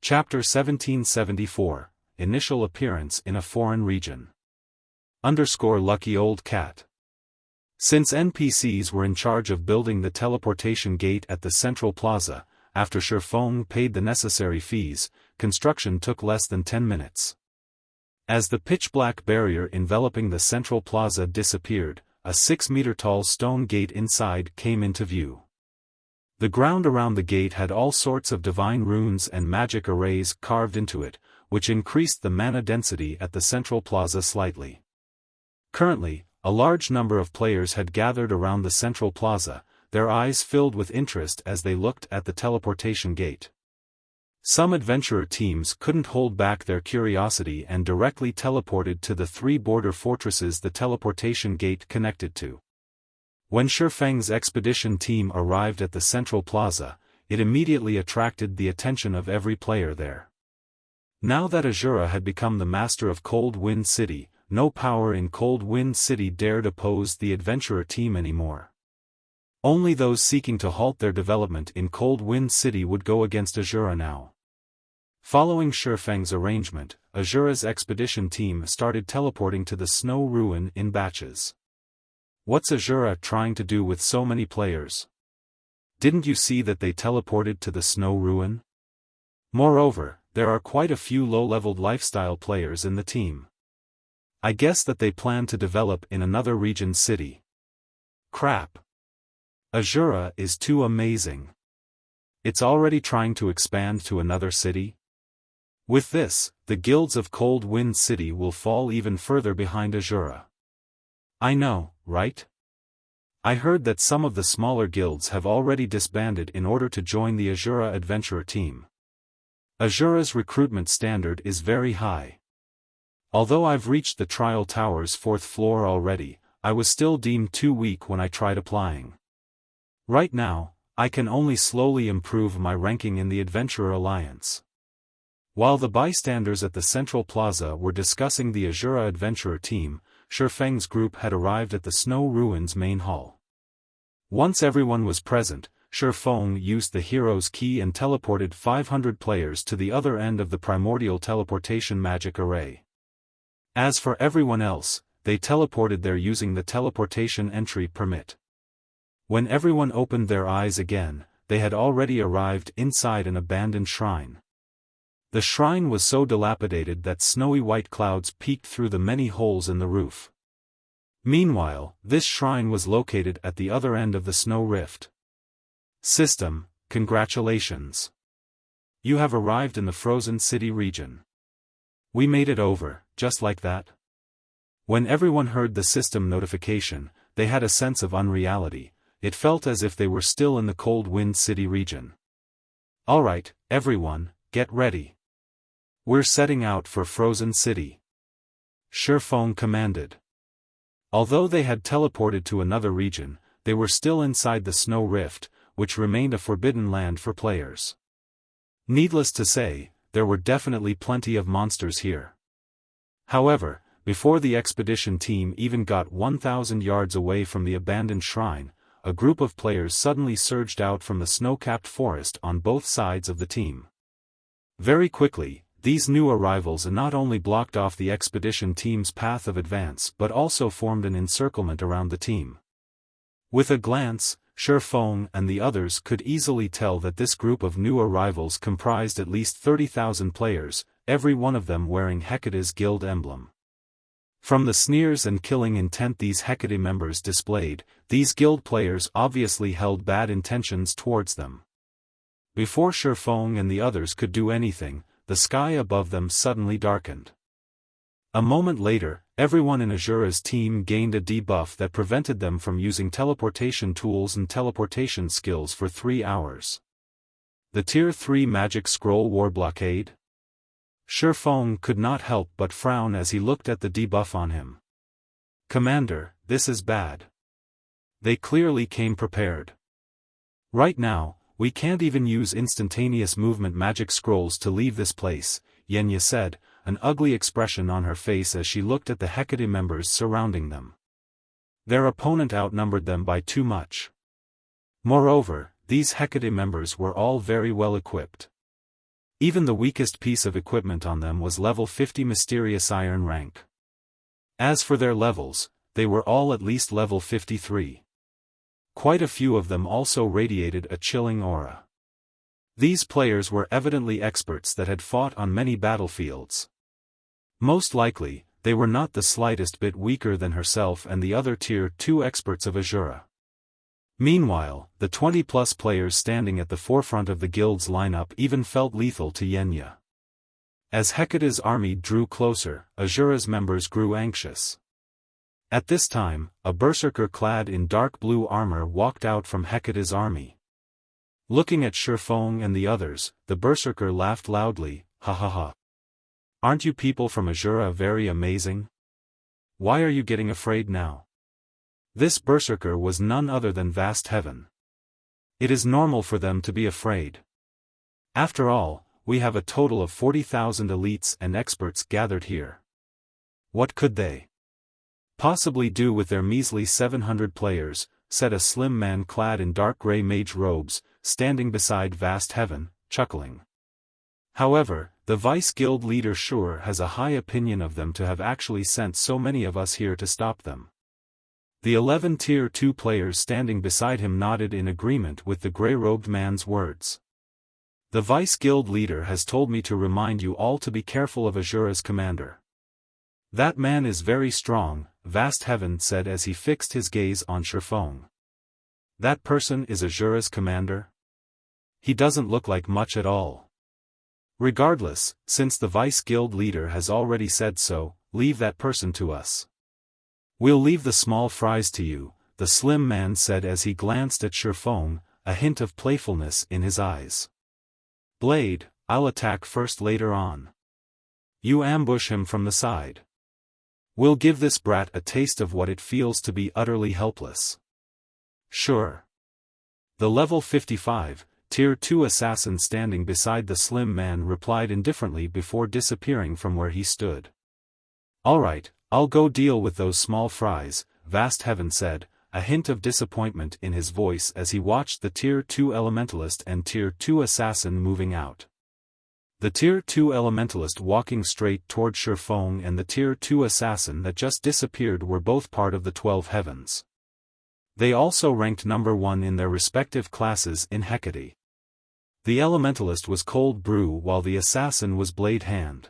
Chapter 1774, Initial Appearance in a Foreign Region. Lucky old cat. Since NPCs were in charge of building the teleportation gate at the central plaza, after Xiaofan paid the necessary fees, construction took less than 10 minutes. As the pitch-black barrier enveloping the central plaza disappeared, a 6-meter-tall stone gate inside came into view. The ground around the gate had all sorts of divine runes and magic arrays carved into it, which increased the mana density at the central plaza slightly. Currently, a large number of players had gathered around the central plaza, their eyes filled with interest as they looked at the teleportation gate. Some adventurer teams couldn't hold back their curiosity and directly teleported to the 3 border fortresses the teleportation gate connected to. When Xiaofan's expedition team arrived at the central plaza, it immediately attracted the attention of every player there. Now that Asura had become the master of Cold Wind City, no power in Cold Wind City dared oppose the adventurer team anymore. Only those seeking to halt their development in Cold Wind City would go against Asura now. Following Xiaofan's arrangement, Asura's expedition team started teleporting to the snow ruin in batches. What's Asura trying to do with so many players? Didn't you see that they teleported to the snow ruin? Moreover, there are quite a few low-leveled lifestyle players in the team. I guess that they plan to develop in another region city. Crap. Asura is too amazing. It's already trying to expand to another city? With this, the guilds of Cold Wind City will fall even further behind Asura. I know, right? I heard that some of the smaller guilds have already disbanded in order to join the Asura adventurer team. Asura's recruitment standard is very high. Although I've reached the trial tower's 4th floor already, I was still deemed too weak when I tried applying. Right now, I can only slowly improve my ranking in the Adventurer Alliance. While the bystanders at the central plaza were discussing the Asura adventurer team, Xiaofan's group had arrived at the Snow Ruins main hall. Once everyone was present, Xiaofan used the hero's key and teleported 500 players to the other end of the primordial teleportation magic array. As for everyone else, they teleported there using the teleportation entry permit. When everyone opened their eyes again, they had already arrived inside an abandoned shrine. The shrine was so dilapidated that snowy white clouds peeked through the many holes in the roof. Meanwhile, this shrine was located at the other end of the snow rift. System, congratulations. You have arrived in the Frozen City region. We made it over, just like that. When everyone heard the system notification, they had a sense of unreality. It felt as if they were still in the Cold Wind City region. Alright, everyone, get ready. We're setting out for Frozen City. Xiaofan commanded. Although they had teleported to another region, they were still inside the Snow Rift, which remained a forbidden land for players. Needless to say, there were definitely plenty of monsters here. However, before the expedition team even got 1,000 yards away from the abandoned shrine, a group of players suddenly surged out from the snow-capped forest on both sides of the team. Very quickly, these new arrivals not only blocked off the expedition team's path of advance but also formed an encirclement around the team. With a glance, Xiaofan and the others could easily tell that this group of new arrivals comprised at least 30,000 players, every one of them wearing Hecate's guild emblem. From the sneers and killing intent these Hecate members displayed, these guild players obviously held bad intentions towards them. Before Xiaofan and the others could do anything, the sky above them suddenly darkened. A moment later, everyone in Asura's team gained a debuff that prevented them from using teleportation tools and teleportation skills for 3 hours. The Tier 3 magic scroll war blockade? Xiaofan could not help but frown as he looked at the debuff on him. Commander, this is bad. They clearly came prepared. Right now, we can't even use instantaneous movement magic scrolls to leave this place, Yenya said, an ugly expression on her face as she looked at the Hecate members surrounding them. Their opponent outnumbered them by too much. Moreover, these Hecate members were all very well equipped. Even the weakest piece of equipment on them was level 50 mysterious iron rank. As for their levels, they were all at least level 53. Quite a few of them also radiated a chilling aura. These players were evidently experts that had fought on many battlefields. Most likely, they were not the slightest bit weaker than herself and the other Tier 2 experts of Asura. Meanwhile, the 20-plus players standing at the forefront of the guild's lineup even felt lethal to Yenya. As Hecate's army drew closer, Asura's members grew anxious. At this time, a berserker clad in dark blue armor walked out from Hecate's army. Looking at Xiaofan and the others, the berserker laughed loudly, ha ha ha. Aren't you people from Asura very amazing? Why are you getting afraid now? This berserker was none other than Vast Heaven. It is normal for them to be afraid. After all, we have a total of 40,000 elites and experts gathered here. What could they possibly do with their measly 700 players, said a slim man clad in dark grey mage robes, standing beside Vast Heaven, chuckling. However, the vice guild leader sure has a high opinion of them to have actually sent so many of us here to stop them. The 11 Tier 2 players standing beside him nodded in agreement with the grey-robed man's words. The vice guild leader has told me to remind you all to be careful of Asura's commander. That man is very strong, Vast Heaven said as he fixed his gaze on Xiaofan. That person is Asura's commander? He doesn't look like much at all. Regardless, since the vice guild leader has already said so, leave that person to us. We'll leave the small fries to you, the slim man said as he glanced at Xiaofan, a hint of playfulness in his eyes. Blade, I'll attack first later on. You ambush him from the side. We'll give this brat a taste of what it feels to be utterly helpless. Sure. The level 55, Tier 2 assassin standing beside the slim man replied indifferently before disappearing from where he stood. Alright, I'll go deal with those small fries, Vast Heaven said, a hint of disappointment in his voice as he watched the Tier 2 Elementalist and Tier 2 Assassin moving out. The Tier 2 Elementalist walking straight toward Xiaofan and the Tier 2 Assassin that just disappeared were both part of the 12 Heavens. They also ranked number 1 in their respective classes in Hecate. The Elementalist was Cold Brew while the Assassin was Blade Hand.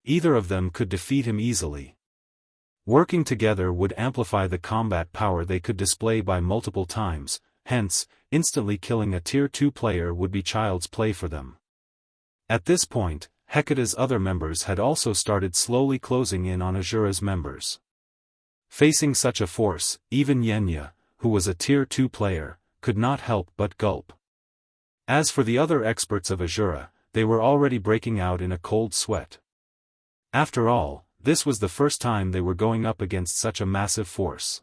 Either of them could defeat him easily. Working together would amplify the combat power they could display by multiple times, hence, instantly killing a Tier 2 player would be child's play for them. At this point, Hecate's other members had also started slowly closing in on Asura's members. Facing such a force, even Yenya, who was a Tier 2 player, could not help but gulp. As for the other experts of Asura, they were already breaking out in a cold sweat. After all, this was the first time they were going up against such a massive force.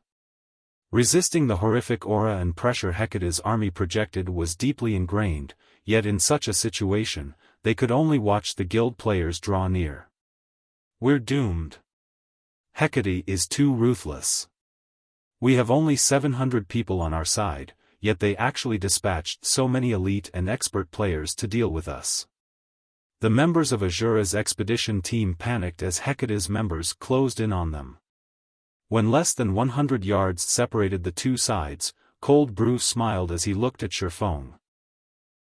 Resisting the horrific aura and pressure Hecate's army projected was deeply ingrained, yet in such a situation, they could only watch the guild players draw near. We're doomed. Hecate is too ruthless. We have only 700 people on our side, yet they actually dispatched so many elite and expert players to deal with us. The members of Asura's expedition team panicked as Hecate's members closed in on them. When less than 100 yards separated the two sides, Cold Brew smiled as he looked at Xiaofan.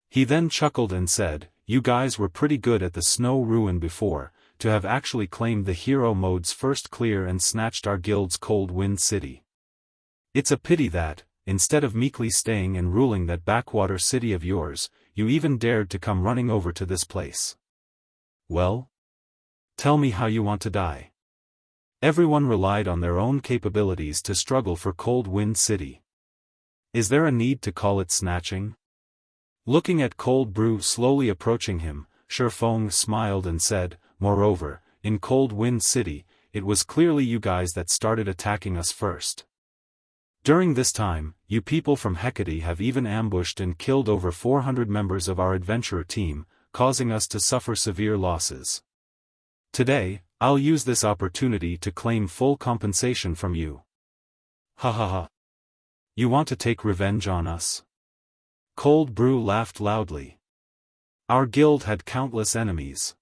He then chuckled and said, "You guys were pretty good at the snow ruin before, to have actually claimed the hero mode's first clear and snatched our guild's cold wind city. It's a pity that, instead of meekly staying and ruling that backwater city of yours, you even dared to come running over to this place. Well? Tell me how you want to die." Everyone relied on their own capabilities to struggle for Cold Wind City. Is there a need to call it snatching? Looking at Cold Brew slowly approaching him, Xiaofan smiled and said, "Moreover, in Cold Wind City, it was clearly you guys that started attacking us first. During this time, you people from Hecate have even ambushed and killed over 400 members of our adventurer team, causing us to suffer severe losses. Today, I'll use this opportunity to claim full compensation from you." Ha ha ha. You want to take revenge on us? Cold Brew laughed loudly. Our guild had countless enemies.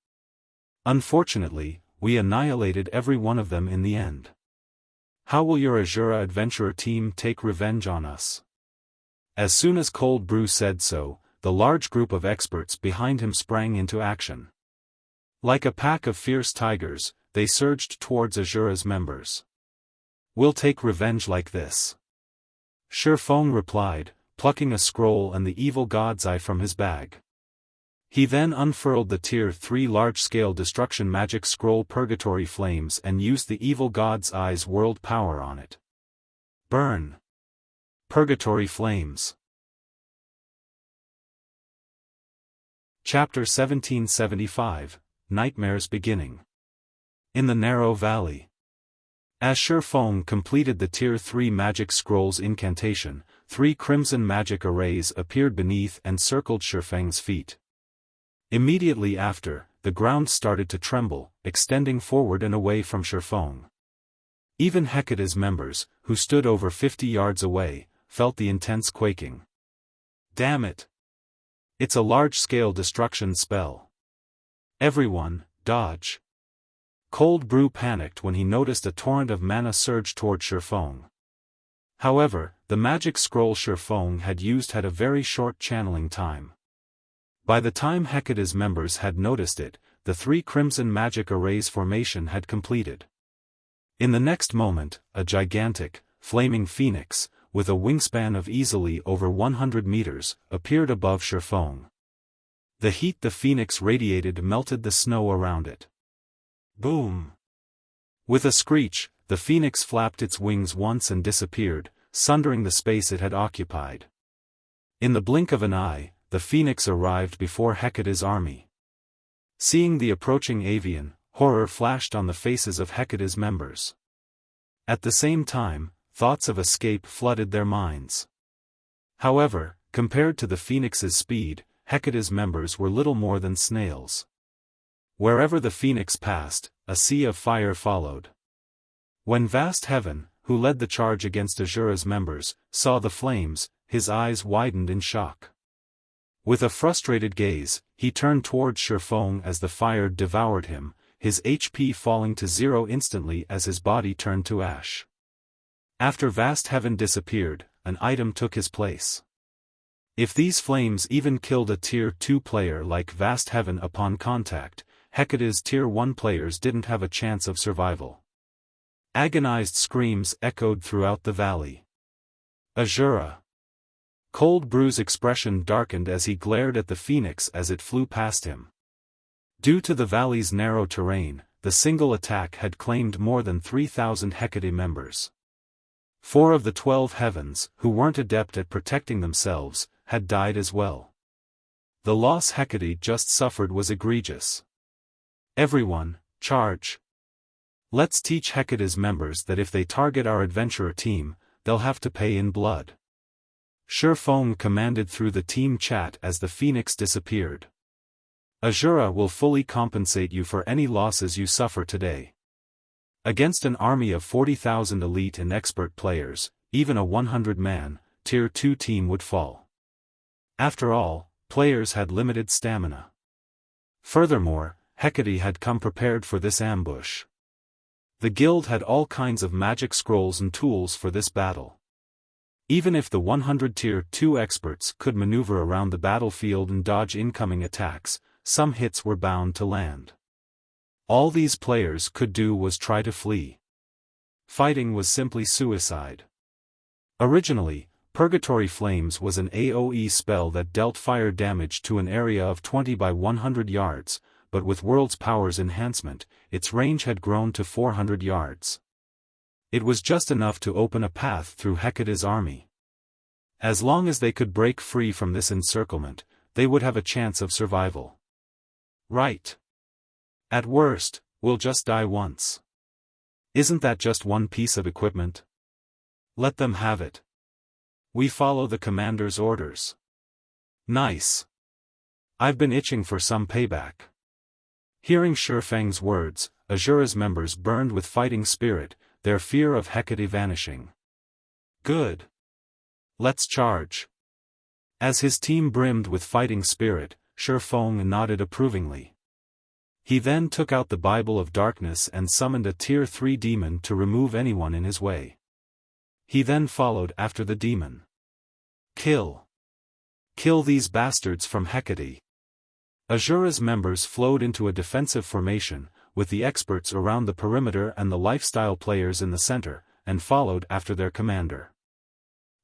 Unfortunately, we annihilated every one of them in the end. How will your Asura adventurer team take revenge on us? As soon as Cold Brew said so, the large group of experts behind him sprang into action. Like a pack of fierce tigers, they surged towards Asura's members. We'll take revenge like this. Xiaofan replied, plucking a scroll and the evil god's eye from his bag. He then unfurled the Tier 3 large-scale destruction magic scroll Purgatory Flames and used the evil god's eye's world power on it. Burn. Purgatory Flames. Chapter 1775, Nightmares Beginning. In the Narrow Valley. As Xiaofan completed the Tier 3 magic scroll's incantation, 3 crimson magic arrays appeared beneath and circled Xiaofan's feet. Immediately after, the ground started to tremble, extending forward and away from Xiaofan. Even Hecate's members, who stood over 50 yards away, felt the intense quaking. Damn it! It's a large-scale destruction spell. Everyone, dodge! Cold Brew panicked when he noticed a torrent of mana surge toward Xiaofan. However, the magic scroll Xiaofan had used had a very short channeling time. By the time Hecate's members had noticed it, the 3 crimson magic arrays formation had completed. In the next moment, a gigantic, flaming phoenix, with a wingspan of easily over 100 meters, appeared above Xiaofan. The heat the phoenix radiated melted the snow around it. Boom! With a screech, the phoenix flapped its wings once and disappeared, sundering the space it had occupied. In the blink of an eye, the phoenix arrived before Hecate's army. Seeing the approaching avian, horror flashed on the faces of Hecate's members. At the same time, thoughts of escape flooded their minds. However, compared to the phoenix's speed, Hecate's members were little more than snails. Wherever the phoenix passed, a sea of fire followed. When Vast Heaven, who led the charge against Asura's members, saw the flames, his eyes widened in shock. With a frustrated gaze, he turned towards Xiaofan as the fire devoured him, his HP falling to 0 instantly as his body turned to ash. After Vast Heaven disappeared, an item took his place. If these flames even killed a Tier 2 player like Vast Heaven upon contact, Hecate's Tier 1 players didn't have a chance of survival. Agonized screams echoed throughout the valley. Asura! Cold Brew's expression darkened as he glared at the phoenix as it flew past him. Due to the valley's narrow terrain, the single attack had claimed more than 3,000 Hecate members. 4 of the 12 heavens, who weren't adept at protecting themselves, had died as well. The loss Hecate just suffered was egregious. Everyone, charge! Let's teach Hecate's members that if they target our adventurer team, they'll have to pay in blood. Xiaofan commanded through the team chat as the phoenix disappeared. Asura will fully compensate you for any losses you suffer today. Against an army of 40,000 elite and expert players, even a 100-man, Tier 2 team would fall. After all, players had limited stamina. Furthermore, Hecate had come prepared for this ambush. The guild had all kinds of magic scrolls and tools for this battle. Even if the 100 Tier 2 experts could maneuver around the battlefield and dodge incoming attacks, some hits were bound to land. All these players could do was try to flee. Fighting was simply suicide. Originally, Purgatory Flames was an AoE spell that dealt fire damage to an area of 20 by 100 yards, but with World's Powers enhancement, its range had grown to 400 yards. It was just enough to open a path through Hecate's army. As long as they could break free from this encirclement, they would have a chance of survival. Right. At worst, we'll just die once. Isn't that just one piece of equipment? Let them have it. We follow the commander's orders. Nice. I've been itching for some payback. Hearing Xiaofan's words, Asura's members burned with fighting spirit, their fear of Hecate vanishing. Good. Let's charge. As his team brimmed with fighting spirit, Xiaofan nodded approvingly. He then took out the Bible of Darkness and summoned a Tier 3 demon to remove anyone in his way. He then followed after the demon. Kill! Kill these bastards from Hecate! Asura's members flowed into a defensive formation, with the experts around the perimeter and the lifestyle players in the center, and followed after their commander.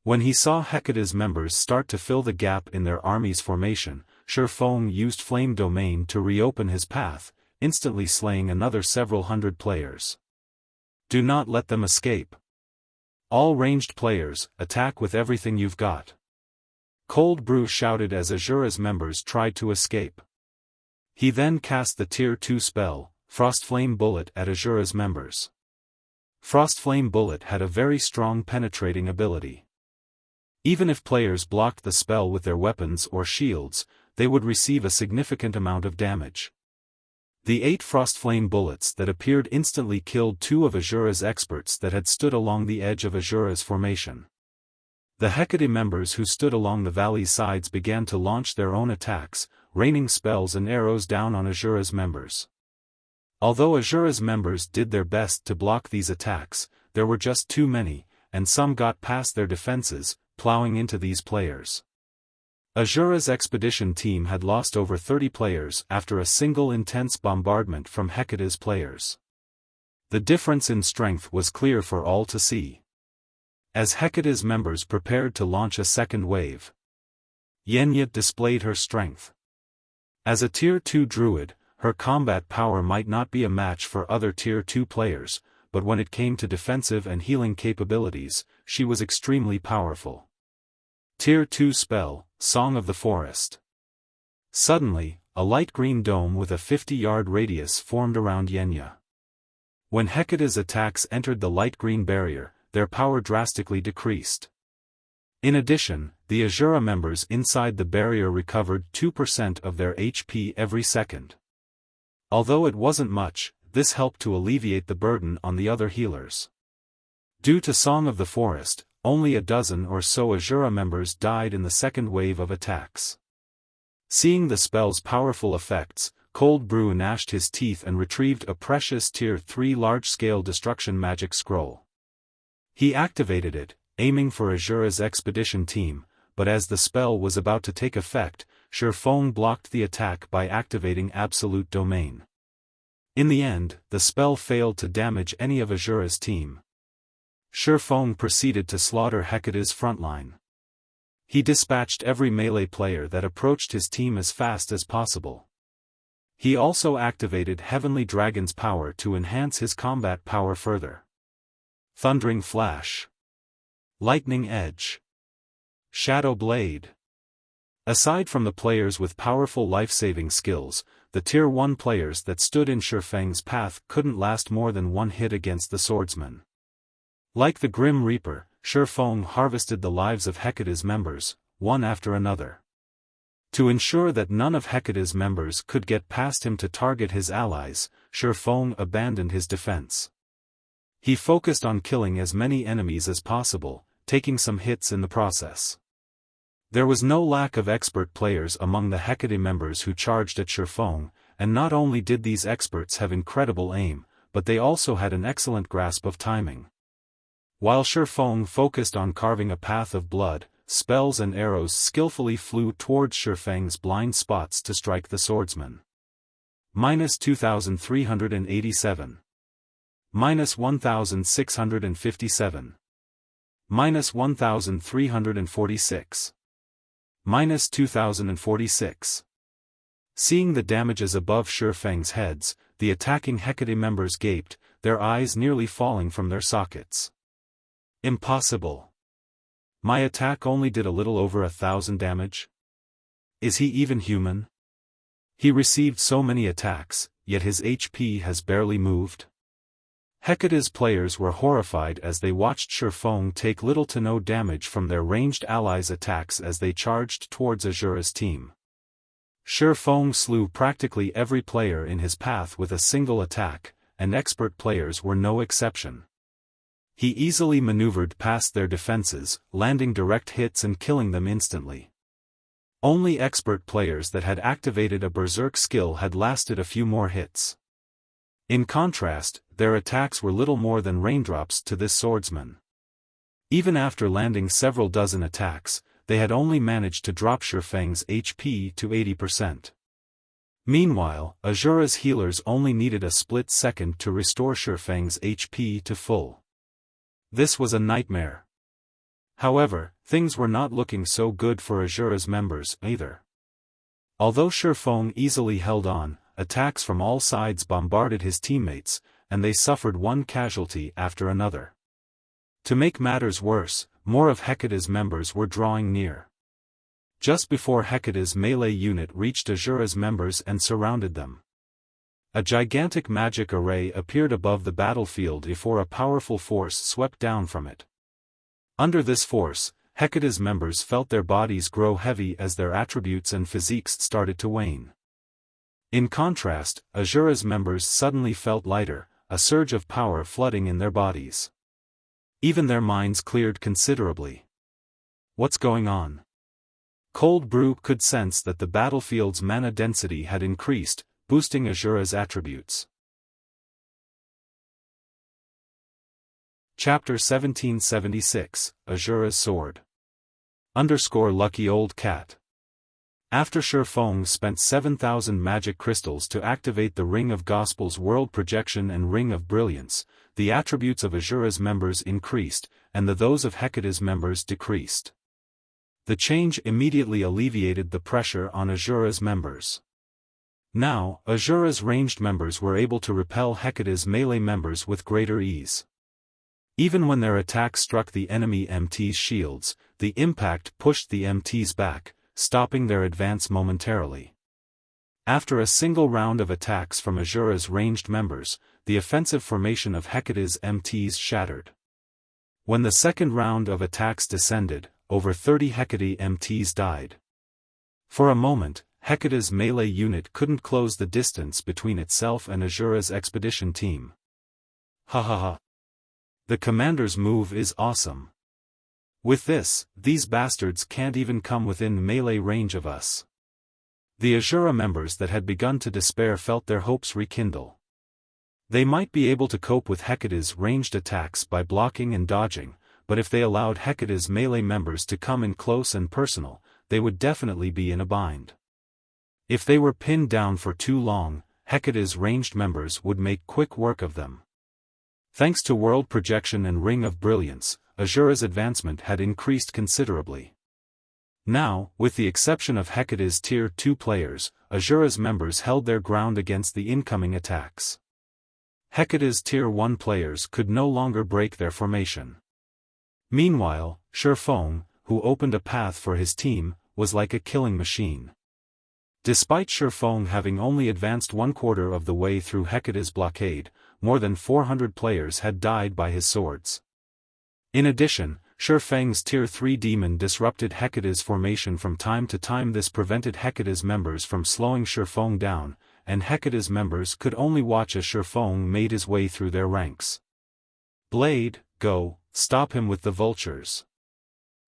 When he saw Hecate's members start to fill the gap in their army's formation, Xiaofan used Flame Domain to reopen his path, instantly slaying another several hundred players. Do not let them escape. All ranged players, attack with everything you've got. Cold Brew shouted as Asura's members tried to escape. He then cast the Tier 2 spell, Frostflame Bullet, at Asura's members. Frostflame Bullet had a very strong penetrating ability. Even if players blocked the spell with their weapons or shields, they would receive a significant amount of damage. The 8 Frostflame bullets that appeared instantly killed 2 of Asura's experts that had stood along the edge of Asura's formation. The Hecate members who stood along the valley's sides began to launch their own attacks, raining spells and arrows down on Asura's members. Although Asura's members did their best to block these attacks, there were just too many, and some got past their defenses, plowing into these players. Asura's expedition team had lost over 30 players after a single intense bombardment from Hecate's players. The difference in strength was clear for all to see. As Hecate's members prepared to launch a second wave, Unyielding displayed her strength. As a Tier 2 druid, her combat power might not be a match for other Tier 2 players, but when it came to defensive and healing capabilities, she was extremely powerful. Tier 2 spell, Song of the Forest. Suddenly, a light green dome with a 50-yard radius formed around Unyielding. When Hecate's attacks entered the light green barrier, their power drastically decreased. In addition, the Asura members inside the barrier recovered 2% of their HP every second. Although it wasn't much, this helped to alleviate the burden on the other healers. Due to Song of the Forest, only a dozen or so Asura members died in the second wave of attacks. Seeing the spell's powerful effects, Cold Brew gnashed his teeth and retrieved a precious Tier 3 large-scale destruction magic scroll. He activated it, aiming for Asura's expedition team, but as the spell was about to take effect, Xiaofan blocked the attack by activating Absolute Domain. In the end, the spell failed to damage any of Asura's team. Xiaofan proceeded to slaughter Hecate's frontline. He dispatched every melee player that approached his team as fast as possible. He also activated Heavenly Dragon's power to enhance his combat power further. Thundering Flash, Lightning Edge, Shadow Blade. Aside from the players with powerful life-saving skills, the Tier 1 players that stood in Xiaofan's path couldn't last more than one hit against the swordsman. Like the Grim Reaper, Xiaofan harvested the lives of Hecate's members, one after another. To ensure that none of Hecate's members could get past him to target his allies, Xiaofan abandoned his defense. He focused on killing as many enemies as possible, taking some hits in the process. There was no lack of expert players among the Hecate members who charged at Xiaofan, and not only did these experts have incredible aim, but they also had an excellent grasp of timing. While Xiaofan focused on carving a path of blood, spells and arrows skillfully flew towards Xiaofan's blind spots to strike the swordsman. -2387. -1657. -1346. -2046. Seeing the damages above Xiaofan's heads, the attacking Hecate members gaped, their eyes nearly falling from their sockets. Impossible. My attack only did a little over 1,000 damage? Is he even human? He received so many attacks, yet his HP has barely moved. Hecate's players were horrified as they watched Xiaofan take little to no damage from their ranged allies' attacks as they charged towards Asura's team. Xiaofan slew practically every player in his path with a single attack, and expert players were no exception. He easily maneuvered past their defenses, landing direct hits and killing them instantly. Only expert players that had activated a berserk skill had lasted a few more hits. In contrast, their attacks were little more than raindrops to this swordsman. Even after landing several dozen attacks, they had only managed to drop Xiaofan's HP to 80%. Meanwhile, Asura's healers only needed a split second to restore Xiaofan's HP to full. This was a nightmare. However, things were not looking so good for Asura's members either. Although Xiaofan easily held on, attacks from all sides bombarded his teammates, and they suffered one casualty after another. To make matters worse, more of Hecate's members were drawing near. Just before Hecate's melee unit reached Asura's members and surrounded them, a gigantic magic array appeared above the battlefield before a powerful force swept down from it. Under this force, Hecate's members felt their bodies grow heavy as their attributes and physiques started to wane. In contrast, Asura's members suddenly felt lighter, a surge of power flooding in their bodies. Even their minds cleared considerably. What's going on? Cold Brew could sense that the battlefield's mana density had increased, boosting Asura's attributes. Chapter 1776, Asura's Sword. Lucky Old Cat. After Xiaofan spent 7,000 magic crystals to activate the Ring of Gospel's World Projection and Ring of Brilliance, the attributes of Asura's members increased, and those of Hecate's members decreased. The change immediately alleviated the pressure on Asura's members. Now, Asura's ranged members were able to repel Hecate's melee members with greater ease. Even when their attacks struck the enemy MT's shields, the impact pushed the MTs back, stopping their advance momentarily. After a single round of attacks from Asura's ranged members, the offensive formation of Hecate's MTs shattered. When the second round of attacks descended, over 30 Hecate MTs died. For a moment, Hecate's melee unit couldn't close the distance between itself and Asura's expedition team. Ha ha ha. The commander's move is awesome. With this, these bastards can't even come within melee range of us. The Asura members that had begun to despair felt their hopes rekindle. They might be able to cope with Hecate's ranged attacks by blocking and dodging, but if they allowed Hecate's melee members to come in close and personal, they would definitely be in a bind. If they were pinned down for too long, Hecate's ranged members would make quick work of them. Thanks to World Projection and Ring of Brilliance, Asura's advancement had increased considerably. Now, with the exception of Hecate's Tier 2 players, Asura's members held their ground against the incoming attacks. Hecate's Tier 1 players could no longer break their formation. Meanwhile, Xiaofan, who opened a path for his team, was like a killing machine. Despite Xiaofan having only advanced 1/4 of the way through Hecate's blockade, more than 400 players had died by his swords. In addition, Xiaofang's Tier 3 demon disrupted Hecate's formation from time to time. This prevented Hecate's members from slowing Xiaofan down, and Hecate's members could only watch as Xiaofan made his way through their ranks. Blade, go, stop him with the vultures.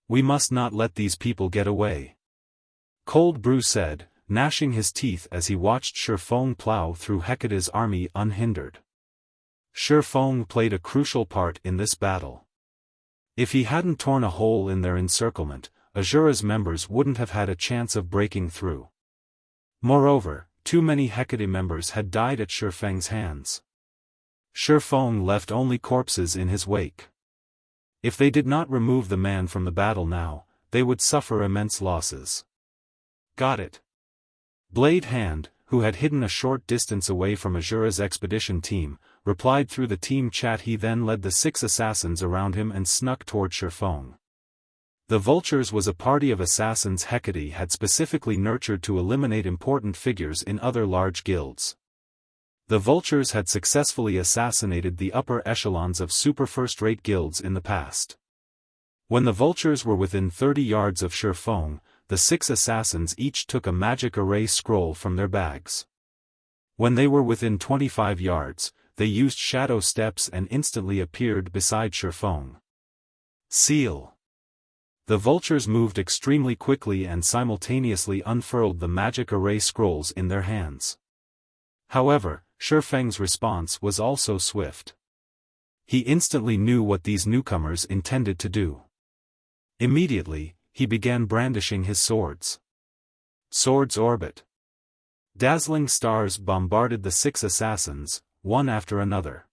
We must not let these people get away. Cold Brew said, gnashing his teeth as he watched Xiaofan plow through Hecate's army unhindered. Xiaofan played a crucial part in this battle. If he hadn't torn a hole in their encirclement, Asura's members wouldn't have had a chance of breaking through. Moreover, too many Hecate members had died at Xiaofang's hands. Xiaofan left only corpses in his wake. If they did not remove the man from the battle now, they would suffer immense losses. Got it. Blade Hand, who had hidden a short distance away from Asura's expedition team, replied through the team chat. He then led the 6 assassins around him and snuck toward Xiaofan. The Vultures was a party of assassins Hecate had specifically nurtured to eliminate important figures in other large guilds. The Vultures had successfully assassinated the upper echelons of super first-rate guilds in the past. When the Vultures were within 30 yards of Xiaofan, the 6 assassins each took a magic array scroll from their bags. When they were within 25 yards, they used shadow steps and instantly appeared beside Xiaofan. Seal. The vultures moved extremely quickly and simultaneously unfurled the magic array scrolls in their hands. However, Shifeng's response was also swift. He instantly knew what these newcomers intended to do. Immediately, he began brandishing his swords. Swords orbit. Dazzling stars bombarded the 6 assassins, one after another.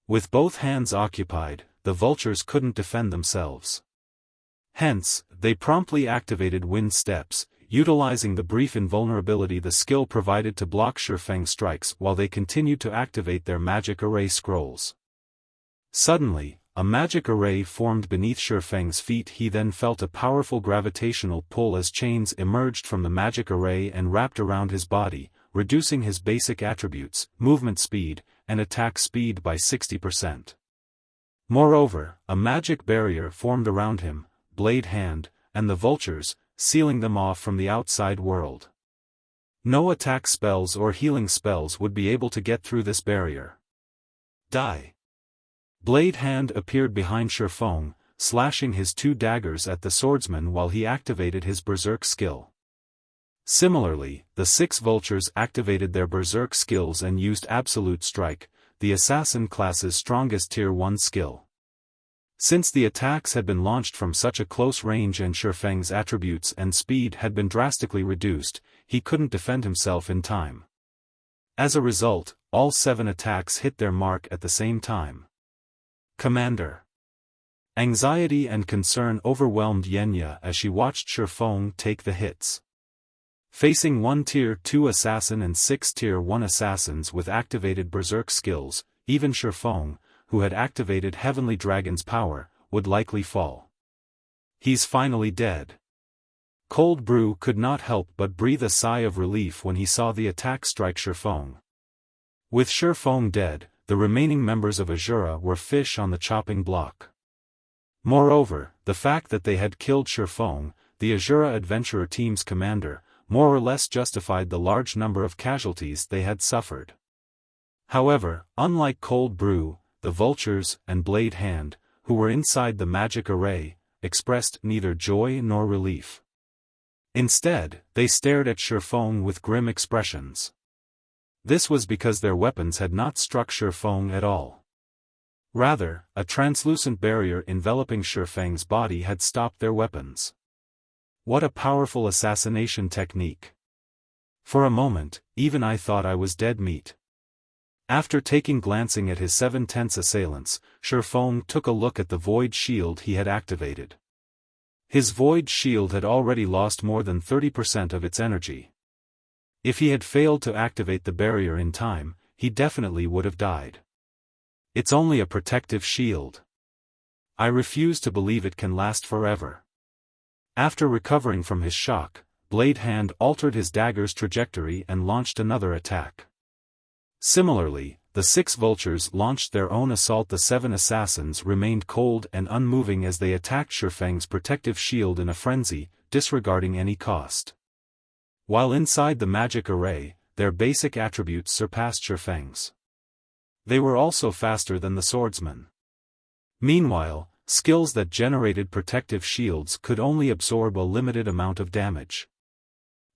With both hands occupied, the vultures couldn't defend themselves. Hence, they promptly activated wind steps, utilizing the brief invulnerability the skill provided to block Shifeng's strikes while they continued to activate their magic array scrolls. Suddenly, a magic array formed beneath Shifeng's feet. He then felt a powerful gravitational pull as chains emerged from the magic array and wrapped around his body, reducing his basic attributes, movement speed, and attack speed by 60%. Moreover, a magic barrier formed around him, blade hand, and the vultures, sealing them off from the outside world. No attack spells or healing spells would be able to get through this barrier. Die. Blade hand appeared behind Shifeng, slashing his 2 daggers at the swordsman while he activated his berserk skill. Similarly, the 6 vultures activated their berserk skills and used absolute strike, the assassin class's strongest tier 1 skill. Since the attacks had been launched from such a close range and Shifeng's attributes and speed had been drastically reduced, he couldn't defend himself in time. As a result, all 7 attacks hit their mark at the same time. Commander. Anxiety and concern overwhelmed Yenya as she watched Shifeng take the hits. Facing 1 tier 2 assassin and 6 tier 1 assassins with activated berserk skills, even Shifeng, who had activated Heavenly Dragon's power, would likely fall. He's finally dead. Cold Brew could not help but breathe a sigh of relief when he saw the attack strike Shifeng. With Shifeng dead, the remaining members of Asura were fish on the chopping block. Moreover, the fact that they had killed Shifeng, the Asura adventurer team's commander, more or less justified the large number of casualties they had suffered. However, unlike Cold Brew, the vultures and Blade Hand, who were inside the magic array, expressed neither joy nor relief. Instead, they stared at Shifeng with grim expressions. This was because their weapons had not struck Shifeng at all. Rather, a translucent barrier enveloping Shifeng's body had stopped their weapons. What a powerful assassination technique! For a moment, even I thought I was dead meat. After glancing at his 7 tense assailants, Shifeng took a look at the void shield he had activated. His void shield had already lost more than 30% of its energy. If he had failed to activate the barrier in time, he definitely would have died. It's only a protective shield. I refuse to believe it can last forever. After recovering from his shock, Blade Hand altered his dagger's trajectory and launched another attack. Similarly, the 6 vultures launched their own assault. The 7 assassins remained cold and unmoving as they attacked Shifeng's protective shield in a frenzy, disregarding any cost. While inside the magic array, their basic attributes surpassed Shifeng's. They were also faster than the swordsman. Meanwhile, skills that generated protective shields could only absorb a limited amount of damage.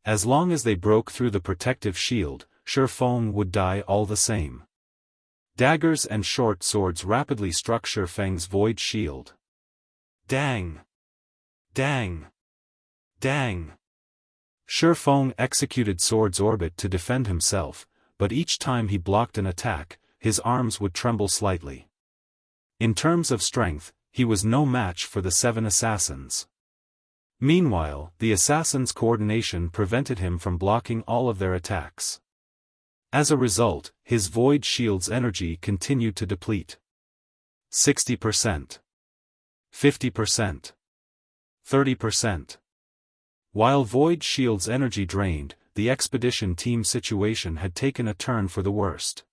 As long as they broke through the protective shield, Shifeng would die all the same. Daggers and short swords rapidly struck Shifeng's void shield. Dang! Dang! Dang! Shifeng executed Sword's Orbit to defend himself, but each time he blocked an attack, his arms would tremble slightly. In terms of strength, he was no match for the 7 assassins. Meanwhile, the assassins' coordination prevented him from blocking all of their attacks. As a result, his void shield's energy continued to deplete. 60%. 50%. 30%. While void shield's energy drained, the expedition team situation had taken a turn for the worst.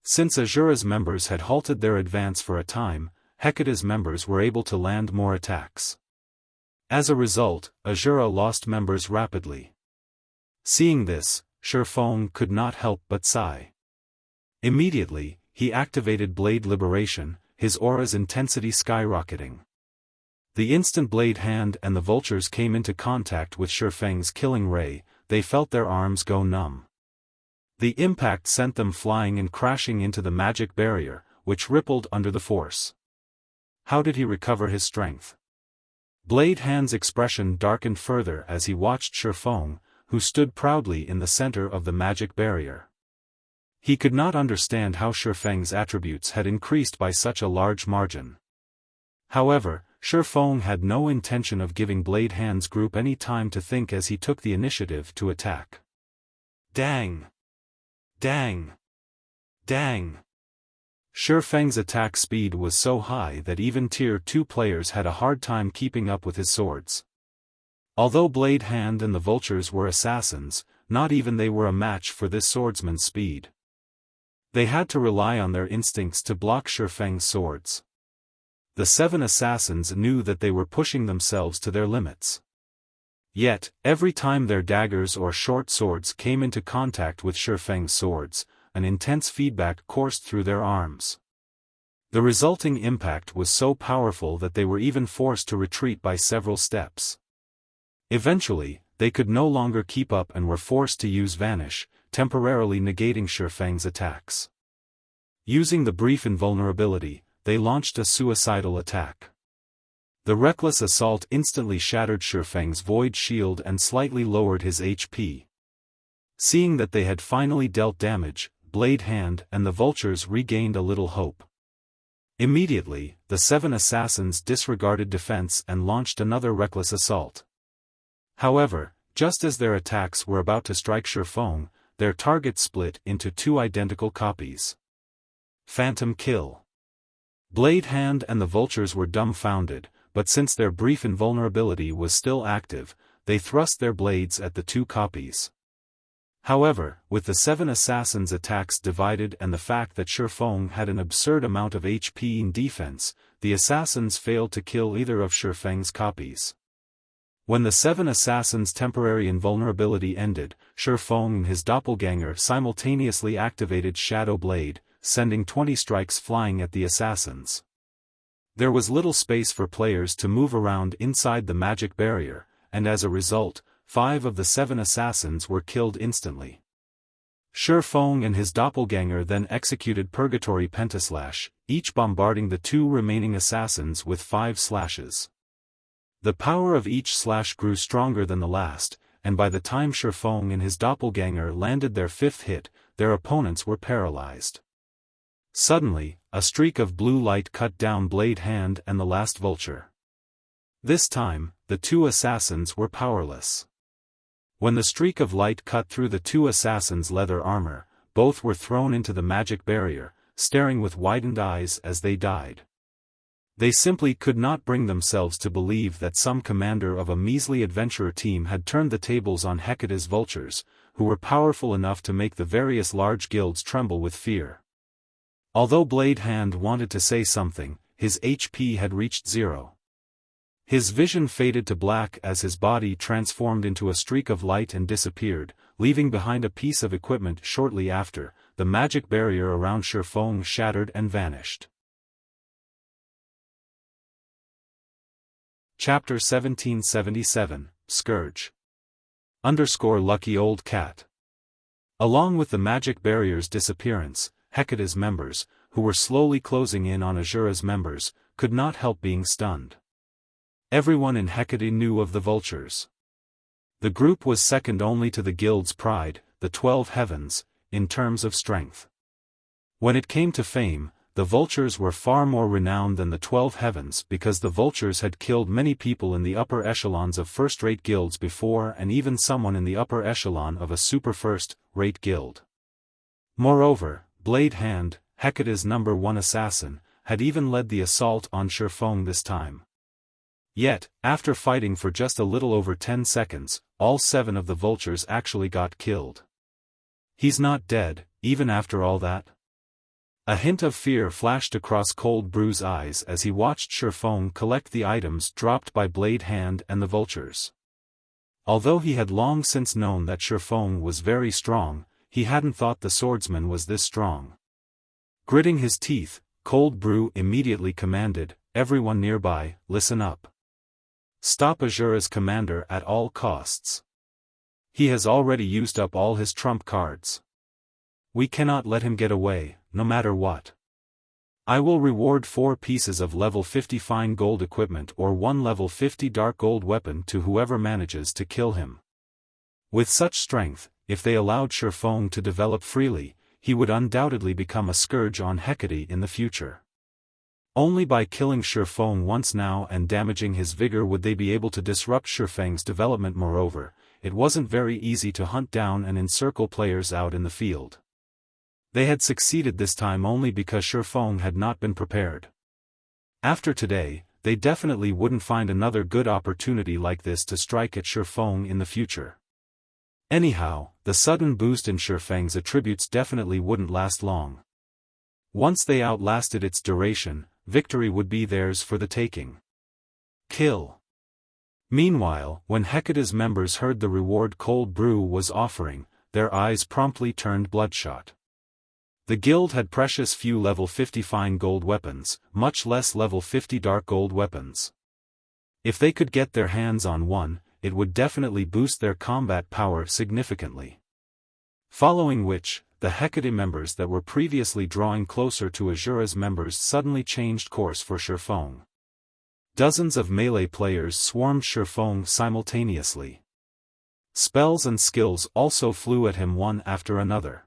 Since Asura's members had halted their advance for a time, Hecate's members were able to land more attacks. As a result, Asura lost members rapidly. Seeing this, Shifeng could not help but sigh. Immediately, he activated Blade Liberation, his aura's intensity skyrocketing. The instant Blade Hand and the vultures came into contact with Xiaofang's killing ray, they felt their arms go numb. The impact sent them flying and crashing into the magic barrier, which rippled under the force. How did he recover his strength? Blade Hand's expression darkened further as he watched Xiaofan, who stood proudly in the center of the magic barrier. He could not understand how Xiaofang's attributes had increased by such a large margin. However, Xiaofan had no intention of giving Blade Hand's group any time to think as he took the initiative to attack. Dang! Dang! Dang! Xiaofang's attack speed was so high that even Tier 2 players had a hard time keeping up with his swords. Although Blade Hand and the vultures were assassins, not even they were a match for this swordsman's speed. They had to rely on their instincts to block Xiaofang's swords. The 7 assassins knew that they were pushing themselves to their limits. Yet, every time their daggers or short swords came into contact with Xiaofang's swords, an intense feedback coursed through their arms. The resulting impact was so powerful that they were even forced to retreat by several steps. Eventually, they could no longer keep up and were forced to use Vanish, temporarily negating Xiaofang's attacks. Using the brief invulnerability, they launched a suicidal attack. The reckless assault instantly shattered Xiaofang's void shield and slightly lowered his HP. Seeing that they had finally dealt damage, Blade Hand and the vultures regained a little hope. Immediately, the 7 assassins disregarded defense and launched another reckless assault. However, just as their attacks were about to strike Xiaofan, their target split into 2 identical copies. Phantom kill. Blade Hand and the vultures were dumbfounded, but since their brief invulnerability was still active, they thrust their blades at the 2 copies. However, with the 7 assassins' attacks divided and the fact that Xiaofan had an absurd amount of HP in defense, the assassins failed to kill either of Xiaofang's copies. When the 7 assassins' temporary invulnerability ended, Xiaofan and his doppelganger simultaneously activated Shadow Blade, sending 20 strikes flying at the assassins. There was little space for players to move around inside the magic barrier, and as a result, 5 of the 7 assassins were killed instantly. Xiaofan and his doppelganger then executed Purgatory Pentaslash, each bombarding the 2 remaining assassins with 5 slashes. The power of each slash grew stronger than the last, and by the time Xiaofan and his doppelganger landed their 5th hit, their opponents were paralyzed. Suddenly, a streak of blue light cut down Blade Hand and the last vulture. This time, the 2 assassins were powerless. When the streak of light cut through the 2 assassins' leather armor, both were thrown into the magic barrier, staring with widened eyes as they died. They simply could not bring themselves to believe that some commander of a measly adventurer team had turned the tables on Hecate's vultures, who were powerful enough to make the various large guilds tremble with fear. Although Blade Hand wanted to say something, his HP had reached 0. His vision faded to black as his body transformed into a streak of light and disappeared, leaving behind a piece of equipment shortly after. The magic barrier around Xiaofan shattered and vanished. Chapter 1777, Scourge. Lucky Old Cat. Along with the magic barrier's disappearance, Hecate's members, who were slowly closing in on Asura's members, could not help being stunned. Everyone in Hecate knew of the vultures. The group was second only to the guild's pride, the 12 Heavens, in terms of strength. When it came to fame, the vultures were far more renowned than the 12 Heavens because the vultures had killed many people in the upper echelons of first-rate guilds before and even someone in the upper echelon of a super first-rate guild. Moreover, Blade Hand, Hecate's number 1 assassin, had even led the assault on Xiaofan this time. Yet, after fighting for just a little over 10 seconds, all 7 of the vultures actually got killed. He's not dead, even after all that? A hint of fear flashed across Cold Brew's eyes as he watched Xiaofan collect the items dropped by Blade Hand and the vultures. Although he had long since known that Xiaofan was very strong, he hadn't thought the swordsman was this strong. Gritting his teeth, Cold Brew immediately commanded, "Everyone nearby, listen up." Stop Asura's commander at all costs. He has already used up all his trump cards. We cannot let him get away, no matter what. I will reward 4 pieces of level 50 fine gold equipment or 1 level 50 dark gold weapon to whoever manages to kill him. With such strength, if they allowed Xiaofan to develop freely, he would undoubtedly become a scourge on Hecate in the future. Only by killing Xiaofan once now and damaging his vigor would they be able to disrupt Xiaofang's development. Moreover, it wasn't very easy to hunt down and encircle players out in the field. They had succeeded this time only because Xiaofan had not been prepared. After today, they definitely wouldn't find another good opportunity like this to strike at Xiaofan in the future. Anyhow, the sudden boost in Xiaofang's attributes definitely wouldn't last long. Once they outlasted its duration, victory would be theirs for the taking. Kill. Meanwhile, when Hecate's members heard the reward Cold Brew was offering, their eyes promptly turned bloodshot. The guild had precious few level 50 fine gold weapons, much less level 50 dark gold weapons. If they could get their hands on one, it would definitely boost their combat power significantly. Following which, the Hecate members that were previously drawing closer to Asura's members suddenly changed course for Xiaofan. Dozens of melee players swarmed Xiaofan simultaneously. Spells and skills also flew at him one after another.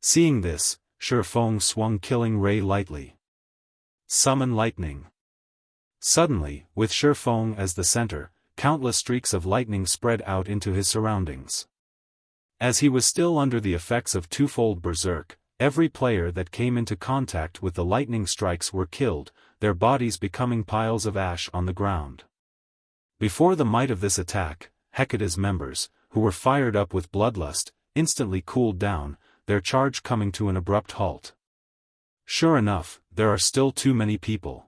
Seeing this, Xiaofan swung Killing Ray lightly. Summon Lightning. Suddenly, with Xiaofan as the center, countless streaks of lightning spread out into his surroundings. As he was still under the effects of twofold berserk, every player that came into contact with the lightning strikes were killed, their bodies becoming piles of ash on the ground. Before the might of this attack, Hecate's members, who were fired up with bloodlust, instantly cooled down, their charge coming to an abrupt halt. Sure enough, there are still too many people.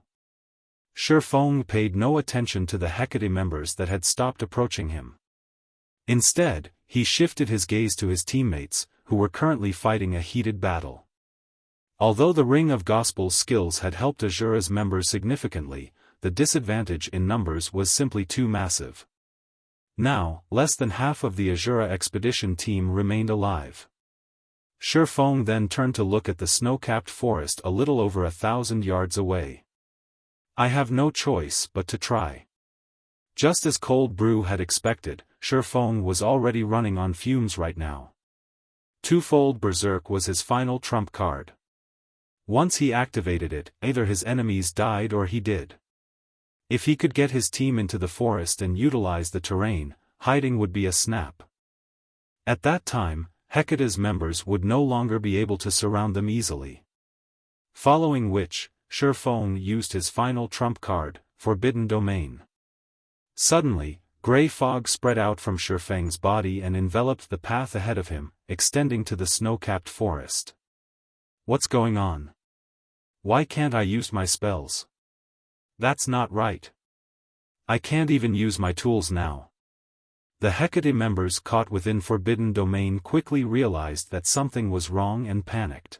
Xiaofan paid no attention to the Hecate members that had stopped approaching him. Instead, he shifted his gaze to his teammates, who were currently fighting a heated battle. Although the Ring of Gospel's skills had helped Asura's members significantly, the disadvantage in numbers was simply too massive. Now, less than half of the Asura expedition team remained alive. Xiaofan then turned to look at the snow-capped forest a little over 1,000 yards away. I have no choice but to try. Just as Cold Brew had expected, Xiaofan was already running on fumes right now. Twofold Berserk was his final trump card. Once he activated it, either his enemies died or he did. If he could get his team into the forest and utilize the terrain, hiding would be a snap. At that time, Hecate's members would no longer be able to surround them easily. Following which, Xiaofan used his final trump card, Forbidden Domain. Suddenly, grey fog spread out from Xiaofang's body and enveloped the path ahead of him, extending to the snow-capped forest. What's going on? Why can't I use my spells? That's not right. I can't even use my tools now. The Hecate members caught within Forbidden Domain quickly realized that something was wrong and panicked.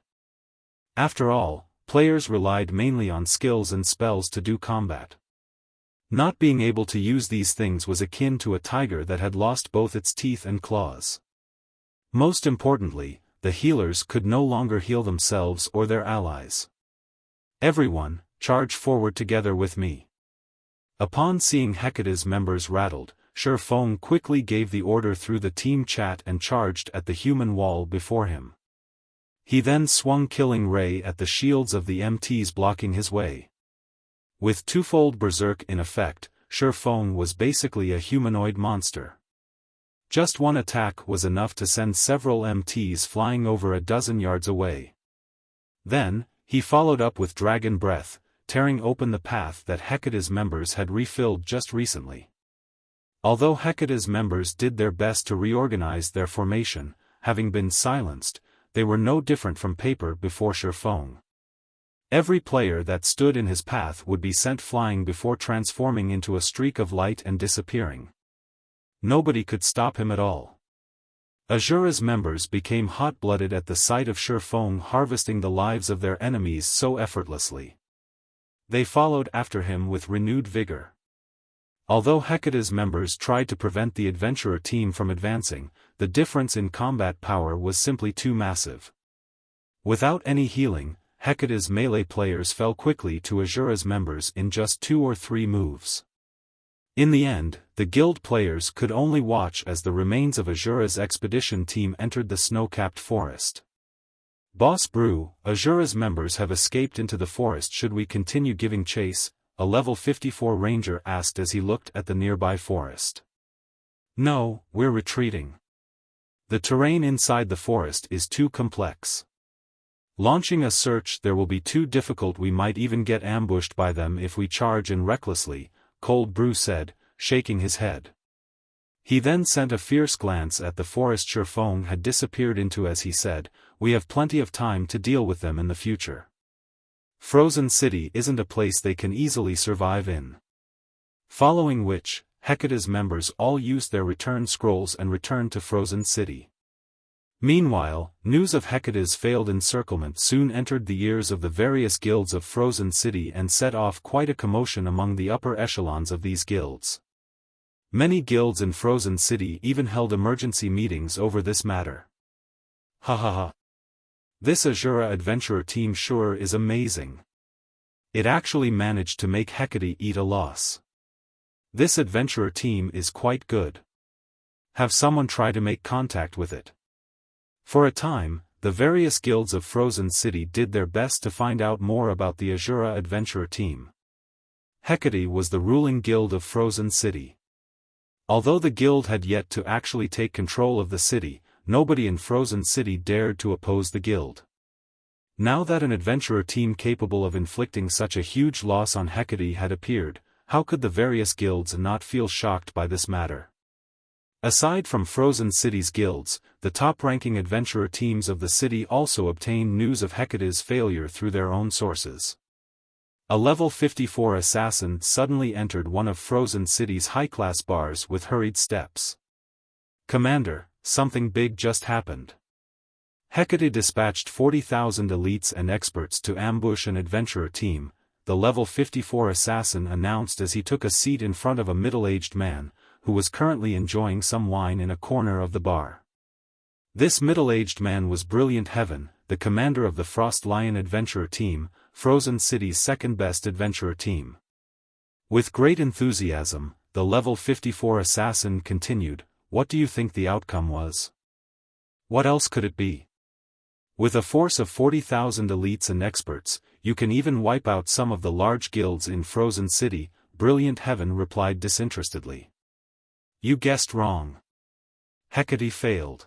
After all, players relied mainly on skills and spells to do combat. Not being able to use these things was akin to a tiger that had lost both its teeth and claws. Most importantly, the healers could no longer heal themselves or their allies. Everyone, charge forward together with me. Upon seeing Hecate's members rattled, Xiaofan quickly gave the order through the team chat and charged at the human wall before him. He then swung Killing Ray at the shields of the MTs blocking his way. With twofold berserk in effect, Xiaofan was basically a humanoid monster. Just one attack was enough to send several MTs flying over a dozen yards away. Then, he followed up with Dragon Breath, tearing open the path that Hecate's members had refilled just recently. Although Hecate's members did their best to reorganize their formation, having been silenced, they were no different from paper before Xiaofan. Every player that stood in his path would be sent flying before transforming into a streak of light and disappearing. Nobody could stop him at all. Asura's members became hot-blooded at the sight of Xiaofan harvesting the lives of their enemies so effortlessly. They followed after him with renewed vigor. Although Hecate's members tried to prevent the adventurer team from advancing, the difference in combat power was simply too massive. Without any healing, Hecate's melee players fell quickly to Asura's members in just 2 or 3 moves. In the end, the guild players could only watch as the remains of Asura's expedition team entered the snow-capped forest. Boss Brew, Asura's members have escaped into the forest. Should we continue giving chase? A level 54 ranger asked as he looked at the nearby forest. No, we're retreating. The terrain inside the forest is too complex. Launching a search there will be too difficult. We might even get ambushed by them if we charge in recklessly, Cold Brew said, shaking his head. He then sent a fierce glance at the forest Xiaofan had disappeared into as he said, we have plenty of time to deal with them in the future. Frozen City isn't a place they can easily survive in. Following which, Hecate's members all used their return scrolls and returned to Frozen City. Meanwhile, news of Hecate's failed encirclement soon entered the ears of the various guilds of Frozen City and set off quite a commotion among the upper echelons of these guilds. Many guilds in Frozen City even held emergency meetings over this matter. Ha ha ha. This Asura adventurer team sure is amazing. It actually managed to make Hecate eat a loss. This adventurer team is quite good. Have someone try to make contact with it. For a time, the various guilds of Frozen City did their best to find out more about the Asura adventurer team. Hecate was the ruling guild of Frozen City. Although the guild had yet to actually take control of the city, nobody in Frozen City dared to oppose the guild. Now that an adventurer team capable of inflicting such a huge loss on Hecate had appeared, how could the various guilds not feel shocked by this matter? Aside from Frozen City's guilds, the top-ranking adventurer teams of the city also obtained news of Hecate's failure through their own sources. A level 54 assassin suddenly entered one of Frozen City's high-class bars with hurried steps. Commander, something big just happened. Hecate dispatched 40,000 elites and experts to ambush an adventurer team, the level 54 assassin announced as he took a seat in front of a middle-aged man, who was currently enjoying some wine in a corner of the bar. This middle-aged man was Brilliant Heaven, the commander of the Frost Lion adventurer team, Frozen City's second-best adventurer team. With great enthusiasm, the level 54 assassin continued, what do you think the outcome was? What else could it be? With a force of 40,000 elites and experts, you can even wipe out some of the large guilds in Frozen City, Brilliant Heaven replied disinterestedly. You guessed wrong. Hecate failed.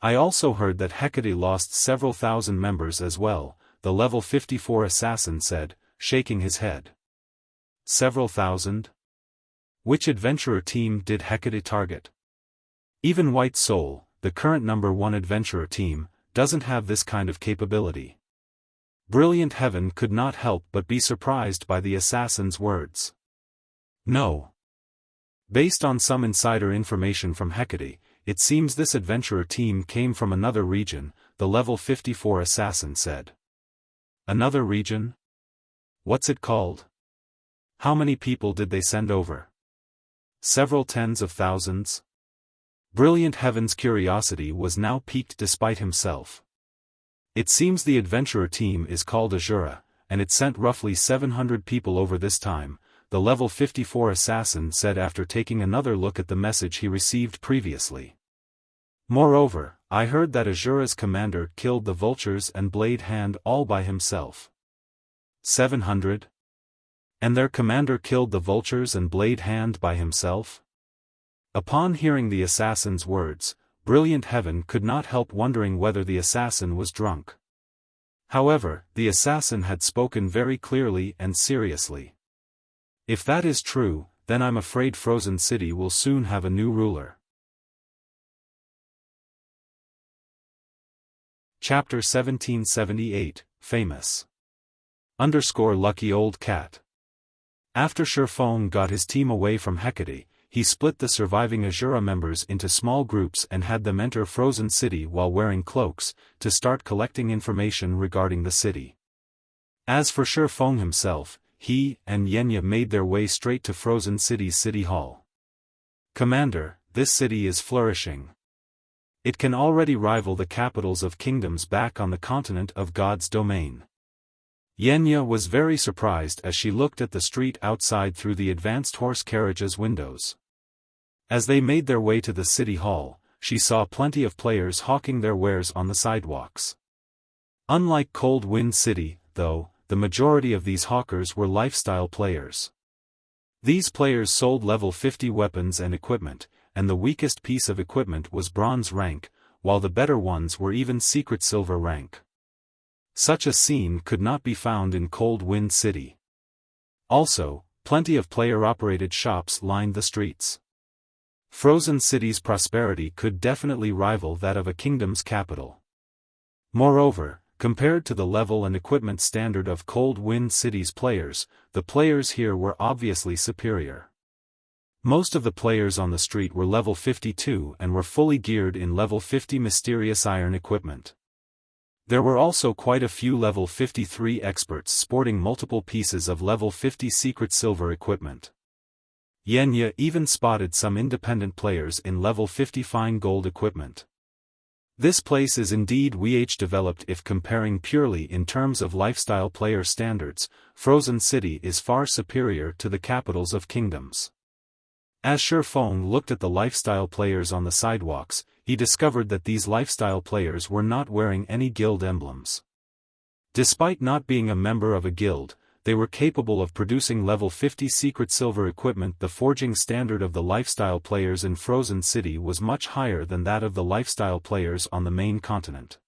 I also heard that Hecate lost several thousand members as well, the level 54 assassin said, shaking his head. Several thousand? Which adventurer team did Hecate target? Even White Soul, the current #1 adventurer team, doesn't have this kind of capability. Brilliant Heaven could not help but be surprised by the assassin's words. No. Based on some insider information from Hecate, it seems this adventurer team came from another region, the level 54 assassin said. Another region? What's it called? How many people did they send over? Several tens of thousands? Brilliant Heaven's curiosity was now piqued despite himself. It seems the adventurer team is called Asura, and it sent roughly 700 people over this time, the level 54 assassin said after taking another look at the message he received previously. Moreover, I heard that Asura's commander killed the vultures and Blade Hand all by himself. 700? And their commander killed the vultures and Blade Hand by himself? Upon hearing the assassin's words, Brilliant Heaven could not help wondering whether the assassin was drunk. However, the assassin had spoken very clearly and seriously. If that is true, then I'm afraid Frozen City will soon have a new ruler. Chapter 1778, Famous. Lucky Old Cat. After Xiaofan got his team away from Hecate, he split the surviving Asura members into small groups and had them enter Frozen City while wearing cloaks, to start collecting information regarding the city. As for Xiaofan himself, he and Yenya made their way straight to Frozen City's city hall. "Commander, this city is flourishing. It can already rival the capitals of kingdoms back on the continent of God's domain." Yenya was very surprised as she looked at the street outside through the advanced horse carriage's windows. As they made their way to the city hall, she saw plenty of players hawking their wares on the sidewalks. Unlike Cold Wind City, though, the majority of these hawkers were lifestyle players. These players sold level 50 weapons and equipment, and the weakest piece of equipment was bronze rank, while the better ones were even secret silver rank. Such a scene could not be found in Cold Wind City. Also, plenty of player-operated shops lined the streets. Frozen City's prosperity could definitely rival that of a kingdom's capital. Moreover, compared to the level and equipment standard of Cold Wind City's players, the players here were obviously superior. Most of the players on the street were level 52 and were fully geared in level 50 mysterious iron equipment. There were also quite a few level 53 experts sporting multiple pieces of level 50 secret silver equipment. Yenya even spotted some independent players in level 50 fine gold equipment. This place is indeed developed. If comparing purely in terms of lifestyle player standards, Frozen City is far superior to the capitals of kingdoms. As Xiaofan looked at the lifestyle players on the sidewalks, he discovered that these lifestyle players were not wearing any guild emblems. Despite not being a member of a guild, they were capable of producing level 50 secret silver equipment. The forging standard of the lifestyle players in Frozen City was much higher than that of the lifestyle players on the main continent.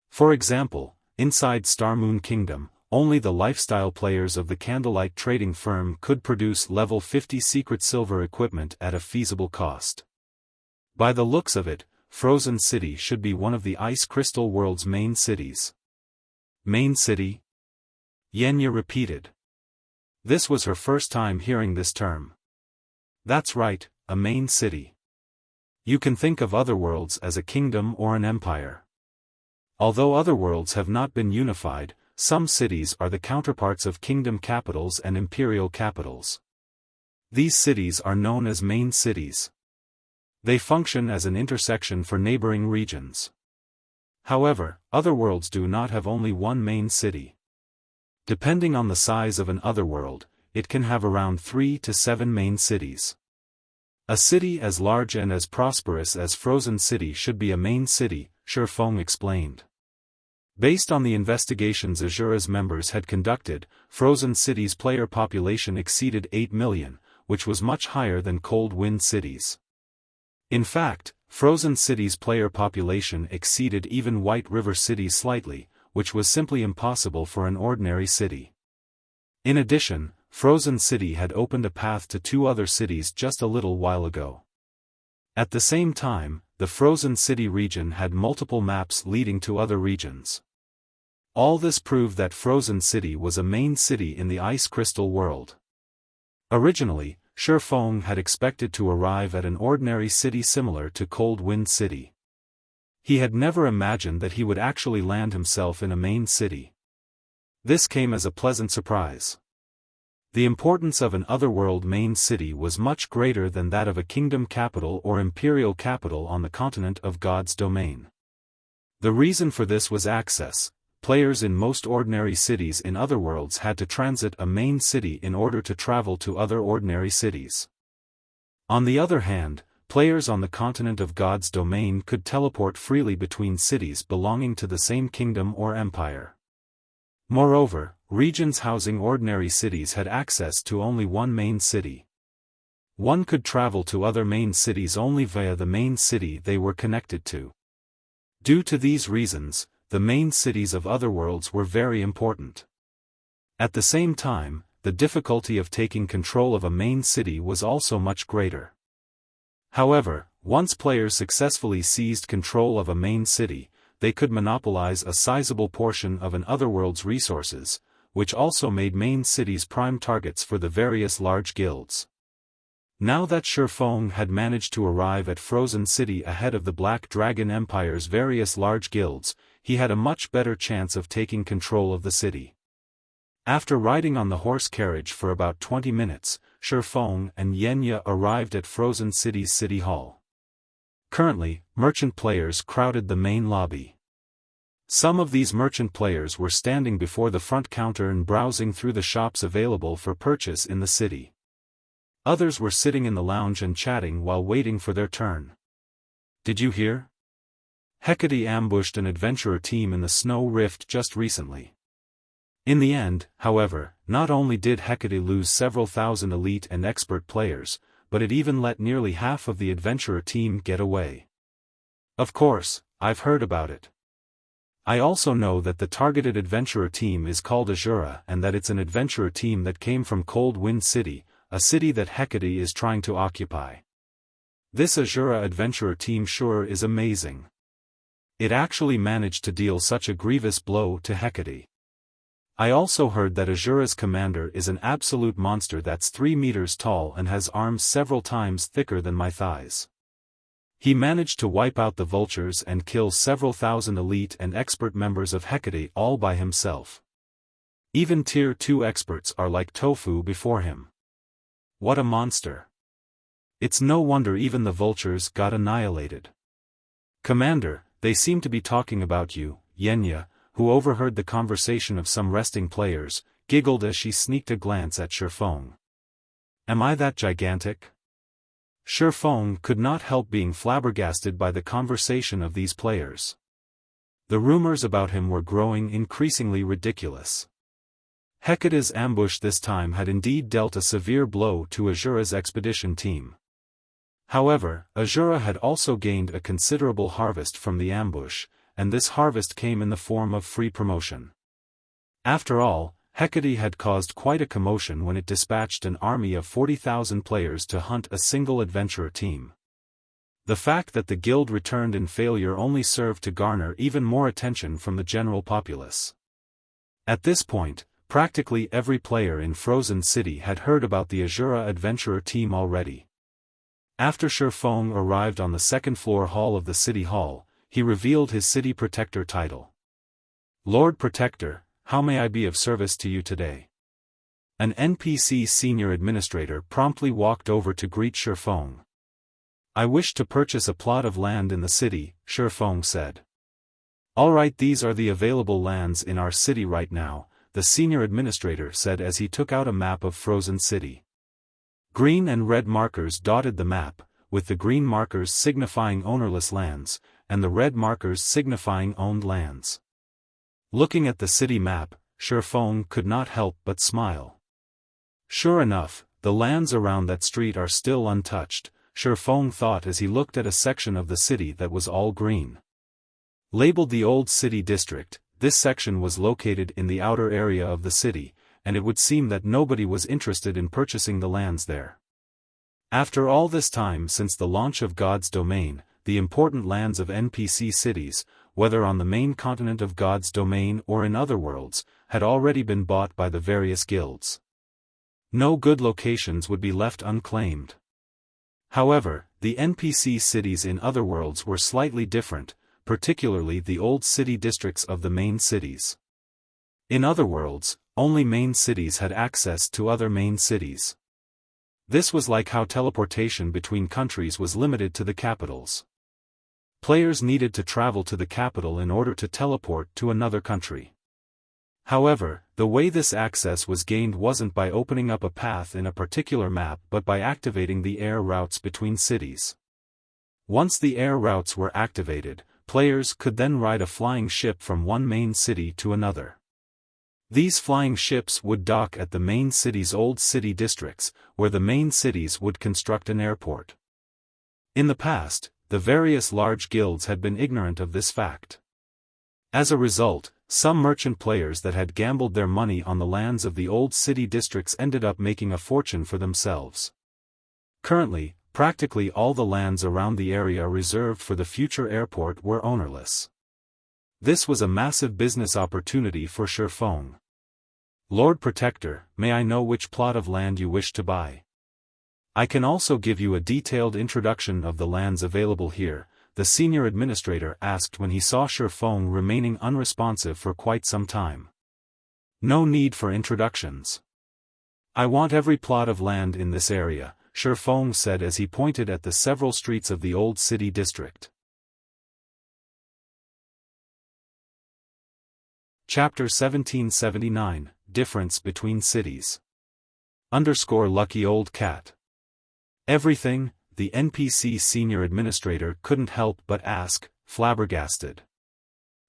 For example, inside Star Moon Kingdom, only the lifestyle players of the Candlelight trading firm could produce level 50 secret silver equipment at a feasible cost. By the looks of it, Frozen City should be one of the Ice Crystal World's main cities. Main city? Yenya repeated. This was her first time hearing this term. That's right, a main city. You can think of other worlds as a kingdom or an empire. Although other worlds have not been unified, some cities are the counterparts of kingdom capitals and imperial capitals. These cities are known as main cities. They function as an intersection for neighboring regions. However, other worlds do not have only one main city. Depending on the size of an otherworld, it can have around 3 to 7 main cities. A city as large and as prosperous as Frozen City should be a main city, Xiaofan explained. Based on the investigations Asura's members had conducted, Frozen City's player population exceeded 8 million, which was much higher than Cold Wind City's. In fact, Frozen City's player population exceeded even White River City slightly, which was simply impossible for an ordinary city. In addition, Frozen City had opened a path to 2 other cities just a little while ago. At the same time, the Frozen City region had multiple maps leading to other regions. All this proved that Frozen City was a main city in the Ice Crystal world. Originally, Xiaofan had expected to arrive at an ordinary city similar to Cold Wind City. He had never imagined that he would actually land himself in a main city. This came as a pleasant surprise. The importance of an otherworld main city was much greater than that of a kingdom capital or imperial capital on the continent of God's domain. The reason for this was access. Players in most ordinary cities in otherworlds had to transit a main city in order to travel to other ordinary cities. On the other hand, players on the continent of God's domain could teleport freely between cities belonging to the same kingdom or empire. Moreover, regions housing ordinary cities had access to only one main city. One could travel to other main cities only via the main city they were connected to. Due to these reasons, the main cities of otherworlds were very important. At the same time, the difficulty of taking control of a main city was also much greater. However, once players successfully seized control of a main city, they could monopolize a sizable portion of an otherworld's resources, which also made main cities prime targets for the various large guilds. Now that Xiaofan had managed to arrive at Frozen City ahead of the Black Dragon Empire's various large guilds, he had a much better chance of taking control of the city. After riding on the horse carriage for about 20 minutes, Xiaofan and Yenya arrived at Frozen City's City Hall. Currently, merchant players crowded the main lobby. Some of these merchant players were standing before the front counter and browsing through the shops available for purchase in the city. Others were sitting in the lounge and chatting while waiting for their turn. Did you hear? Hecate ambushed an adventurer team in the Snow Rift just recently. In the end, however, not only did Hecate lose several thousand elite and expert players, but it even let nearly half of the adventurer team get away. Of course, I've heard about it. I also know that the targeted adventurer team is called Asura and that it's an adventurer team that came from Cold Wind City, a city that Hecate is trying to occupy. This Asura adventurer team sure is amazing. It actually managed to deal such a grievous blow to Hecate. I also heard that Asura's commander is an absolute monster that's 3 meters tall and has arms several times thicker than my thighs. He managed to wipe out the vultures and kill several thousand elite and expert members of Hecate all by himself. Even tier 2 experts are like tofu before him. What a monster. It's no wonder even the vultures got annihilated. Commander, they seem to be talking about you, Yenya, who overheard the conversation of some resting players, giggled as she sneaked a glance at Xiaofan. Am I that gigantic? Xiaofan could not help being flabbergasted by the conversation of these players. The rumors about him were growing increasingly ridiculous. Hecate's ambush this time had indeed dealt a severe blow to Asura's expedition team. However, Asura had also gained a considerable harvest from the ambush, and this harvest came in the form of free promotion. After all, Hecate had caused quite a commotion when it dispatched an army of 40,000 players to hunt a single adventurer team. The fact that the guild returned in failure only served to garner even more attention from the general populace. At this point, practically every player in Frozen City had heard about the Asura adventurer team already. After Xiaofan arrived on the second-floor hall of the City Hall, he revealed his City Protector title. Lord Protector, how may I be of service to you today? An NPC senior administrator promptly walked over to greet Xiaofan. I wish to purchase a plot of land in the city, Xiaofan said. Alright, these are the available lands in our city right now, the senior administrator said as he took out a map of Frozen City. Green and red markers dotted the map, with the green markers signifying ownerless lands, and the red markers signifying owned lands. Looking at the city map, Xiaofan could not help but smile. Sure enough, the lands around that street are still untouched, Xiaofan thought as he looked at a section of the city that was all green. Labeled the Old City District, this section was located in the outer area of the city, and it would seem that nobody was interested in purchasing the lands there. After all this time since the launch of God's Domain, the important lands of NPC cities, whether on the main continent of God's Domain or in other worlds, had already been bought by the various guilds. No good locations would be left unclaimed. However, the NPC cities in other worlds were slightly different, particularly the old city districts of the main cities. In other worlds, only main cities had access to other main cities. This was like how teleportation between countries was limited to the capitals. Players needed to travel to the capital in order to teleport to another country. However, the way this access was gained wasn't by opening up a path in a particular map but by activating the air routes between cities. Once the air routes were activated, players could then ride a flying ship from one main city to another. These flying ships would dock at the main city's old city districts, where the main cities would construct an airport. In the past, the various large guilds had been ignorant of this fact. As a result, some merchant players that had gambled their money on the lands of the old city districts ended up making a fortune for themselves. Currently, practically all the lands around the area reserved for the future airport were ownerless. This was a massive business opportunity for Xiaofan. Lord Protector, may I know which plot of land you wish to buy? I can also give you a detailed introduction of the lands available here, the senior administrator asked when he saw Xiaofan remaining unresponsive for quite some time. No need for introductions. I want every plot of land in this area, Xiaofan said as he pointed at the several streets of the old city district. Chapter 1779, Difference Between Cities. Lucky old cat. Everything, the NPC senior administrator couldn't help but ask, flabbergasted.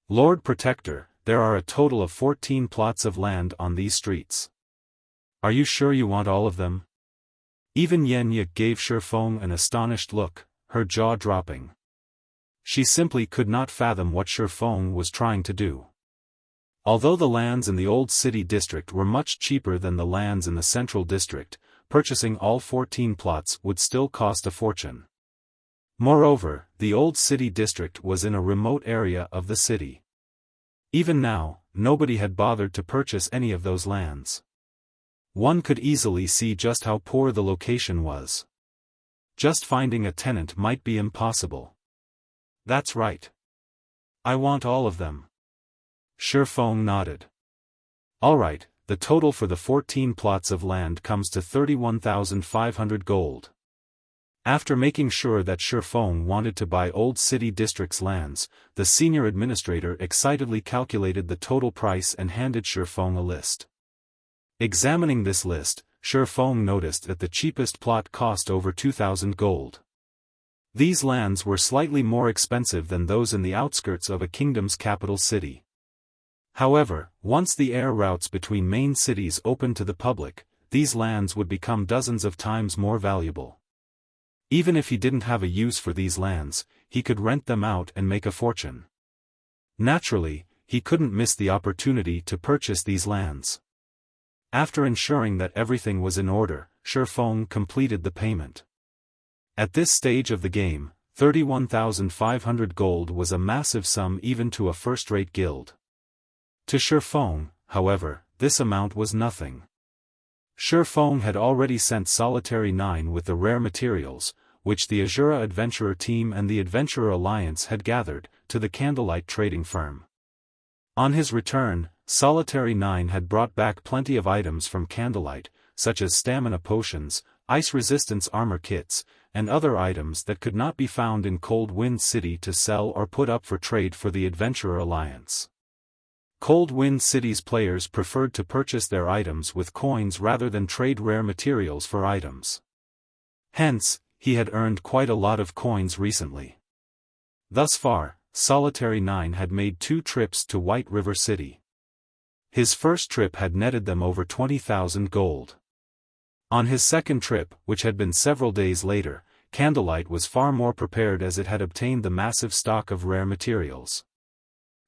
Lord Protector, there are a total of 14 plots of land on these streets. Are you sure you want all of them? Even Yenya gave Xiaofan an astonished look, her jaw dropping. She simply could not fathom what Xiaofan was trying to do. Although the lands in the old city district were much cheaper than the lands in the central district, purchasing all 14 plots would still cost a fortune. Moreover, the old city district was in a remote area of the city. Even now, nobody had bothered to purchase any of those lands. One could easily see just how poor the location was. Just finding a tenant might be impossible. That's right. I want all of them. Xiaofan nodded. All right, the total for the 14 plots of land comes to 31,500 gold. After making sure that Xiaofan wanted to buy old city district's lands, the senior administrator excitedly calculated the total price and handed Xiaofan a list. Examining this list, Xiaofan noticed that the cheapest plot cost over 2,000 gold. These lands were slightly more expensive than those in the outskirts of a kingdom's capital city. However, once the air routes between main cities opened to the public, these lands would become dozens of times more valuable. Even if he didn't have a use for these lands, he could rent them out and make a fortune. Naturally, he couldn't miss the opportunity to purchase these lands. After ensuring that everything was in order, Xiaofan completed the payment. At this stage of the game, 31,500 gold was a massive sum even to a first-rate guild. To Xiaofan, however, this amount was nothing. Xiaofan had already sent Solitary 9 with the rare materials, which the Asura Adventurer team and the Adventurer Alliance had gathered, to the Candlelight trading firm. On his return, Solitary 9 had brought back plenty of items from Candlelight, such as stamina potions, ice-resistance armor kits, and other items that could not be found in Cold Wind City to sell or put up for trade for the Adventurer Alliance. Cold Wind City's players preferred to purchase their items with coins rather than trade rare materials for items. Hence, he had earned quite a lot of coins recently. Thus far, Solitary 9 had made 2 trips to White River City. His first trip had netted them over 20,000 gold. On his second trip, which had been several days later, Candlelight was far more prepared as it had obtained the massive stock of rare materials.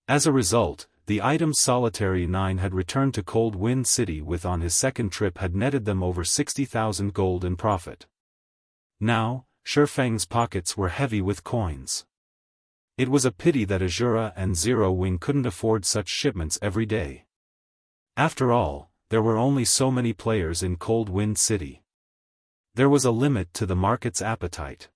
As a result, the items Solitary 9 had returned to Cold Wind City with on his second trip had netted them over 60,000 gold in profit. Now, Xiaofang's pockets were heavy with coins. It was a pity that Asura and Zero Wing couldn't afford such shipments every day. After all, there were only so many players in Cold Wind City. There was a limit to the market's appetite.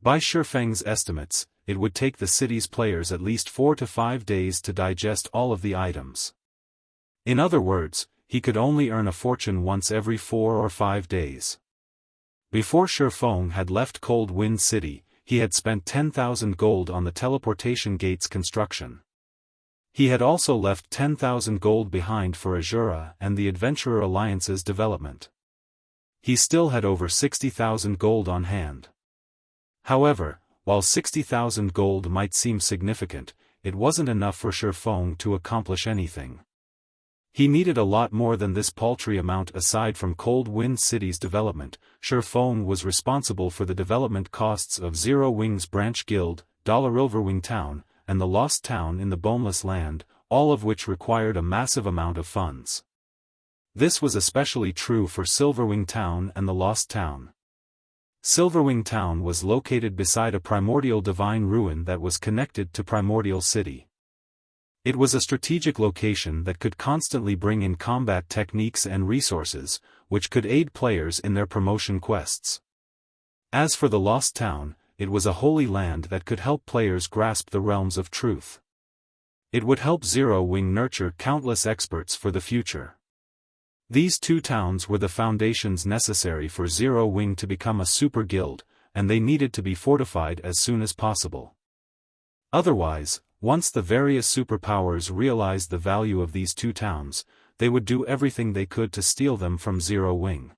By Xiaofang's estimates, it would take the city's players at least 4 to 5 days to digest all of the items. In other words, he could only earn a fortune once every 4 or 5 days. Before Xiaofan had left Cold Wind City, he had spent 10,000 gold on the teleportation gate's construction. He had also left 10,000 gold behind for Asura and the Adventurer Alliance's development. He still had over 60,000 gold on hand. However, while 60,000 gold might seem significant, it wasn't enough for Xiaofan to accomplish anything. He needed a lot more than this paltry amount. Aside from Cold Wind City's development, Xiaofan was responsible for the development costs of Zero Wing's branch guild, Silverwing Town, and the Lost Town in the Boneless Land, all of which required a massive amount of funds. This was especially true for Silverwing Town and the Lost Town. Silverwing Town was located beside a primordial divine ruin that was connected to Primordial City. It was a strategic location that could constantly bring in combat techniques and resources, which could aid players in their promotion quests. As for the Lost Town, it was a holy land that could help players grasp the realms of truth. It would help Zero Wing nurture countless experts for the future. These 2 towns were the foundations necessary for Zero Wing to become a super guild, and they needed to be fortified as soon as possible. Otherwise, once the various superpowers realized the value of these 2 towns, they would do everything they could to steal them from Zero Wing.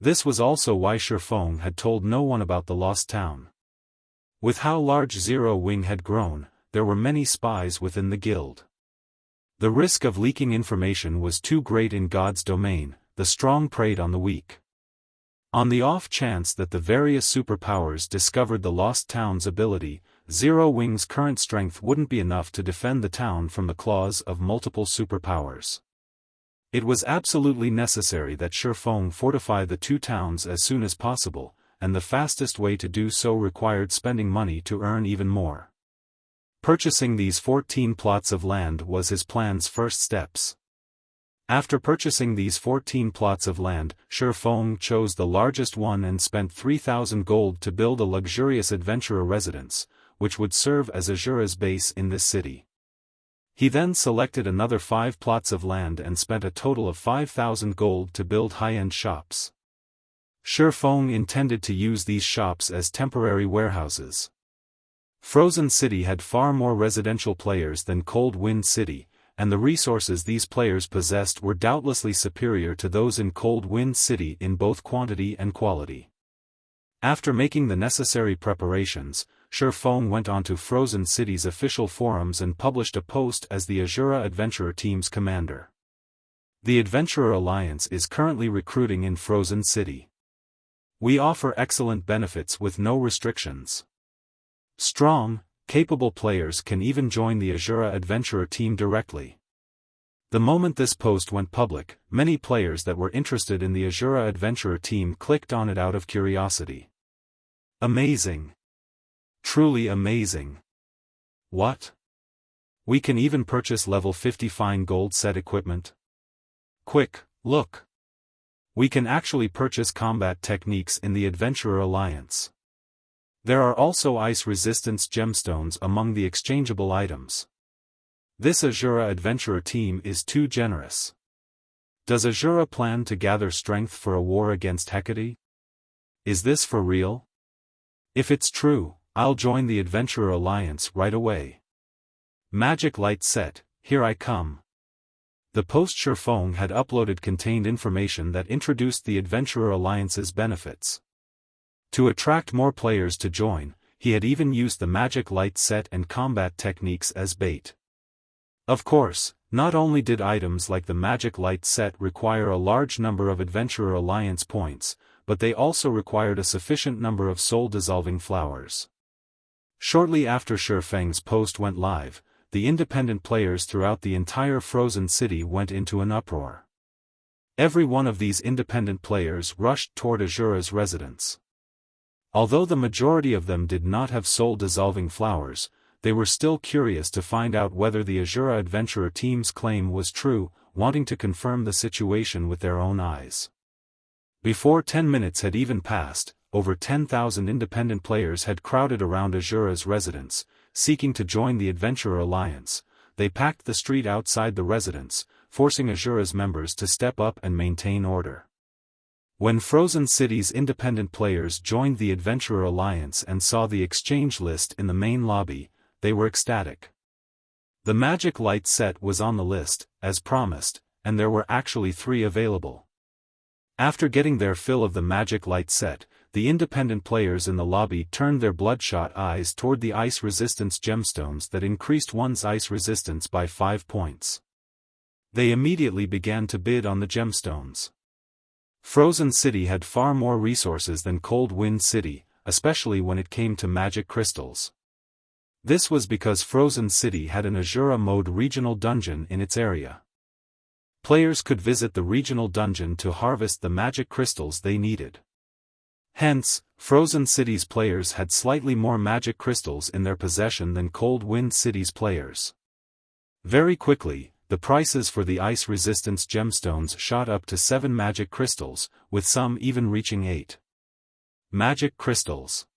This was also why Xiaofan had told no one about the lost town. With how large Zero Wing had grown, there were many spies within the guild. The risk of leaking information was too great in God's domain. The strong preyed on the weak. On the off chance that the various superpowers discovered the lost town's ability, Zero Wing's current strength wouldn't be enough to defend the town from the claws of multiple superpowers. It was absolutely necessary that Xiaofan fortify the 2 towns as soon as possible, and the fastest way to do so required spending money to earn even more. Purchasing these 14 plots of land was his plan's first steps. After purchasing these 14 plots of land, Xiaofan chose the largest one and spent 3,000 gold to build a luxurious adventurer residence, which would serve as Asura's base in this city. He then selected another 5 plots of land and spent a total of 5,000 gold to build high-end shops. Xiaofan intended to use these shops as temporary warehouses. Frozen City had far more residential players than Cold Wind City, and the resources these players possessed were doubtlessly superior to those in Cold Wind City in both quantity and quality. After making the necessary preparations, Xiaofan went onto Frozen City's official forums and published a post as the Asura Adventurer Team's commander. The Adventurer Alliance is currently recruiting in Frozen City. We offer excellent benefits with no restrictions. Strong, capable players can even join the Asura Adventurer Team directly. The moment this post went public, many players that were interested in the Asura Adventurer Team clicked on it out of curiosity. Amazing! Truly amazing! What? We can even purchase level 50 fine gold set equipment? Quick, look! We can actually purchase combat techniques in the Adventurer Alliance. There are also ice resistance gemstones among the exchangeable items. This Asura Adventurer Team is too generous. Does Asura plan to gather strength for a war against Hecate? Is this for real? If it's true, I'll join the Adventurer Alliance right away. Magic Light Set, here I come. The post Xiaofan had uploaded contained information that introduced the Adventurer Alliance's benefits. To attract more players to join, he had even used the Magic Light Set and combat techniques as bait. Of course, not only did items like the Magic Light Set require a large number of Adventurer Alliance points, but they also required a sufficient number of soul-dissolving flowers. Shortly after Xiaofan's post went live, the independent players throughout the entire Frozen City went into an uproar. Every one of these independent players rushed toward Asura's residence. Although the majority of them did not have soul-dissolving flowers, they were still curious to find out whether the Asura Adventurer Team's claim was true, wanting to confirm the situation with their own eyes. Before 10 minutes had even passed, over 10,000 independent players had crowded around Asura's residence, seeking to join the Adventurer Alliance. They packed the street outside the residence, forcing Asura's members to step up and maintain order. When Frozen City's independent players joined the Adventurer Alliance and saw the exchange list in the main lobby, they were ecstatic. The Magic Light Set was on the list, as promised, and there were actually 3 available. After getting their fill of the Magic Light Set, the independent players in the lobby turned their bloodshot eyes toward the ice resistance gemstones that increased one's ice resistance by 5 points. They immediately began to bid on the gemstones. Frozen City had far more resources than Cold Wind City, especially when it came to magic crystals. This was because Frozen City had an Asura mode regional dungeon in its area. Players could visit the regional dungeon to harvest the magic crystals they needed. Hence, Frozen City's players had slightly more magic crystals in their possession than Cold Wind City's players. Very quickly, the prices for the ice resistance gemstones shot up to 7 magic crystals, with some even reaching 8. Magic crystals.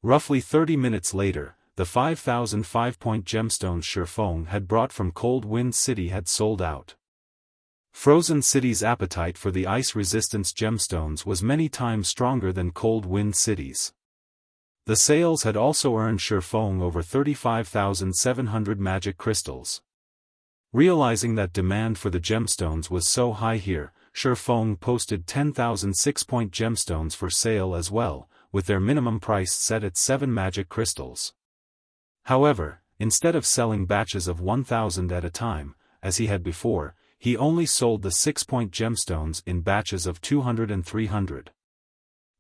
Roughly 30 minutes later, the 5,000 5-point gemstones Xiaofan had brought from Cold Wind City had sold out. Frozen City's appetite for the ice resistance gemstones was many times stronger than Cold Wind City's. The sales had also earned Xiaofan over 35,700 magic crystals. Realizing that demand for the gemstones was so high here, Xiaofan posted 10,000 6-point gemstones for sale as well, with their minimum price set at 7 magic crystals. However, instead of selling batches of 1,000 at a time, as he had before, he only sold the 6-point gemstones in batches of 200 and 300.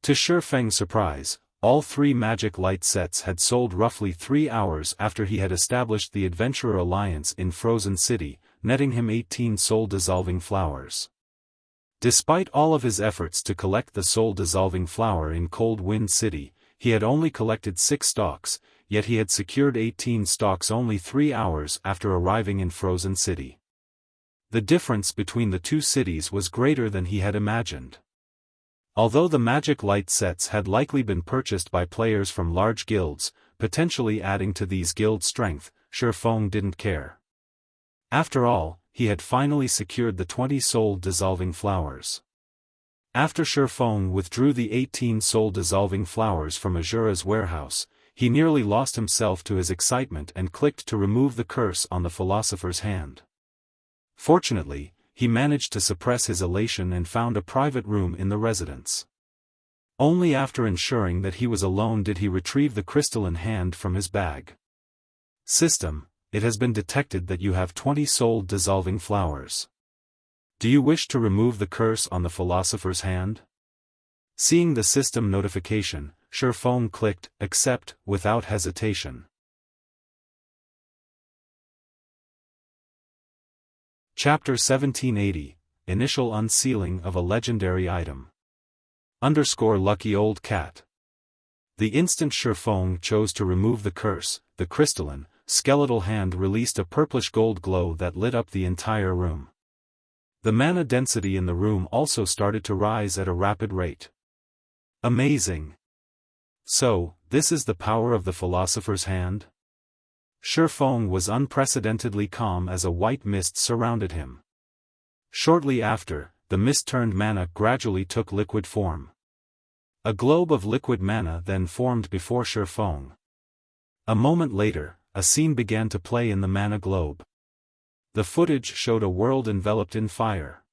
To Xiaofang's surprise, all 3 magic light sets had sold roughly 3 hours after he had established the Adventurer Alliance in Frozen City, netting him 18 soul-dissolving flowers. Despite all of his efforts to collect the soul-dissolving flower in Cold Wind City, he had only collected 6 stalks, yet he had secured 18 stalks only 3 hours after arriving in Frozen City. The difference between the two cities was greater than he had imagined. Although the magic light sets had likely been purchased by players from large guilds, potentially adding to these guilds' strength, Xiaofan didn't care. After all, he had finally secured the 20 soul-dissolving flowers. After Xiaofan withdrew the 18 soul-dissolving flowers from Asura's warehouse, he nearly lost himself to his excitement and clicked to remove the curse on the Philosopher's Hand. Fortunately, he managed to suppress his elation and found a private room in the residence. Only after ensuring that he was alone did he retrieve the crystalline hand from his bag. System, it has been detected that you have 20 soul-dissolving flowers. Do you wish to remove the curse on the Philosopher's Hand? Seeing the system notification, Xiaofan clicked accept without hesitation. Chapter 1780, Initial Unsealing of a Legendary Item. Lucky Old Cat. The instant Xiaofan chose to remove the curse, the crystalline, skeletal hand released a purplish gold glow that lit up the entire room. The mana density in the room also started to rise at a rapid rate. Amazing! So, this is the power of the Philosopher's Hand? Xiaofan was unprecedentedly calm as a white mist surrounded him. Shortly after, the mist-turned mana gradually took liquid form. A globe of liquid mana then formed before Xiaofan. A moment later, a scene began to play in the mana globe. The footage showed a world enveloped in fire.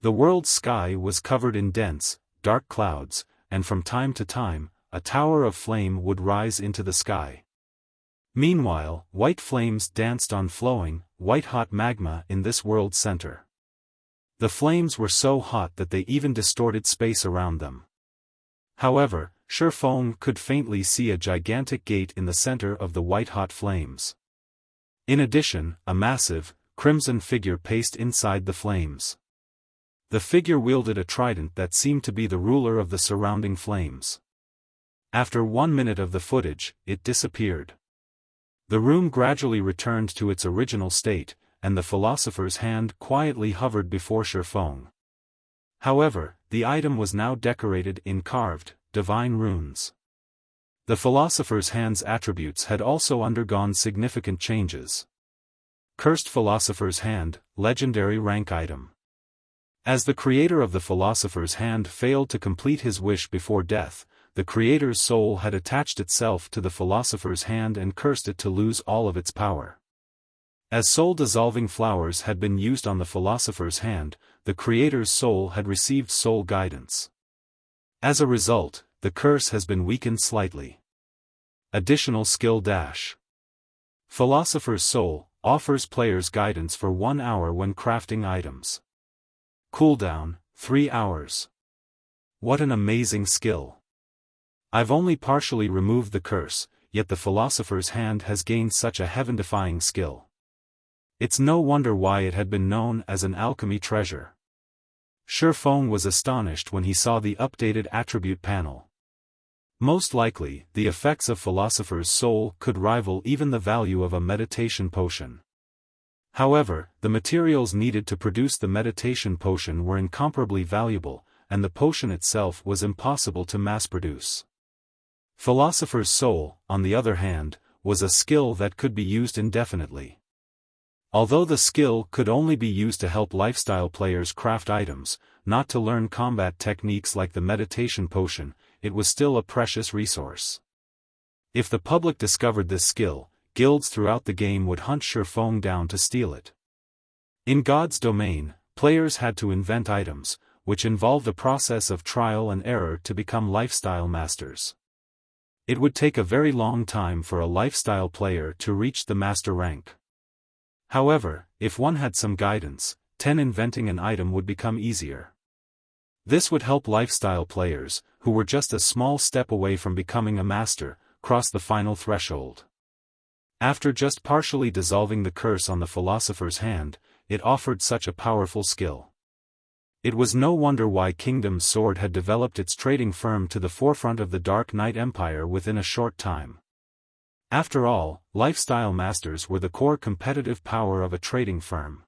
The world's sky was covered in dense, dark clouds, and from time to time, a tower of flame would rise into the sky. Meanwhile, white flames danced on flowing, white-hot magma in this world's center. The flames were so hot that they even distorted space around them. However, Xiaofan could faintly see a gigantic gate in the center of the white-hot flames. In addition, a massive, crimson figure paced inside the flames. The figure wielded a trident that seemed to be the ruler of the surrounding flames. After 1 minute of the footage, it disappeared. The room gradually returned to its original state, and the Philosopher's Hand quietly hovered before Xiaofan. However, the item was now decorated in carved, divine runes. The Philosopher's Hand's attributes had also undergone significant changes. Cursed Philosopher's Hand, legendary rank item. As the creator of the Philosopher's Hand failed to complete his wish before death, the creator's soul had attached itself to the Philosopher's Hand and cursed it to lose all of its power. As soul-dissolving flowers had been used on the Philosopher's Hand, the creator's soul had received soul guidance. As a result, the curse has been weakened slightly. Additional skill dash. Philosopher's Soul offers players guidance for 1 hour when crafting items. Cooldown, 3 hours. What an amazing skill. I've only partially removed the curse, yet the Philosopher's Hand has gained such a heaven-defying skill. It's no wonder why it had been known as an alchemy treasure. Xiaofan was astonished when he saw the updated attribute panel. Most likely, the effects of Philosopher's Soul could rival even the value of a meditation potion. However, the materials needed to produce the meditation potion were incomparably valuable, and the potion itself was impossible to mass-produce. Philosopher's Soul, on the other hand, was a skill that could be used indefinitely. Although the skill could only be used to help lifestyle players craft items, not to learn combat techniques like the meditation potion, it was still a precious resource. If the public discovered this skill, guilds throughout the game would hunt Xiaofan down to steal it. In God's domain, players had to invent items, which involved a process of trial and error to become lifestyle masters. It would take a very long time for a lifestyle player to reach the master rank. However, if one had some guidance, inventing an item would become easier. This would help lifestyle players, who were just a small step away from becoming a master, cross the final threshold. After just partially dissolving the curse on the philosopher's hand, it offered such a powerful skill. It was no wonder why Kingdom's Sword had developed its trading firm to the forefront of the Dark Knight Empire within a short time. After all, lifestyle masters were the core competitive power of a trading firm.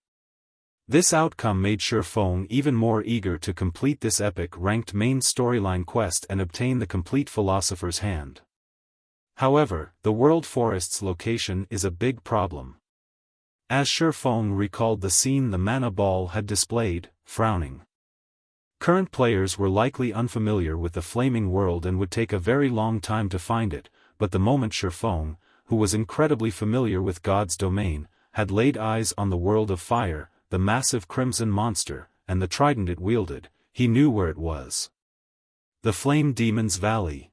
This outcome made Xiaofan even more eager to complete this epic-ranked main storyline quest and obtain the complete Philosopher's Hand. However, the World Forest's location is a big problem. As Xiaofan recalled the scene the mana ball had displayed, frowning. Current players were likely unfamiliar with the Flaming World and would take a very long time to find it, but the moment Xiaofan, who was incredibly familiar with God's domain, had laid eyes on the World of Fire, the massive crimson monster, and the trident it wielded, he knew where it was. The Flame Demon's Valley.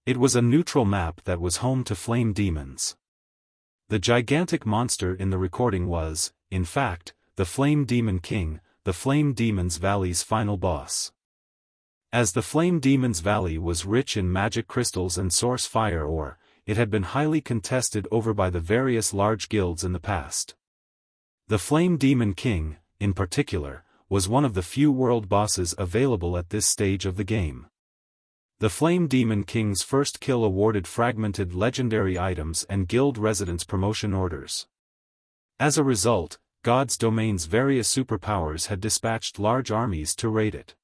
It was a neutral map that was home to flame demons. The gigantic monster in the recording was, in fact, the Flame Demon King, the Flame Demon's Valley's final boss. As the Flame Demon's Valley was rich in magic crystals and source fire ore, it had been highly contested over by the various large guilds in the past. The Flame Demon King, in particular, was one of the few world bosses available at this stage of the game. The Flame Demon King's first kill awarded fragmented legendary items and guild residence promotion orders. As a result, God's domain's various superpowers had dispatched large armies to raid it.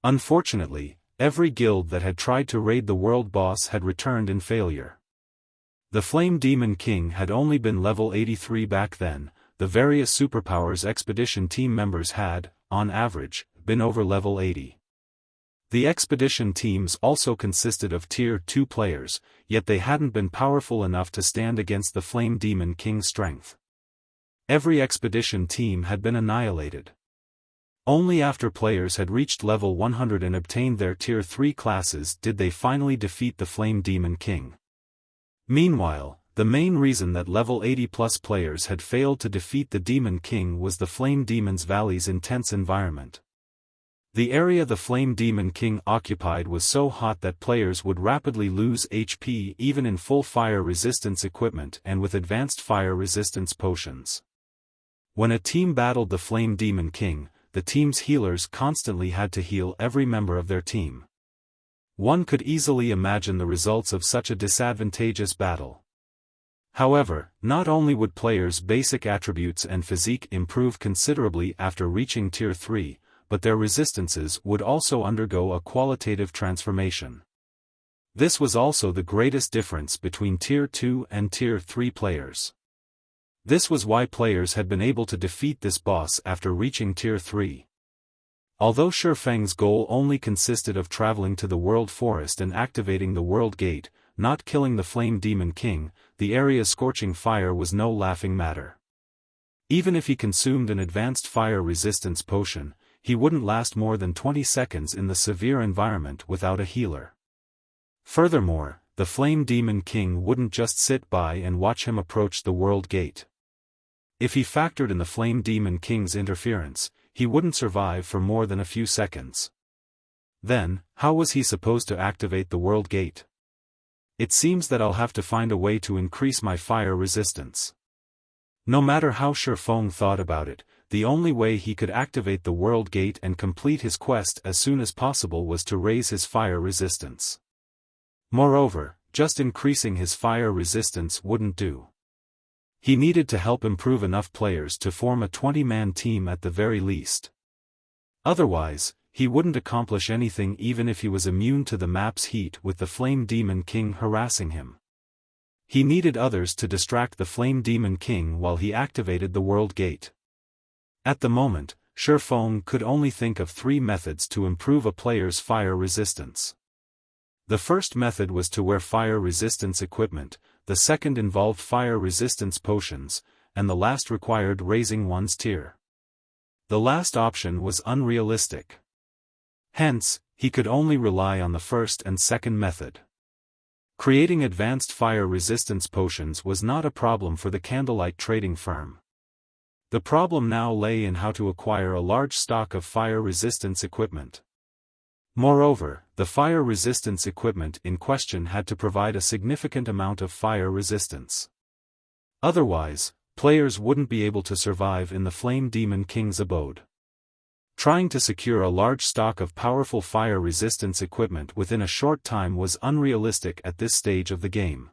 Unfortunately, every guild that had tried to raid the world boss had returned in failure. The Flame Demon King had only been level 83 back then. The various superpowers expedition team members had, on average, been over level 80. The expedition teams also consisted of Tier 2 players, yet they hadn't been powerful enough to stand against the Flame Demon King's strength. Every expedition team had been annihilated. Only after players had reached level 100 and obtained their Tier 3 classes did they finally defeat the Flame Demon King. Meanwhile, the main reason that level 80+ players had failed to defeat the Demon King was the Flame Demon's Valley's intense environment. The area the Flame Demon King occupied was so hot that players would rapidly lose HP even in full fire resistance equipment and with advanced fire resistance potions. When a team battled the Flame Demon King, the team's healers constantly had to heal every member of their team. One could easily imagine the results of such a disadvantageous battle. However, not only would players' basic attributes and physique improve considerably after reaching Tier 3, but their resistances would also undergo a qualitative transformation. This was also the greatest difference between Tier 2 and Tier 3 players. This was why players had been able to defeat this boss after reaching Tier 3. Although Xiaofang's goal only consisted of traveling to the World Forest and activating the World Gate, not killing the Flame Demon King, the area's scorching fire was no laughing matter. Even if he consumed an advanced fire resistance potion, he wouldn't last more than 20 seconds in the severe environment without a healer. Furthermore, the Flame Demon King wouldn't just sit by and watch him approach the World Gate. If he factored in the Flame Demon King's interference, he wouldn't survive for more than a few seconds. Then, how was he supposed to activate the World Gate? It seems that I'll have to find a way to increase my fire resistance. No matter how Xiaofan thought about it, the only way he could activate the World Gate and complete his quest as soon as possible was to raise his fire resistance. Moreover, just increasing his fire resistance wouldn't do. He needed to help improve enough players to form a 20-man team at the very least. Otherwise, he wouldn't accomplish anything even if he was immune to the map's heat with the Flame Demon King harassing him. He needed others to distract the Flame Demon King while he activated the World Gate. At the moment, Xiaofan could only think of 3 methods to improve a player's fire resistance. The first method was to wear fire resistance equipment, the second involved fire resistance potions, and the last required raising one's tier. The last option was unrealistic. Hence, he could only rely on the first and second method. Creating advanced fire resistance potions was not a problem for the candlelight trading firm. The problem now lay in how to acquire a large stock of fire resistance equipment. Moreover, the fire resistance equipment in question had to provide a significant amount of fire resistance. Otherwise, players wouldn't be able to survive in the Flame Demon King's abode. Trying to secure a large stock of powerful fire resistance equipment within a short time was unrealistic at this stage of the game.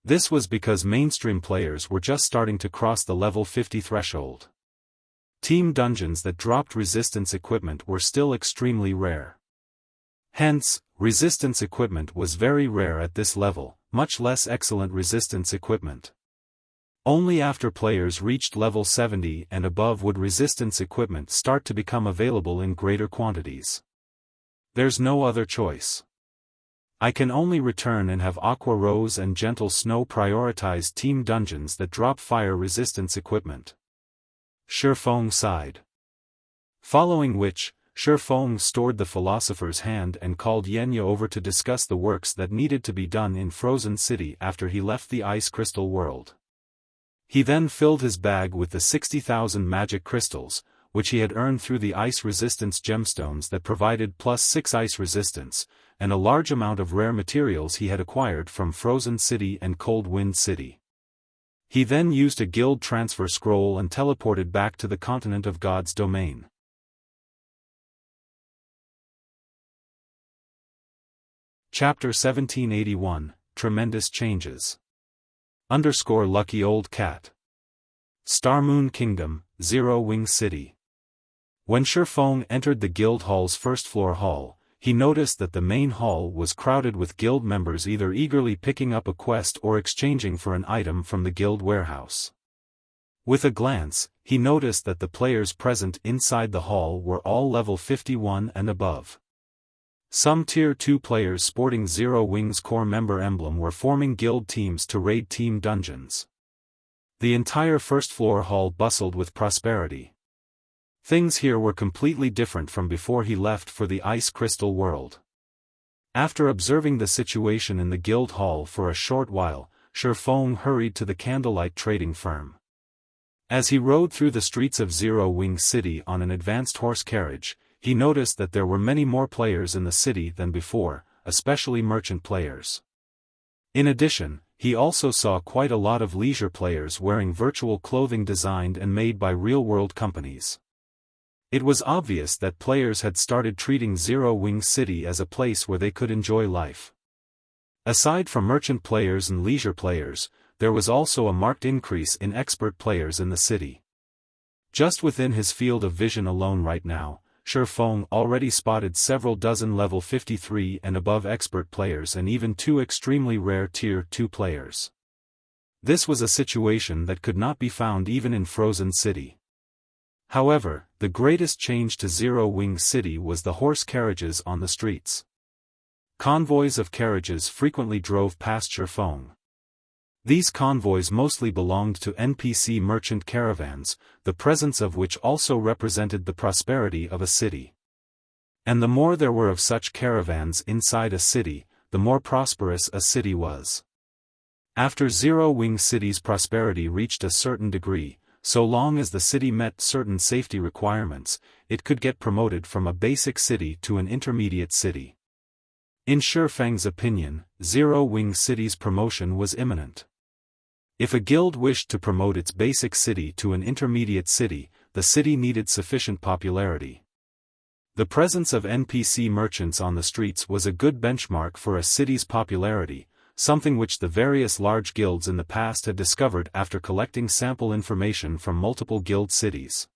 This was because mainstream players were just starting to cross the level 50 threshold. Team dungeons that dropped resistance equipment were still extremely rare. Hence, resistance equipment was very rare at this level, much less excellent resistance equipment. Only after players reached level 70 and above would resistance equipment start to become available in greater quantities. There's no other choice. I can only return and have Aqua Rose and Gentle Snow prioritize team dungeons that drop fire resistance equipment. Xiaofan sighed. Following which, Xiaofan stored the Philosopher's Hand and called Yenya over to discuss the works that needed to be done in Frozen City after he left the Ice Crystal world. He then filled his bag with the 60,000 magic crystals, which he had earned through the ice resistance gemstones that provided +6 ice resistance, and a large amount of rare materials he had acquired from Frozen City and Cold Wind City. He then used a guild transfer scroll and teleported back to the continent of God's domain. Chapter 1781, Tremendous Changes. Lucky Old Cat. Starmoon Kingdom, Zero Wing City. When Xiaofan entered the guild hall's first-floor hall, he noticed that the main hall was crowded with guild members either eagerly picking up a quest or exchanging for an item from the guild warehouse. With a glance, he noticed that the players present inside the hall were all level 51 and above. Some Tier 2 players sporting Zero Wing's core member emblem were forming guild teams to raid team dungeons. The entire first-floor hall bustled with prosperity. Things here were completely different from before he left for the Ice Crystal world. After observing the situation in the guild hall for a short while, Xiaofan hurried to the candlelight trading firm. As he rode through the streets of Zero Wing City on an advanced horse carriage, he noticed that there were many more players in the city than before, especially merchant players. In addition, he also saw quite a lot of leisure players wearing virtual clothing designed and made by real-world companies. It was obvious that players had started treating Zero Wing City as a place where they could enjoy life. Aside from merchant players and leisure players, there was also a marked increase in expert players in the city. Just within his field of vision alone right now, Xiaofan already spotted several dozen level 53 and above expert players and even 2 extremely rare Tier 2 players. This was a situation that could not be found even in Frozen City. However, the greatest change to Zero Wing City was the horse carriages on the streets. Convoys of carriages frequently drove past Xiaofan. These convoys mostly belonged to NPC merchant caravans, the presence of which also represented the prosperity of a city. And the more there were of such caravans inside a city, the more prosperous a city was. After Zero Wing City's prosperity reached a certain degree, so long as the city met certain safety requirements, it could get promoted from a basic city to an intermediate city. In Xiaofang's opinion, Zero Wing City's promotion was imminent. If a guild wished to promote its basic city to an intermediate city, the city needed sufficient popularity. The presence of NPC merchants on the streets was a good benchmark for a city's popularity, something which the various large guilds in the past had discovered after collecting sample information from multiple guild cities.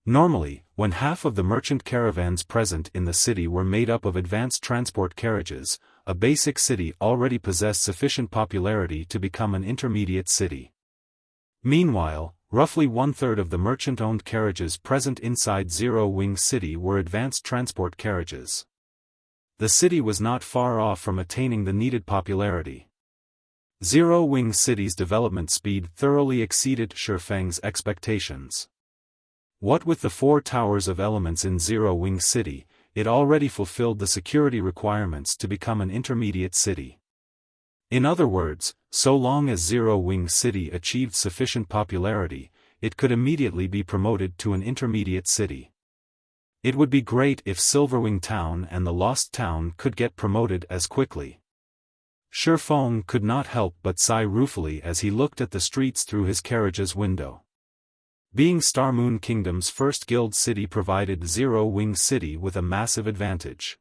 Normally, when half of the merchant caravans present in the city were made up of advanced transport carriages, a basic city already possessed sufficient popularity to become an intermediate city. Meanwhile, roughly one-third of the merchant-owned carriages present inside Zero Wing City were advanced transport carriages. The city was not far off from attaining the needed popularity. Zero Wing City's development speed thoroughly exceeded Xiaofan's expectations. What with the 4 towers of elements in Zero Wing City, it already fulfilled the security requirements to become an intermediate city. In other words, so long as Zero Wing City achieved sufficient popularity, it could immediately be promoted to an intermediate city. It would be great if Silverwing Town and the Lost Town could get promoted as quickly. Xiaofan could not help but sigh ruefully as he looked at the streets through his carriage's window. Being Star Moon Kingdom's first guild city provided Zero Wing City with a massive advantage.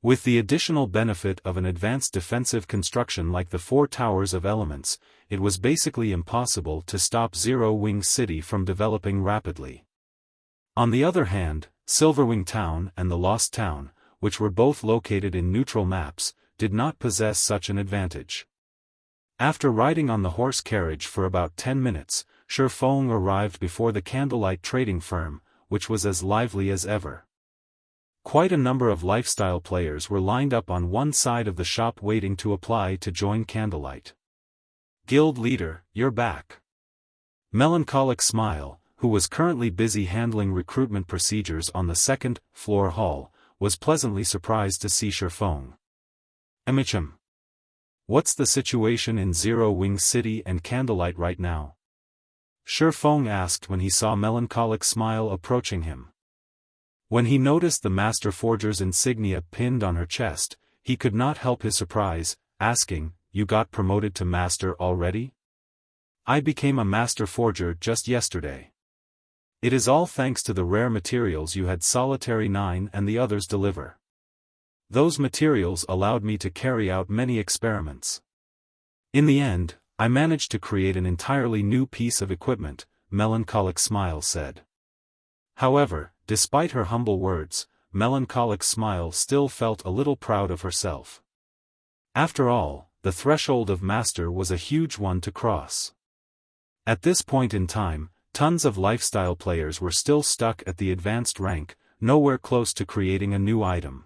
With the additional benefit of an advanced defensive construction like the 4 towers of elements, it was basically impossible to stop Zero Wing City from developing rapidly. On the other hand, Silverwing Town and the Lost Town, which were both located in neutral maps, did not possess such an advantage. After riding on the horse carriage for about 10 minutes, Xiaofan arrived before the candlelight trading firm, which was as lively as ever. Quite a number of lifestyle players were lined up on one side of the shop waiting to apply to join Candlelight. Guild leader, you're back. Melancholic Smile, who was currently busy handling recruitment procedures on the second-floor hall, was pleasantly surprised to see Xiaofan. Emichim. What's the situation in Zero Wing City and Candlelight right now? Xiaofan asked when he saw Melancholic Smile approaching him. When he noticed the Master Forger's insignia pinned on her chest, he could not help his surprise, asking, "You got promoted to Master already?" "I became a Master Forger just yesterday. It is all thanks to the rare materials you had Solitary 9 and the others deliver. Those materials allowed me to carry out many experiments. In the end, I managed to create an entirely new piece of equipment," Melancholic Smile said. However, despite her humble words, Melancholic Smile still felt a little proud of herself. After all, the threshold of Master was a huge one to cross. At this point in time, tons of lifestyle players were still stuck at the advanced rank, nowhere close to creating a new item.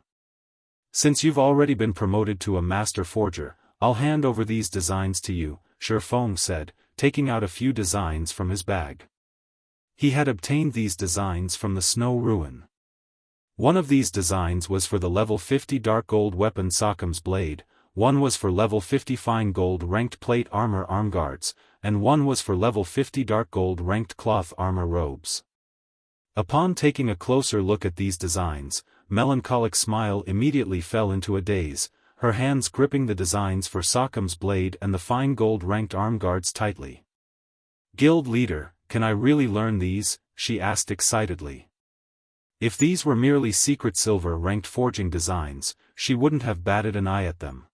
"Since you've already been promoted to a Master Forger, I'll hand over these designs to you," Xiaofan said, taking out a few designs from his bag. He had obtained these designs from the Snow Ruin. One of these designs was for the level 50 Dark Gold weapon Sockham's Blade, one was for level 50 Fine Gold Ranked Plate Armor Armguards, and one was for level 50 Dark Gold Ranked Cloth Armor Robes. Upon taking a closer look at these designs, Melancholic Smile immediately fell into a daze, her hands gripping the designs for Sockham's Blade and the Fine Gold Ranked Armguards tightly. "Guild leader, can I really learn these?" she asked excitedly. If these were merely secret silver-ranked forging designs, she wouldn't have batted an eye at them.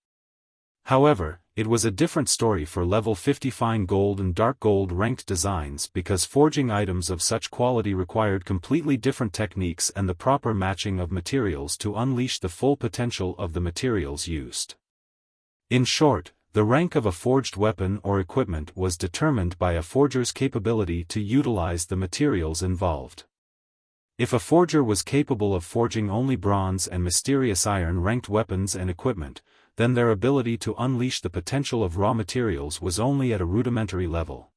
However, it was a different story for level 50 Fine Gold and Dark Gold ranked designs because forging items of such quality required completely different techniques and the proper matching of materials to unleash the full potential of the materials used. In short, the rank of a forged weapon or equipment was determined by a forger's capability to utilize the materials involved. If a forger was capable of forging only bronze and mysterious iron-ranked weapons and equipment, then their ability to unleash the potential of raw materials was only at a rudimentary level.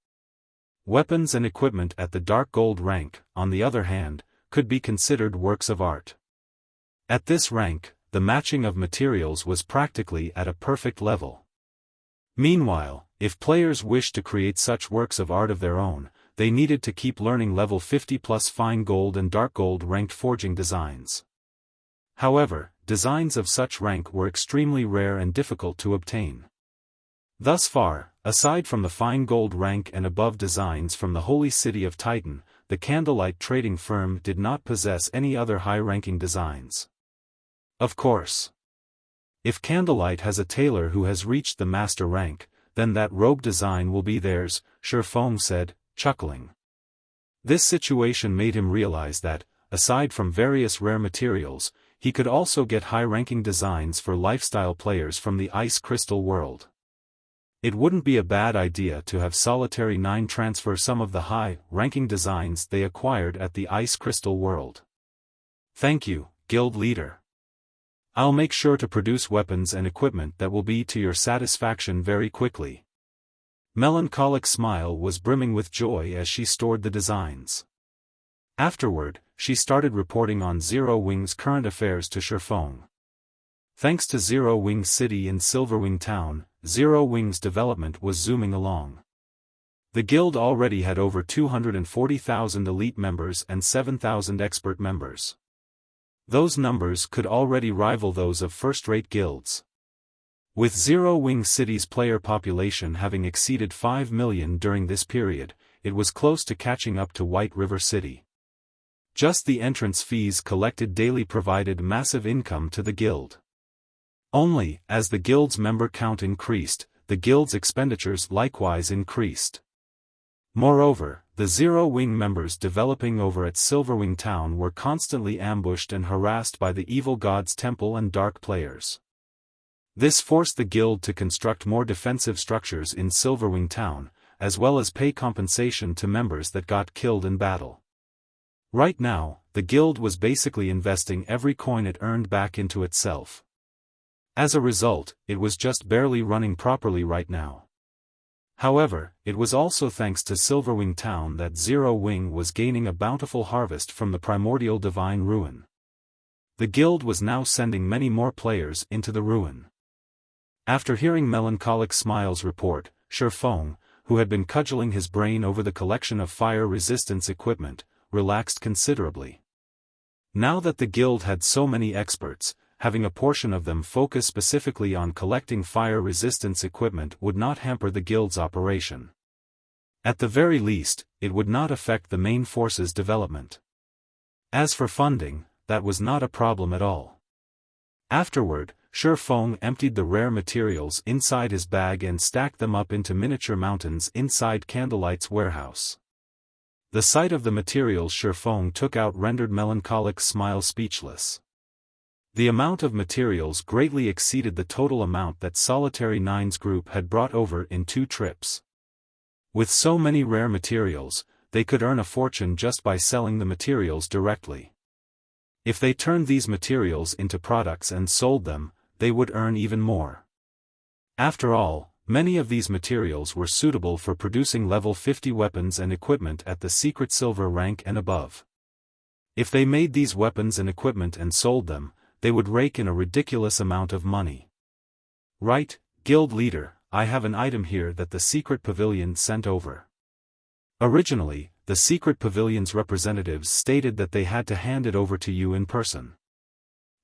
Weapons and equipment at the Dark Gold rank, on the other hand, could be considered works of art. At this rank, the matching of materials was practically at a perfect level. Meanwhile, if players wished to create such works of art of their own, they needed to keep learning level 50 plus Fine Gold and Dark Gold ranked forging designs. However, designs of such rank were extremely rare and difficult to obtain. Thus far, aside from the Fine Gold rank and above designs from the Holy City of Titan, the Candlelight trading firm did not possess any other high-ranking designs. Of course. If Candlelight has a tailor who has reached the master rank, then that robe design will be theirs, Xiaofan said, chuckling. This situation made him realize that, aside from various rare materials, he could also get high-ranking designs for lifestyle players from the Ice Crystal world. It wouldn't be a bad idea to have Solitary 9 transfer some of the high-ranking designs they acquired at the Ice Crystal world. Thank you, Guild Leader. I'll make sure to produce weapons and equipment that will be to your satisfaction very quickly. Melancholic Smile was brimming with joy as she stored the designs. Afterward, she started reporting on Zero Wing's current affairs to Xiaofan. Thanks to Zero Wing City and Silverwing Town, Zero Wing's development was zooming along. The guild already had over 240,000 elite members and 7,000 expert members. Those numbers could already rival those of first-rate guilds. With Zero Wing City's player population having exceeded 5 million during this period, it was close to catching up to White River City. Just the entrance fees collected daily provided massive income to the guild. Only, as the guild's member count increased, the guild's expenditures likewise increased. Moreover, the Zero Wing members developing over at Silverwing Town were constantly ambushed and harassed by the Evil God's Temple and Dark players. This forced the guild to construct more defensive structures in Silverwing Town, as well as pay compensation to members that got killed in battle. Right now, the guild was basically investing every coin it earned back into itself. As a result, it was just barely running properly right now. However, it was also thanks to Silverwing Town that Zero Wing was gaining a bountiful harvest from the primordial divine ruin. The guild was now sending many more players into the ruin. After hearing Melancholic Smile's report, Xiaofan, who had been cudgeling his brain over the collection of fire resistance equipment, relaxed considerably. Now that the guild had so many experts, having a portion of them focus specifically on collecting fire resistance equipment would not hamper the guild's operation. At the very least, it would not affect the main force's development. As for funding, that was not a problem at all. Afterward, Xiaofan emptied the rare materials inside his bag and stacked them up into miniature mountains inside Candlelight's warehouse. The sight of the materials Xiaofan took out rendered Melancholic Smile speechless. The amount of materials greatly exceeded the total amount that Solitary 9's group had brought over in 2 trips. With so many rare materials, they could earn a fortune just by selling the materials directly. If they turned these materials into products and sold them, they would earn even more. After all, many of these materials were suitable for producing level 50 weapons and equipment at the secret silver rank and above. If they made these weapons and equipment and sold them, they would rake in a ridiculous amount of money. Right, Guild Leader, I have an item here that the Secret Pavilion sent over. Originally, the Secret Pavilion's representatives stated that they had to hand it over to you in person.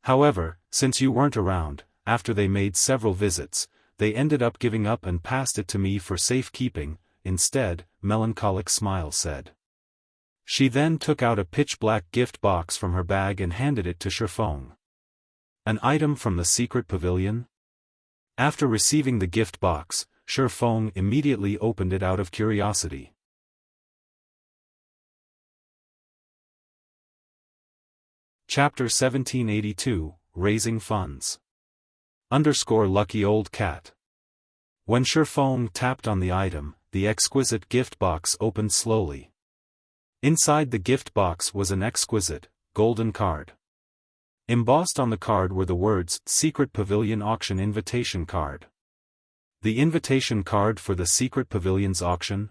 However, since you weren't around, after they made several visits, they ended up giving up and passed it to me for safekeeping. Instead, Melancholic Smile said. She then took out a pitch-black gift box from her bag and handed it to Xiaofan. An item from the Secret Pavilion? After receiving the gift box, Xiaofan immediately opened it out of curiosity. Chapter 1782, Raising Funds. Lucky Old Cat. When Xiaofan tapped on the item, the exquisite gift box opened slowly. Inside the gift box was an exquisite, golden card. Embossed on the card were the words, Secret Pavilion Auction Invitation Card. The invitation card for the Secret Pavilion's auction?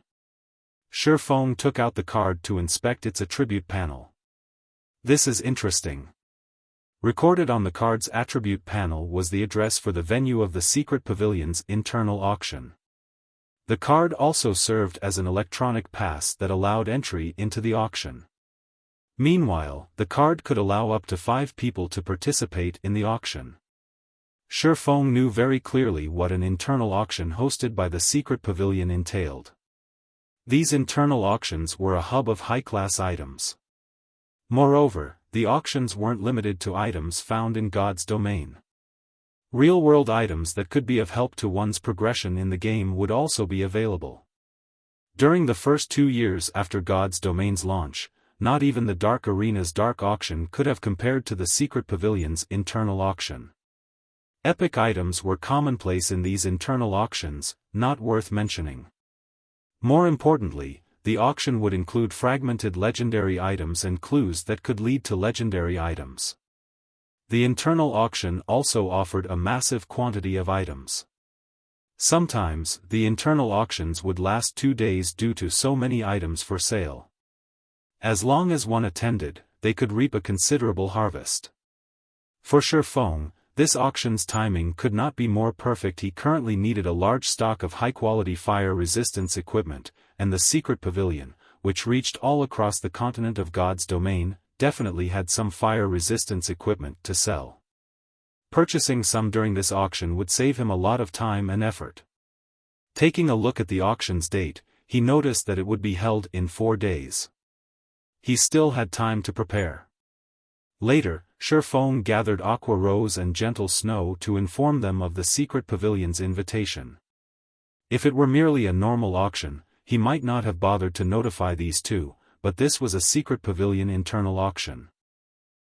Xiaofan took out the card to inspect its attribute panel. This is interesting. Recorded on the card's attribute panel was the address for the venue of the Secret Pavilion's internal auction. The card also served as an electronic pass that allowed entry into the auction. Meanwhile, the card could allow up to 5 people to participate in the auction. Xiaofan knew very clearly what an internal auction hosted by the Secret Pavilion entailed. These internal auctions were a hub of high-class items. Moreover, the auctions weren't limited to items found in God's domain. Real-world items that could be of help to one's progression in the game would also be available. During the first 2 years after God's domain's launch, not even the Dark Arena's dark auction could have compared to the Secret Pavilion's internal auction. Epic items were commonplace in these internal auctions, not worth mentioning. More importantly, the auction would include fragmented legendary items and clues that could lead to legendary items. The internal auction also offered a massive quantity of items. Sometimes, the internal auctions would last 2 days due to so many items for sale. As long as one attended, they could reap a considerable harvest. For Xiaofan, this auction's timing could not be more perfect. He currently needed a large stock of high-quality fire resistance equipment, and the Secret Pavilion, which reached all across the continent of God's domain, definitely had some fire resistance equipment to sell. Purchasing some during this auction would save him a lot of time and effort. Taking a look at the auction's date, he noticed that it would be held in 4 days. He still had time to prepare. Later, Xiaofan gathered Aqua Rose and Gentle Snow to inform them of the Secret Pavilion's invitation. If it were merely a normal auction, he might not have bothered to notify these two, but this was a Secret Pavilion internal auction.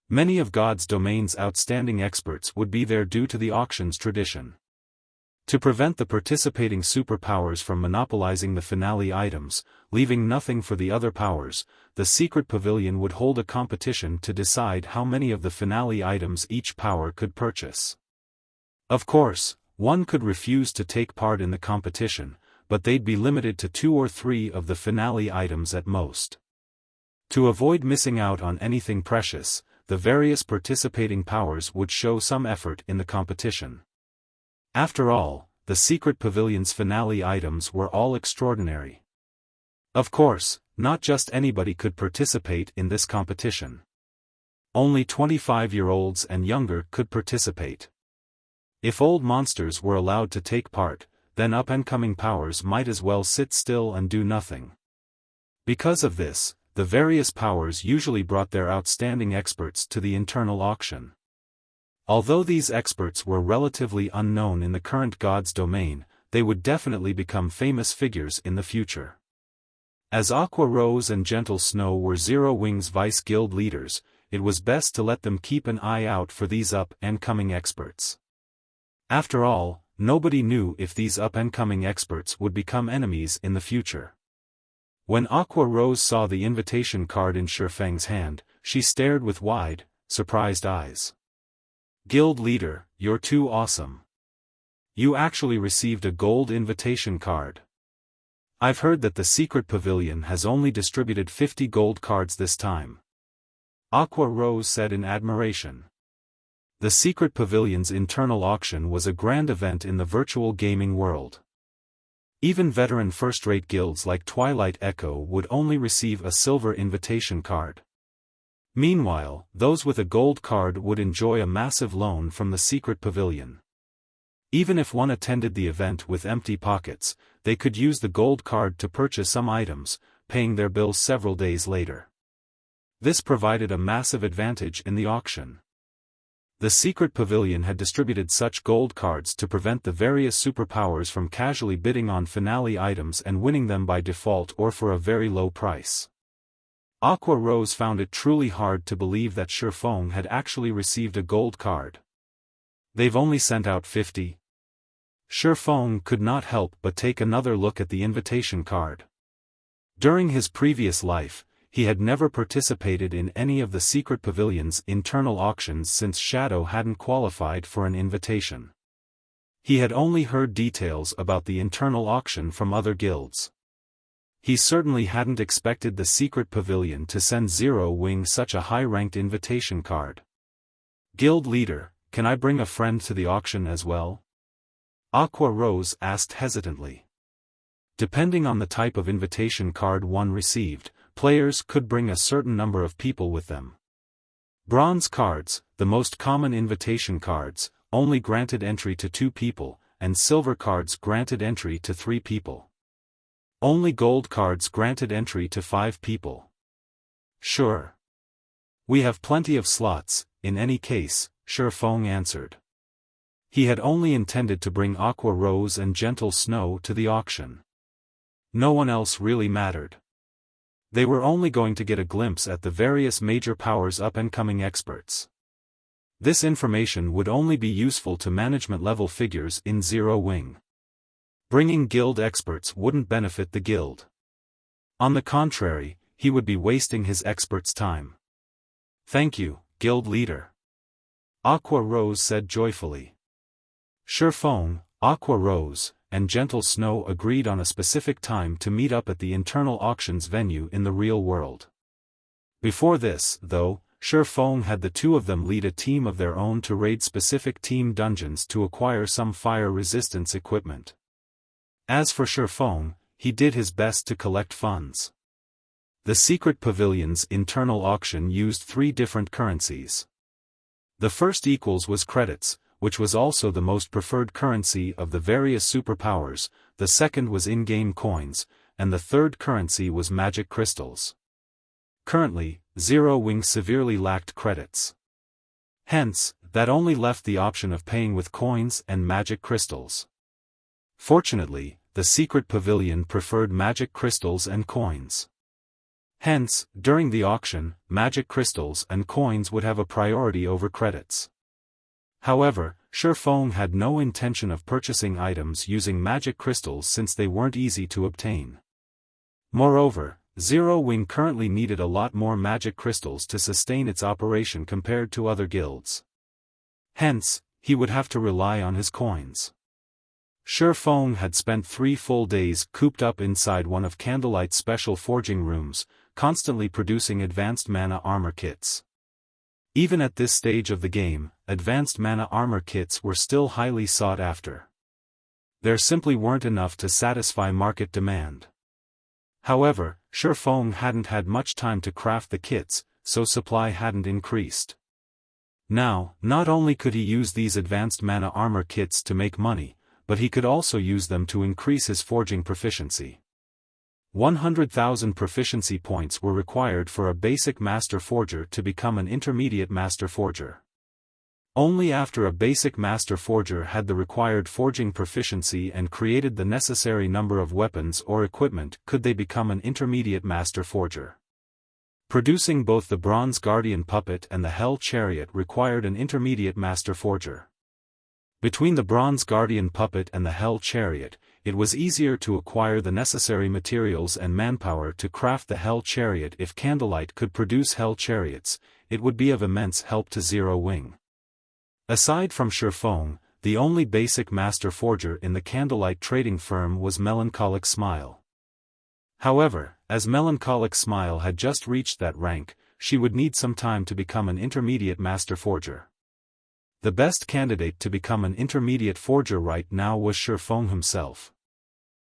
Many of God's domain's outstanding experts would be there due to the auction's tradition. To prevent the participating superpowers from monopolizing the finale items, leaving nothing for the other powers, the Secret Pavilion would hold a competition to decide how many of the finale items each power could purchase. Of course, one could refuse to take part in the competition, but they'd be limited to 2 or 3 of the finale items at most. To avoid missing out on anything precious, the various participating powers would show some effort in the competition. After all, the Secret Pavilion's finale items were all extraordinary. Of course, not just anybody could participate in this competition. Only 25-year-olds and younger could participate. If old monsters were allowed to take part, then up-and-coming powers might as well sit still and do nothing. Because of this, the various powers usually brought their outstanding experts to the internal auction. Although these experts were relatively unknown in the current God's domain, they would definitely become famous figures in the future. As Aqua Rose and Gentle Snow were Zero Wings Vice Guild leaders, it was best to let them keep an eye out for these up-and-coming experts. After all, nobody knew if these up-and-coming experts would become enemies in the future. When Aqua Rose saw the invitation card in Xiaofan's hand, she stared with wide, surprised eyes. "Guild leader, you're too awesome. You actually received a gold invitation card. I've heard that the Secret Pavilion has only distributed 50 gold cards this time." Aqua Rose said in admiration. The Secret Pavilion's internal auction was a grand event in the virtual gaming world. Even veteran first-rate guilds like Twilight Echo would only receive a silver invitation card. Meanwhile, those with a gold card would enjoy a massive loan from the Secret Pavilion. Even if one attended the event with empty pockets, they could use the gold card to purchase some items, paying their bills several days later. This provided a massive advantage in the auction. The Secret Pavilion had distributed such gold cards to prevent the various superpowers from casually bidding on finale items and winning them by default or for a very low price. Aqua Rose found it truly hard to believe that Xiaofan had actually received a gold card. "They've only sent out 50. Xiaofan could not help but take another look at the invitation card. During his previous life, he had never participated in any of the Secret Pavilion's internal auctions since Shadow hadn't qualified for an invitation. He had only heard details about the internal auction from other guilds. He certainly hadn't expected the Secret Pavilion to send Zero Wing such a high-ranked invitation card. "Guild leader, can I bring a friend to the auction as well?" Aqua Rose asked hesitantly. Depending on the type of invitation card one received, players could bring a certain number of people with them. Bronze cards, the most common invitation cards, only granted entry to 2 people, and silver cards granted entry to 3 people. Only gold cards granted entry to 5 people. "Sure. We have plenty of slots, in any case," Xiaofan answered. He had only intended to bring Aqua Rose and Gentle Snow to the auction. No one else really mattered. They were only going to get a glimpse at the various major powers' up-and-coming experts. This information would only be useful to management-level figures in Zero Wing. Bringing guild experts wouldn't benefit the guild. On the contrary, he would be wasting his experts' time. "Thank you, guild leader," Aqua Rose said joyfully. Xiaofan, Aqua Rose, and Gentle Snow agreed on a specific time to meet up at the internal auctions venue in the real world. Before this, though, Xiaofan had the two of them lead a team of their own to raid specific team dungeons to acquire some fire resistance equipment. As for Xiaofan, he did his best to collect funds. The secret pavilion's internal auction used 3 different currencies. The first was credits, which was also the most preferred currency of the various superpowers, the second was in-game coins, and the third currency was magic crystals. Currently, Zero Wing severely lacked credits. Hence, that only left the option of paying with coins and magic crystals. Fortunately, the secret pavilion preferred magic crystals and coins. Hence, during the auction, magic crystals and coins would have a priority over credits. However, Xiaofan had no intention of purchasing items using magic crystals since they weren't easy to obtain. Moreover, Zero Wing currently needed a lot more magic crystals to sustain its operation compared to other guilds. Hence, he would have to rely on his coins. Xiaofan had spent 3 full days cooped up inside one of Candlelight's special forging rooms, constantly producing advanced mana armor kits. Even at this stage of the game, advanced mana armor kits were still highly sought after. There simply weren't enough to satisfy market demand. However, Xiaofan hadn't had much time to craft the kits, so supply hadn't increased. Now, not only could he use these advanced mana armor kits to make money, but he could also use them to increase his forging proficiency. 100,000 proficiency points were required for a basic master forger to become an intermediate master forger. Only after a basic master forger had the required forging proficiency and created the necessary number of weapons or equipment could they become an intermediate master forger. Producing both the Bronze Guardian Puppet and the Hell Chariot required an intermediate master forger. Between the Bronze Guardian Puppet and the Hell Chariot, it was easier to acquire the necessary materials and manpower to craft the Hell Chariot. If Candlelight could produce Hell Chariots, it would be of immense help to Zero Wing. Aside from Xiaofan, the only basic master forger in the Candlelight trading firm was Melancholic Smile. However, as Melancholic Smile had just reached that rank, she would need some time to become an intermediate master forger. The best candidate to become an intermediate forger right now was Xiaofan himself.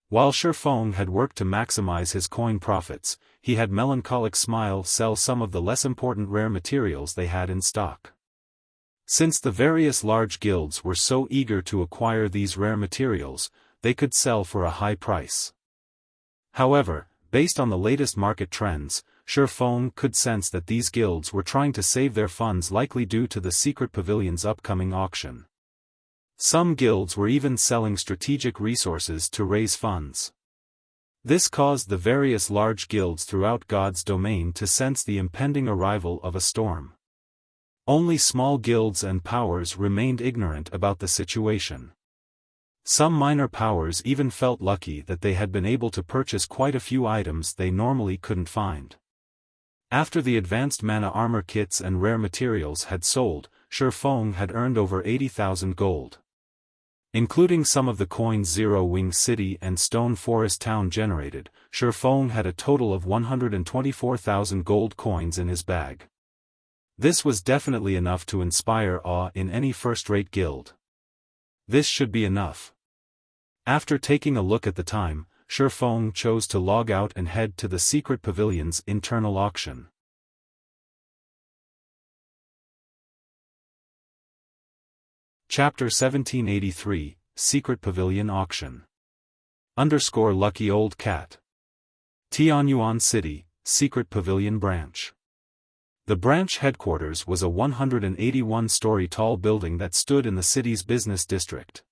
While Xiaofan had worked to maximize his coin profits, he had Melancholic Smile sell some of the less important rare materials they had in stock. Since the various large guilds were so eager to acquire these rare materials, they could sell for a high price. However, based on the latest market trends, Xiaofan could sense that these guilds were trying to save their funds, likely due to the secret pavilion's upcoming auction. Some guilds were even selling strategic resources to raise funds. This caused the various large guilds throughout God's domain to sense the impending arrival of a storm. Only small guilds and powers remained ignorant about the situation. Some minor powers even felt lucky that they had been able to purchase quite a few items they normally couldn't find. After the advanced mana armor kits and rare materials had sold, Xiaofan had earned over 80,000 gold. Including some of the coins Zero Wing City and Stone Forest Town generated, Xiaofan had a total of 124,000 gold coins in his bag. This was definitely enough to inspire awe in any first-rate guild. This should be enough. After taking a look at the time, Xiaofan chose to log out and head to the secret pavilion's internal auction. Chapter 1783, Secret Pavilion Auction. Lucky Old Cat. Tianyuan City, Secret Pavilion Branch. The branch headquarters was a 181-story tall building that stood in the city's business district.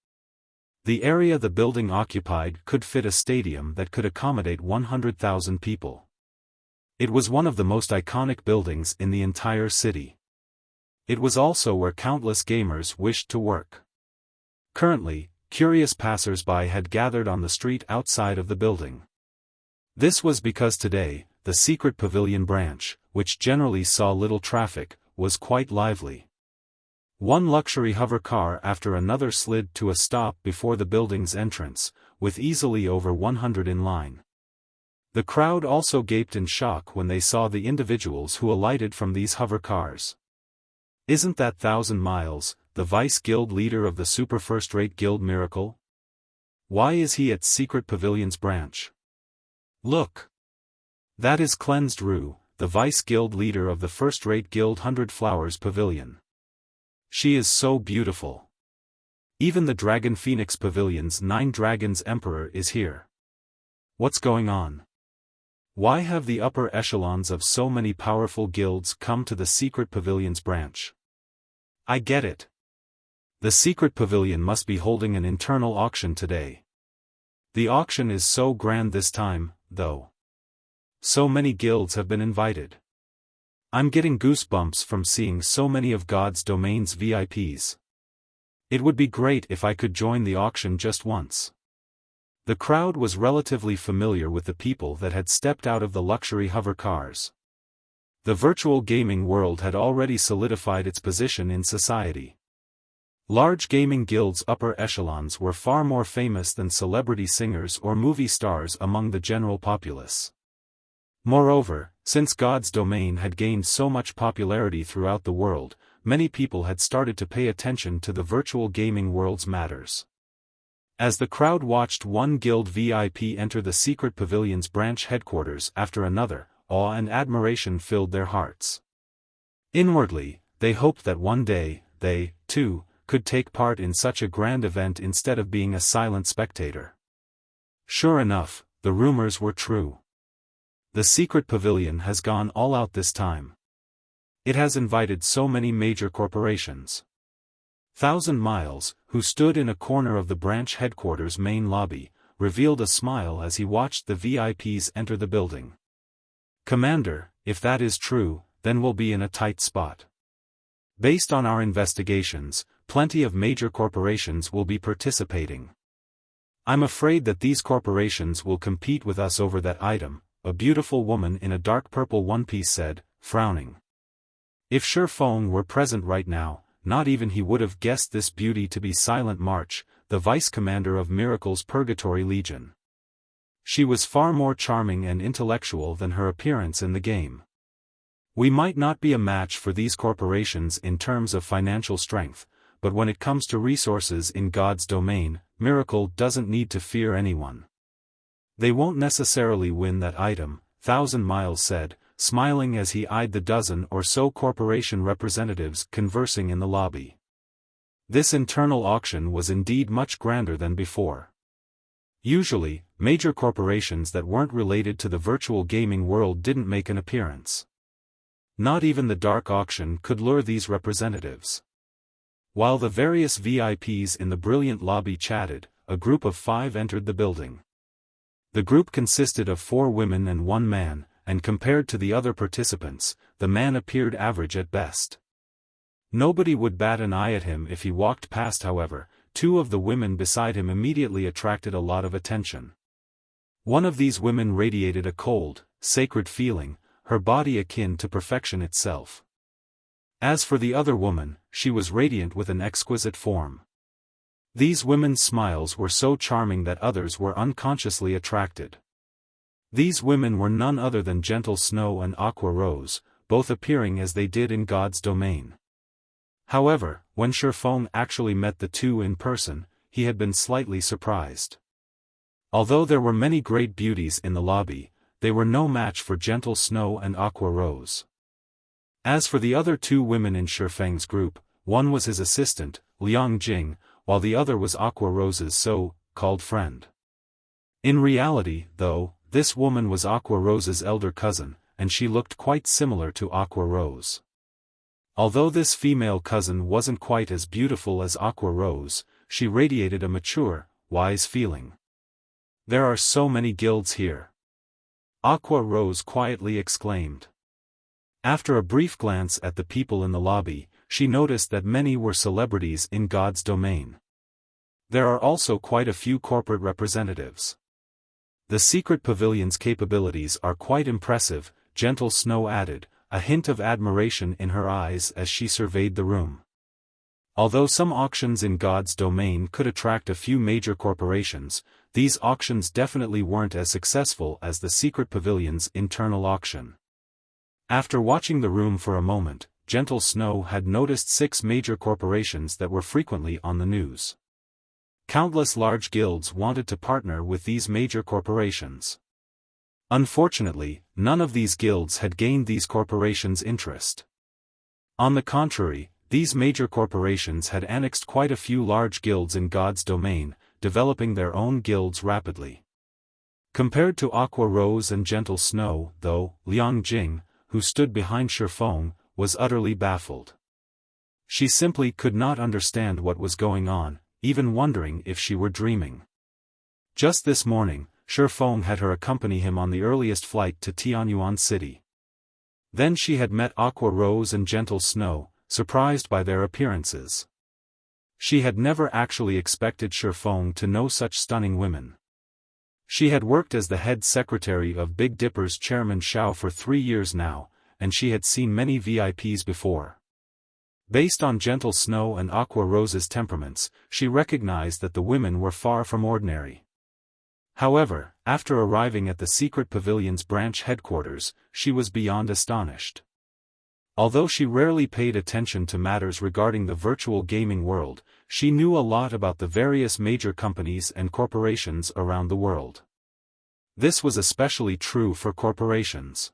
The area the building occupied could fit a stadium that could accommodate 100,000 people. It was one of the most iconic buildings in the entire city. It was also where countless gamers wished to work. Currently, curious passers-by had gathered on the street outside of the building. This was because today, the secret Pavilion branch, which generally saw little traffic, was quite lively. One luxury hover car after another slid to a stop before the building's entrance, with easily over 100 in line. The crowd also gaped in shock when they saw the individuals who alighted from these hover cars. Isn't that 1,000 Miles, the Vice Guild leader of the super first-rate guild Miracle? Why is he at Secret Pavilion's branch? Look! That is Cleansed Rue, the Vice Guild leader of the first-rate guild 100 Flowers Pavilion. She is so beautiful. Even the Dragon Phoenix Pavilion's 9 Dragons Emperor is here. What's going on? Why have the upper echelons of so many powerful guilds come to the Secret Pavilion's branch? I get it. The Secret Pavilion must be holding an internal auction today. The auction is so grand this time, though. So many guilds have been invited. I'm getting goosebumps from seeing so many of God's Domain's VIPs. It would be great if I could join the auction just once. The crowd was relatively familiar with the people that had stepped out of the luxury hover cars. The virtual gaming world had already solidified its position in society. Large gaming guilds' upper echelons were far more famous than celebrity singers or movie stars among the general populace. Moreover, since God's Domain had gained so much popularity throughout the world, many people had started to pay attention to the virtual gaming world's matters. As the crowd watched one guild VIP enter the Secret Pavilion's branch headquarters after another, awe and admiration filled their hearts. Inwardly, they hoped that one day, they, too, could take part in such a grand event instead of being a silent spectator. Sure enough, the rumors were true. The Secret Pavilion has gone all out this time. It has invited so many major corporations. 1,000 Miles, who stood in a corner of the branch headquarters' main lobby, revealed a smile as he watched the VIPs enter the building. Commander, if that is true, then we'll be in a tight spot. Based on our investigations, plenty of major corporations will be participating. I'm afraid that these corporations will compete with us over that item, a beautiful woman in a dark purple one-piece said, frowning. If Xiaofan were present right now, not even he would have guessed this beauty to be Silent March, the vice-commander of Miracle's Purgatory Legion. She was far more charming and intellectual than her appearance in the game. We might not be a match for these corporations in terms of financial strength, but when it comes to resources in God's Domain, Miracle doesn't need to fear anyone. They won't necessarily win that item, 1,000 Miles said, smiling as he eyed the dozen or so corporation representatives conversing in the lobby. This internal auction was indeed much grander than before. Usually, major corporations that weren't related to the virtual gaming world didn't make an appearance. Not even the dark auction could lure these representatives. While the various VIPs in the brilliant lobby chatted, a group of 5 entered the building. The group consisted of 4 women and 1 man, and compared to the other participants, the man appeared average at best. Nobody would bat an eye at him if he walked past. However, 2 of the women beside him immediately attracted a lot of attention. One of these women radiated a cold, sacred feeling, her body akin to perfection itself. As for the other woman, she was radiant with an exquisite form. These women's smiles were so charming that others were unconsciously attracted. These women were none other than Gentle Snow and Aqua Rose, both appearing as they did in God's Domain. However, when Xiaofan actually met the 2 in person, he had been slightly surprised. Although there were many great beauties in the lobby, they were no match for Gentle Snow and Aqua Rose. As for the other 2 women in Xiaofan's group, one was his assistant, Liang Jing, while the other was Aqua Rose's so-called friend. In reality, though, this woman was Aqua Rose's elder cousin, and she looked quite similar to Aqua Rose. Although this female cousin wasn't quite as beautiful as Aqua Rose, she radiated a mature, wise feeling. There are so many guilds here. Aqua Rose quietly exclaimed. After a brief glance at the people in the lobby, she noticed that many were celebrities in God's domain. There are also quite a few corporate representatives. The secret pavilion's capabilities are quite impressive, Gentle Snow added, a hint of admiration in her eyes as she surveyed the room. Although some auctions in God's domain could attract a few major corporations, these auctions definitely weren't as successful as the secret pavilion's internal auction. After watching the room for a moment, Gentle Snow had noticed 6 major corporations that were frequently on the news. Countless large guilds wanted to partner with these major corporations. Unfortunately, none of these guilds had gained these corporations' interest. On the contrary, these major corporations had annexed quite a few large guilds in God's domain, developing their own guilds rapidly. Compared to Aqua Rose and Gentle Snow, though, Liang Jing, who stood behind Xiaofan, was utterly baffled. She simply could not understand what was going on, even wondering if she were dreaming. Just this morning, Xiaofan had her accompany him on the earliest flight to Tianyuan City. Then she had met Aqua Rose and Gentle Snow, surprised by their appearances. She had never actually expected Xiaofan to know such stunning women. She had worked as the head secretary of Big Dipper's chairman Xiao for 3 years now, and she had seen many VIPs before. Based on Gentle Snow and Aqua Rose's temperaments, she recognized that the women were far from ordinary. However, after arriving at the secret pavilion's branch headquarters, she was beyond astonished. Although she rarely paid attention to matters regarding the virtual gaming world, she knew a lot about the various major companies and corporations around the world. This was especially true for corporations.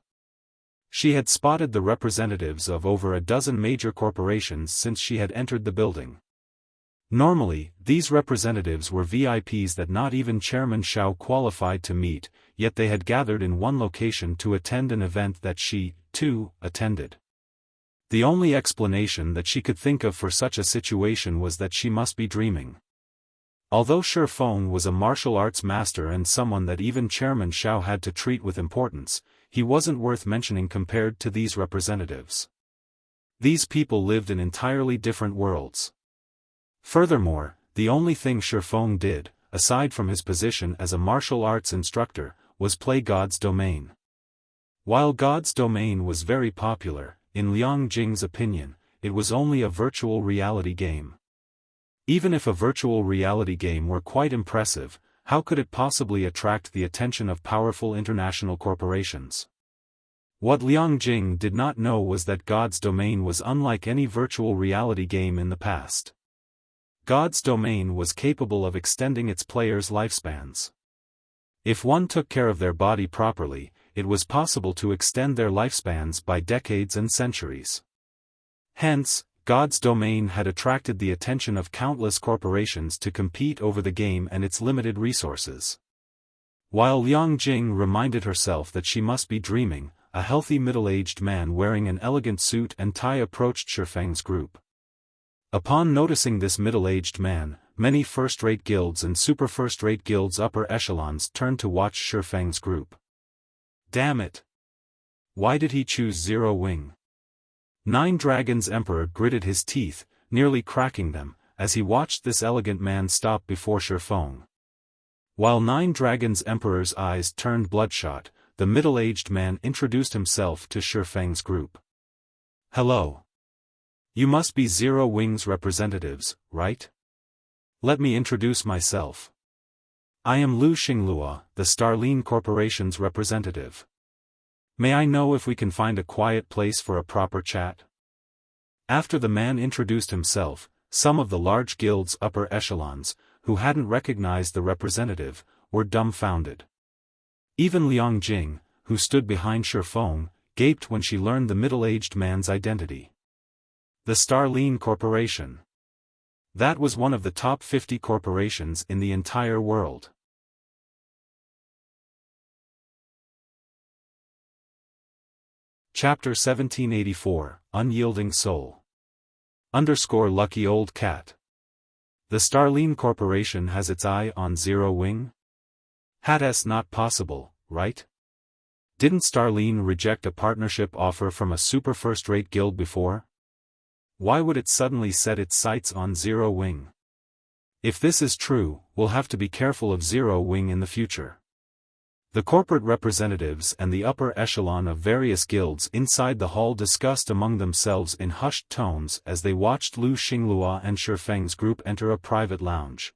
She had spotted the representatives of over a dozen major corporations since she had entered the building. Normally, these representatives were VIPs that not even Chairman Xiao qualified to meet, yet they had gathered in one location to attend an event that she, too, attended. The only explanation that she could think of for such a situation was that she must be dreaming. Although Xiaofan was a martial arts master and someone that even Chairman Xiao had to treat with importance, he wasn't worth mentioning compared to these representatives. These people lived in entirely different worlds. Furthermore, the only thing Xiaofan did, aside from his position as a martial arts instructor, was play God's domain. While God's domain was very popular, in Liang Jing's opinion, it was only a virtual reality game. Even if a virtual reality game were quite impressive, how could it possibly attract the attention of powerful international corporations? What Liang Jing did not know was that God's domain was unlike any virtual reality game in the past. God's domain was capable of extending its players' lifespans. If one took care of their body properly, it was possible to extend their lifespans by decades and centuries. Hence, God's domain had attracted the attention of countless corporations to compete over the game and its limited resources. While Liang Jing reminded herself that she must be dreaming, a healthy middle-aged man wearing an elegant suit and tie approached Xiaofang's group. Upon noticing this middle-aged man, many first-rate guilds and super first-rate guilds upper echelons turned to watch Xiaofang's group. Damn it! Why did he choose Zero Wing? Nine Dragons Emperor gritted his teeth, nearly cracking them, as he watched this elegant man stop before Xiaofan. While Nine Dragons Emperor's eyes turned bloodshot, the middle-aged man introduced himself to Xiaofang's group. Hello. You must be Zero Wing's representatives, right? Let me introduce myself. I am Lu Xinglua, the Starline Corporation's representative. May I know if we can find a quiet place for a proper chat? After the man introduced himself, some of the large guild's upper echelons, who hadn't recognized the representative, were dumbfounded. Even Liang Jing, who stood behind Xiaofan, gaped when she learned the middle-aged man's identity. The Starline Corporation. That was one of the top 50 corporations in the entire world. Chapter 1784, Unyielding Soul. Lucky old cat. The Starline Corporation has its eye on Zero Wing? That's not possible, right? Didn't Starline reject a partnership offer from a super first-rate guild before? Why would it suddenly set its sights on Zero Wing? If this is true, we'll have to be careful of Zero Wing in the future. The corporate representatives and the upper echelon of various guilds inside the hall discussed among themselves in hushed tones as they watched Lu Xinglua and Shifeng's group enter a private lounge.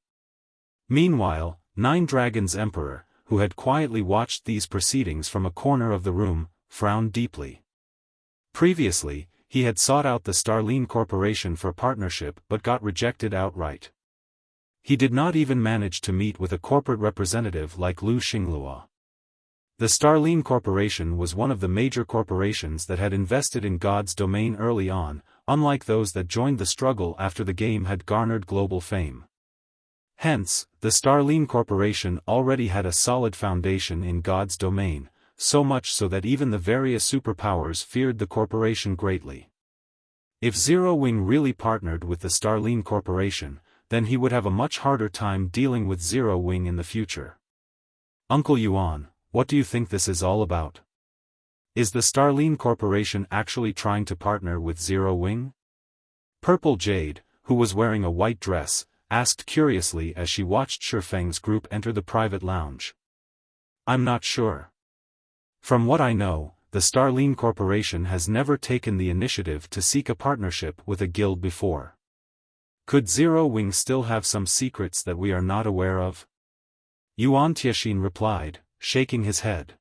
Meanwhile, Nine Dragons' Emperor, who had quietly watched these proceedings from a corner of the room, frowned deeply. Previously, he had sought out the Starline Corporation for partnership but got rejected outright. He did not even manage to meet with a corporate representative like Lu Xinglua. The Starline Corporation was one of the major corporations that had invested in God's domain early on, unlike those that joined the struggle after the game had garnered global fame. Hence, the Starline Corporation already had a solid foundation in God's domain, so much so that even the various superpowers feared the corporation greatly. If Zero Wing really partnered with the Starline Corporation, then he would have a much harder time dealing with Zero Wing in the future. Uncle Yuan, what do you think this is all about? Is the Starline Corporation actually trying to partner with Zero Wing? Purple Jade, who was wearing a white dress, asked curiously as she watched Shifeng's group enter the private lounge. I'm not sure. From what I know, the Starline Corporation has never taken the initiative to seek a partnership with a guild before. Could Zero Wing still have some secrets that we are not aware of? Yuan Tianxin replied, shaking his head.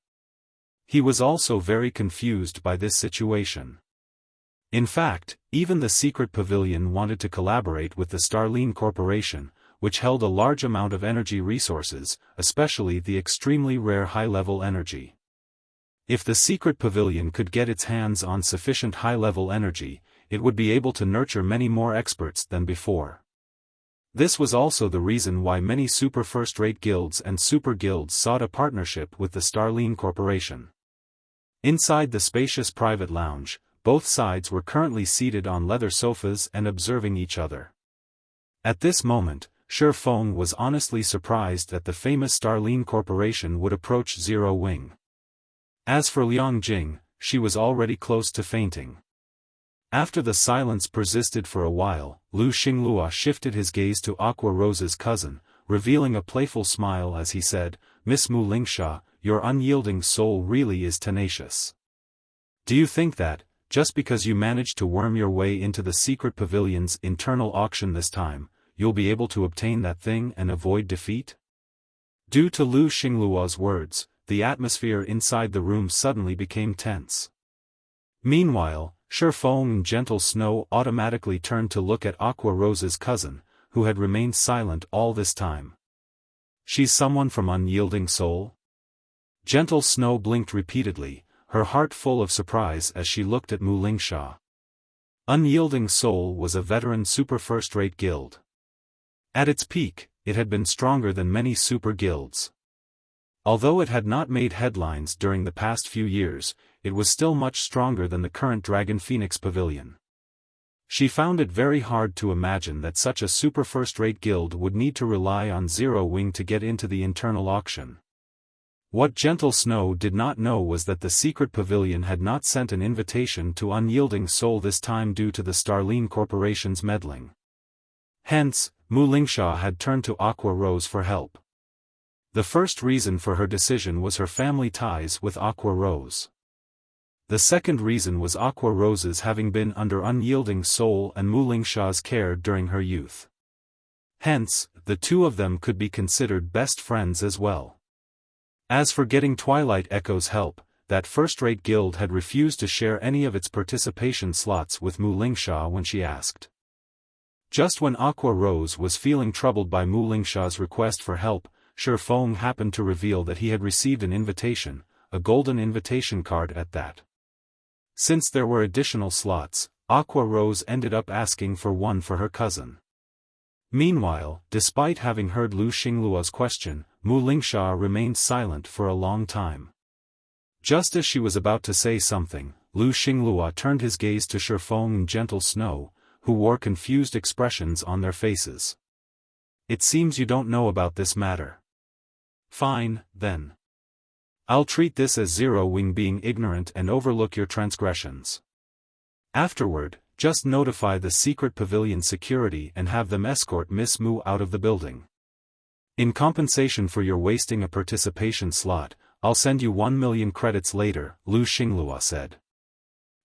He was also very confused by this situation. In fact, even the secret Pavilion wanted to collaborate with the Starline Corporation, which held a large amount of energy resources, especially the extremely rare high-level energy. If the secret Pavilion could get its hands on sufficient high-level energy, it would be able to nurture many more experts than before. This was also the reason why many super first-rate guilds and super guilds sought a partnership with the Starline Corporation. Inside the spacious private lounge, both sides were currently seated on leather sofas and observing each other. At this moment, Shifeng was honestly surprised that the famous Starline Corporation would approach Zero Wing. As for Liang Jing, she was already close to fainting. After the silence persisted for a while, Lu Xinglua shifted his gaze to Aqua Rose's cousin, revealing a playful smile as he said, "Miss Mu Lingsha, your unyielding soul really is tenacious. Do you think that, just because you managed to worm your way into the secret pavilion's internal auction this time, you'll be able to obtain that thing and avoid defeat?" Due to Lu Xinglua's words, the atmosphere inside the room suddenly became tense. Meanwhile, Shifeng and Gentle Snow automatically turned to look at Aqua Rose's cousin, who had remained silent all this time. She's someone from Unyielding Soul? Gentle Snow blinked repeatedly, her heart full of surprise as she looked at Mu Lingsha. Unyielding Soul was a veteran super first-rate guild. At its peak, it had been stronger than many super guilds. Although it had not made headlines during the past few years, it was still much stronger than the current Dragon Phoenix Pavilion. She found it very hard to imagine that such a super first-rate guild would need to rely on Zero Wing to get into the internal auction. What Gentle Snow did not know was that the secret pavilion had not sent an invitation to Unyielding Soul this time due to the Starline Corporation's meddling. Hence, Mu Lingsha had turned to Aqua Rose for help. The first reason for her decision was her family ties with Aqua Rose. The second reason was Aqua Rose's having been under Unyielding Soul and Mu Lingsha's care during her youth. Hence, the two of them could be considered best friends as well. As for getting Twilight Echo's help, that first-rate guild had refused to share any of its participation slots with Mu Lingsha when she asked. Just when Aqua Rose was feeling troubled by Mu Lingsha's request for help, Shifeng happened to reveal that he had received an invitation, a golden invitation card at that. Since there were additional slots, Aqua Rose ended up asking for one for her cousin. Meanwhile, despite having heard Lu Xinglua's question, Mu Lingsha remained silent for a long time. Just as she was about to say something, Lu Xinglua turned his gaze to Shifeng and Gentle Snow, who wore confused expressions on their faces. "It seems you don't know about this matter. Fine, then. I'll treat this as Zero Wing being ignorant and overlook your transgressions. Afterward, just notify the secret pavilion security and have them escort Miss Mu out of the building. In compensation for your wasting a participation slot, I'll send you 1 million credits later, Lu Xinglua said.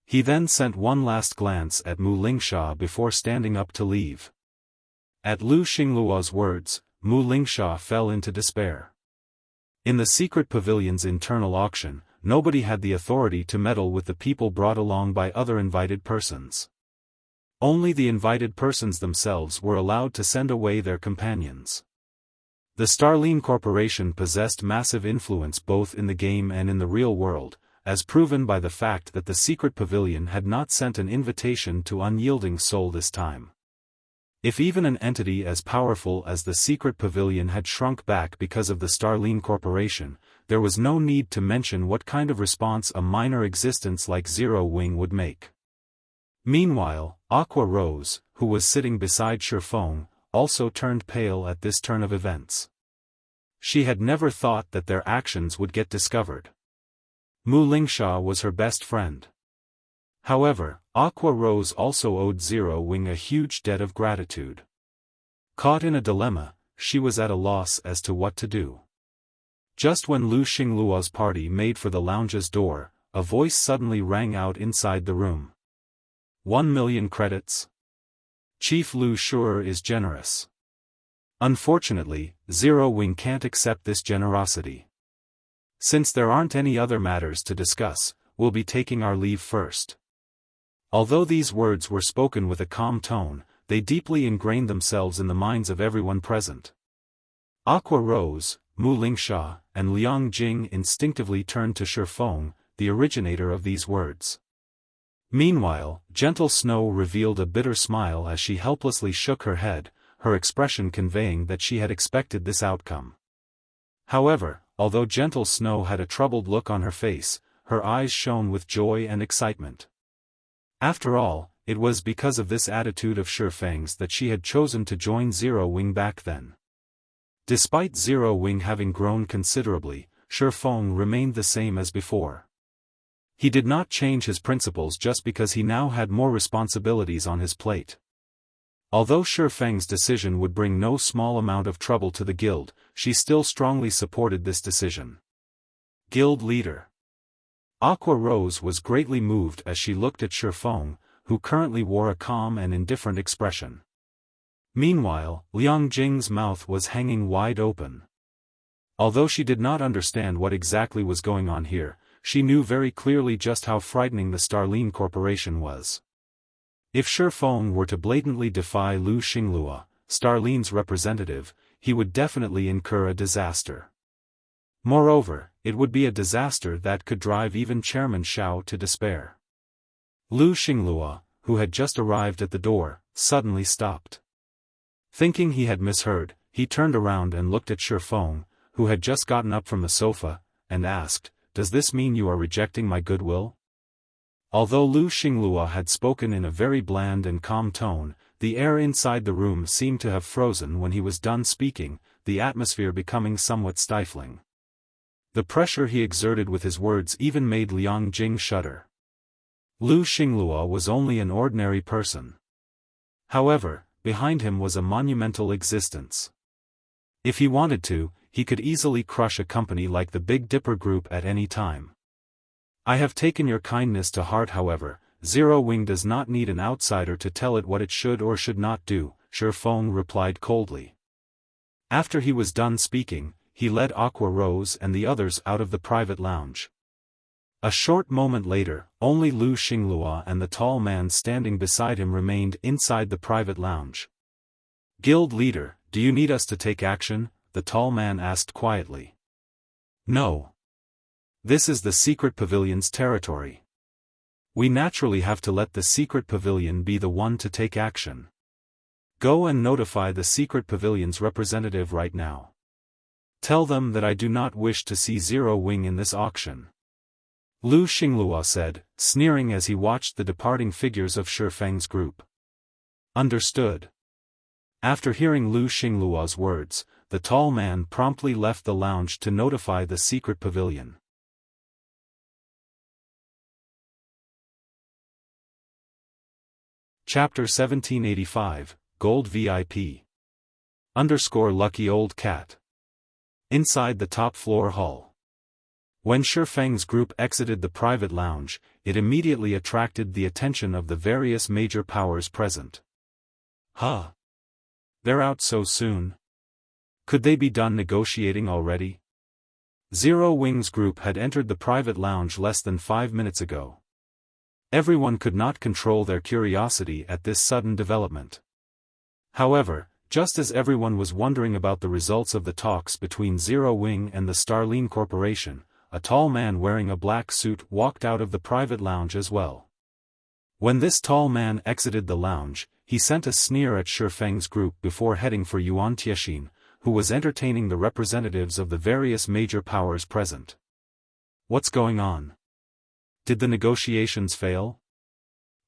He then sent one last glance at Mu Lingsha before standing up to leave. At Lu Xinglua's words, Mu Lingsha fell into despair. In the secret pavilion's internal auction, nobody had the authority to meddle with the people brought along by other invited persons. Only the invited persons themselves were allowed to send away their companions. The Starline Corporation possessed massive influence both in the game and in the real world, as proven by the fact that the secret pavilion had not sent an invitation to Unyielding Soul this time. If even an entity as powerful as the secret pavilion had shrunk back because of the Starline Corporation, there was no need to mention what kind of response a minor existence like Zero Wing would make. Meanwhile, Aqua Rose, who was sitting beside Xiaofan, also turned pale at this turn of events. She had never thought that their actions would get discovered. Mu Lingsha was her best friend. However, Aqua Rose also owed Zero Wing a huge debt of gratitude. Caught in a dilemma, she was at a loss as to what to do. Just when Lu Xinglua's party made for the lounge's door, a voice suddenly rang out inside the room. 1 million credits? Chief Lu sure is generous. Unfortunately, Zero Wing can't accept this generosity. Since there aren't any other matters to discuss, we'll be taking our leave first. Although these words were spoken with a calm tone, they deeply ingrained themselves in the minds of everyone present. Aqua Rose, Mu Lingsha, and Liang Jing instinctively turned to Xiaofan, the originator of these words. Meanwhile, Gentle Snow revealed a bitter smile as she helplessly shook her head, her expression conveying that she had expected this outcome. However, although Gentle Snow had a troubled look on her face, her eyes shone with joy and excitement. After all, it was because of this attitude of Xiaofang's that she had chosen to join Zero Wing back then. Despite Zero Wing having grown considerably, Xiaofan remained the same as before. He did not change his principles just because he now had more responsibilities on his plate. Although Xiaofang's decision would bring no small amount of trouble to the guild, she still strongly supported this decision. Guild Leader Aqua Rose was greatly moved as she looked at Xiaofan, who currently wore a calm and indifferent expression. Meanwhile, Liang Jing's mouth was hanging wide open. Although she did not understand what exactly was going on here, she knew very clearly just how frightening the Starline Corporation was. If Xiaofan were to blatantly defy Lu Xinglua, Starline's representative, he would definitely incur a disaster. Moreover, it would be a disaster that could drive even Chairman Xiao to despair. Lu Xinglua, who had just arrived at the door, suddenly stopped. Thinking he had misheard, he turned around and looked at Xiaofan, who had just gotten up from the sofa, and asked, "Does this mean you are rejecting my goodwill?" Although Lu Xinglua had spoken in a very bland and calm tone, the air inside the room seemed to have frozen when he was done speaking, the atmosphere becoming somewhat stifling. The pressure he exerted with his words even made Liang Jing shudder. Lu Xinglua was only an ordinary person. However, behind him was a monumental existence. If he wanted to, he could easily crush a company like the Big Dipper Group at any time. I have taken your kindness to heart. However, Zero Wing does not need an outsider to tell it what it should or should not do, Xiaofan replied coldly. After he was done speaking, he led Aqua Rose and the others out of the private lounge. A short moment later, only Lu Xinglua and the tall man standing beside him remained inside the private lounge. Guild Leader, do you need us to take action? The tall man asked quietly. No. This is the secret pavilion's territory. We naturally have to let the secret pavilion be the one to take action. Go and notify the secret pavilion's representative right now. Tell them that I do not wish to see Zero Wing in this auction. Lu Xinglua said, sneering as he watched the departing figures of Xiaofang's group. Understood. After hearing Lu Xinglua's words, the tall man promptly left the lounge to notify the secret pavilion. Chapter 1785, Gold VIP. Lucky old cat. Inside the top floor hall. When Xiaofan's group exited the private lounge, it immediately attracted the attention of the various major powers present. Huh? They're out so soon? Could they be done negotiating already? Zero Wing's group had entered the private lounge less than 5 minutes ago. Everyone could not control their curiosity at this sudden development. However, just as everyone was wondering about the results of the talks between Zero Wing and the Starline Corporation, a tall man wearing a black suit walked out of the private lounge as well. When this tall man exited the lounge, he sent a sneer at Xiaofang's group before heading for Unyielding, who was entertaining the representatives of the various major powers present. What's going on? Did the negotiations fail?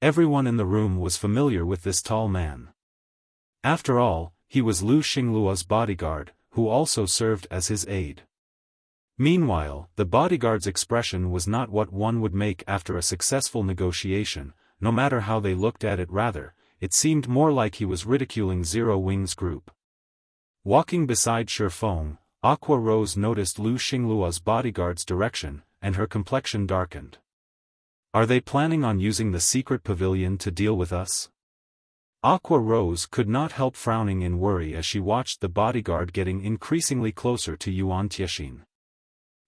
Everyone in the room was familiar with this tall man. After all, he was Lu Xingluo's bodyguard, who also served as his aide. Meanwhile, the bodyguard's expression was not what one would make after a successful negotiation, no matter how they looked at it. Rather, it seemed more like he was ridiculing Zero Wing's group. Walking beside Xiaofan, Aqua Rose noticed Lu Xingluo's bodyguard's direction, and her complexion darkened. Are they planning on using the secret pavilion to deal with us? Aqua Rose could not help frowning in worry as she watched the bodyguard getting increasingly closer to Unyielding.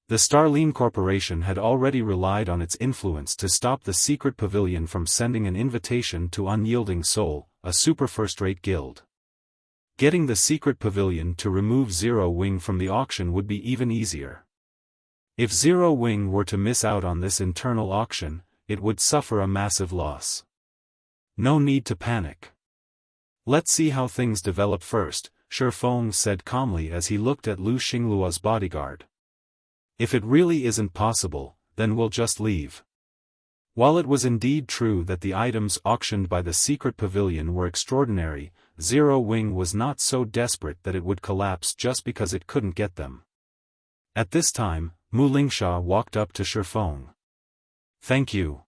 The Starline Corporation had already relied on its influence to stop the secret pavilion from sending an invitation to Unyielding Soul, a super first-rate guild. Getting the secret pavilion to remove Zero Wing from the auction would be even easier. If Zero Wing were to miss out on this internal auction, it would suffer a massive loss. No need to panic. Let's see how things develop first, Xiaofan said calmly as he looked at Lu Xingluo's bodyguard. If it really isn't possible, then we'll just leave. While it was indeed true that the items auctioned by the secret pavilion were extraordinary, Zero Wing was not so desperate that it would collapse just because it couldn't get them. At this time, Mu Lingsha walked up to Xiaofan. Thank you.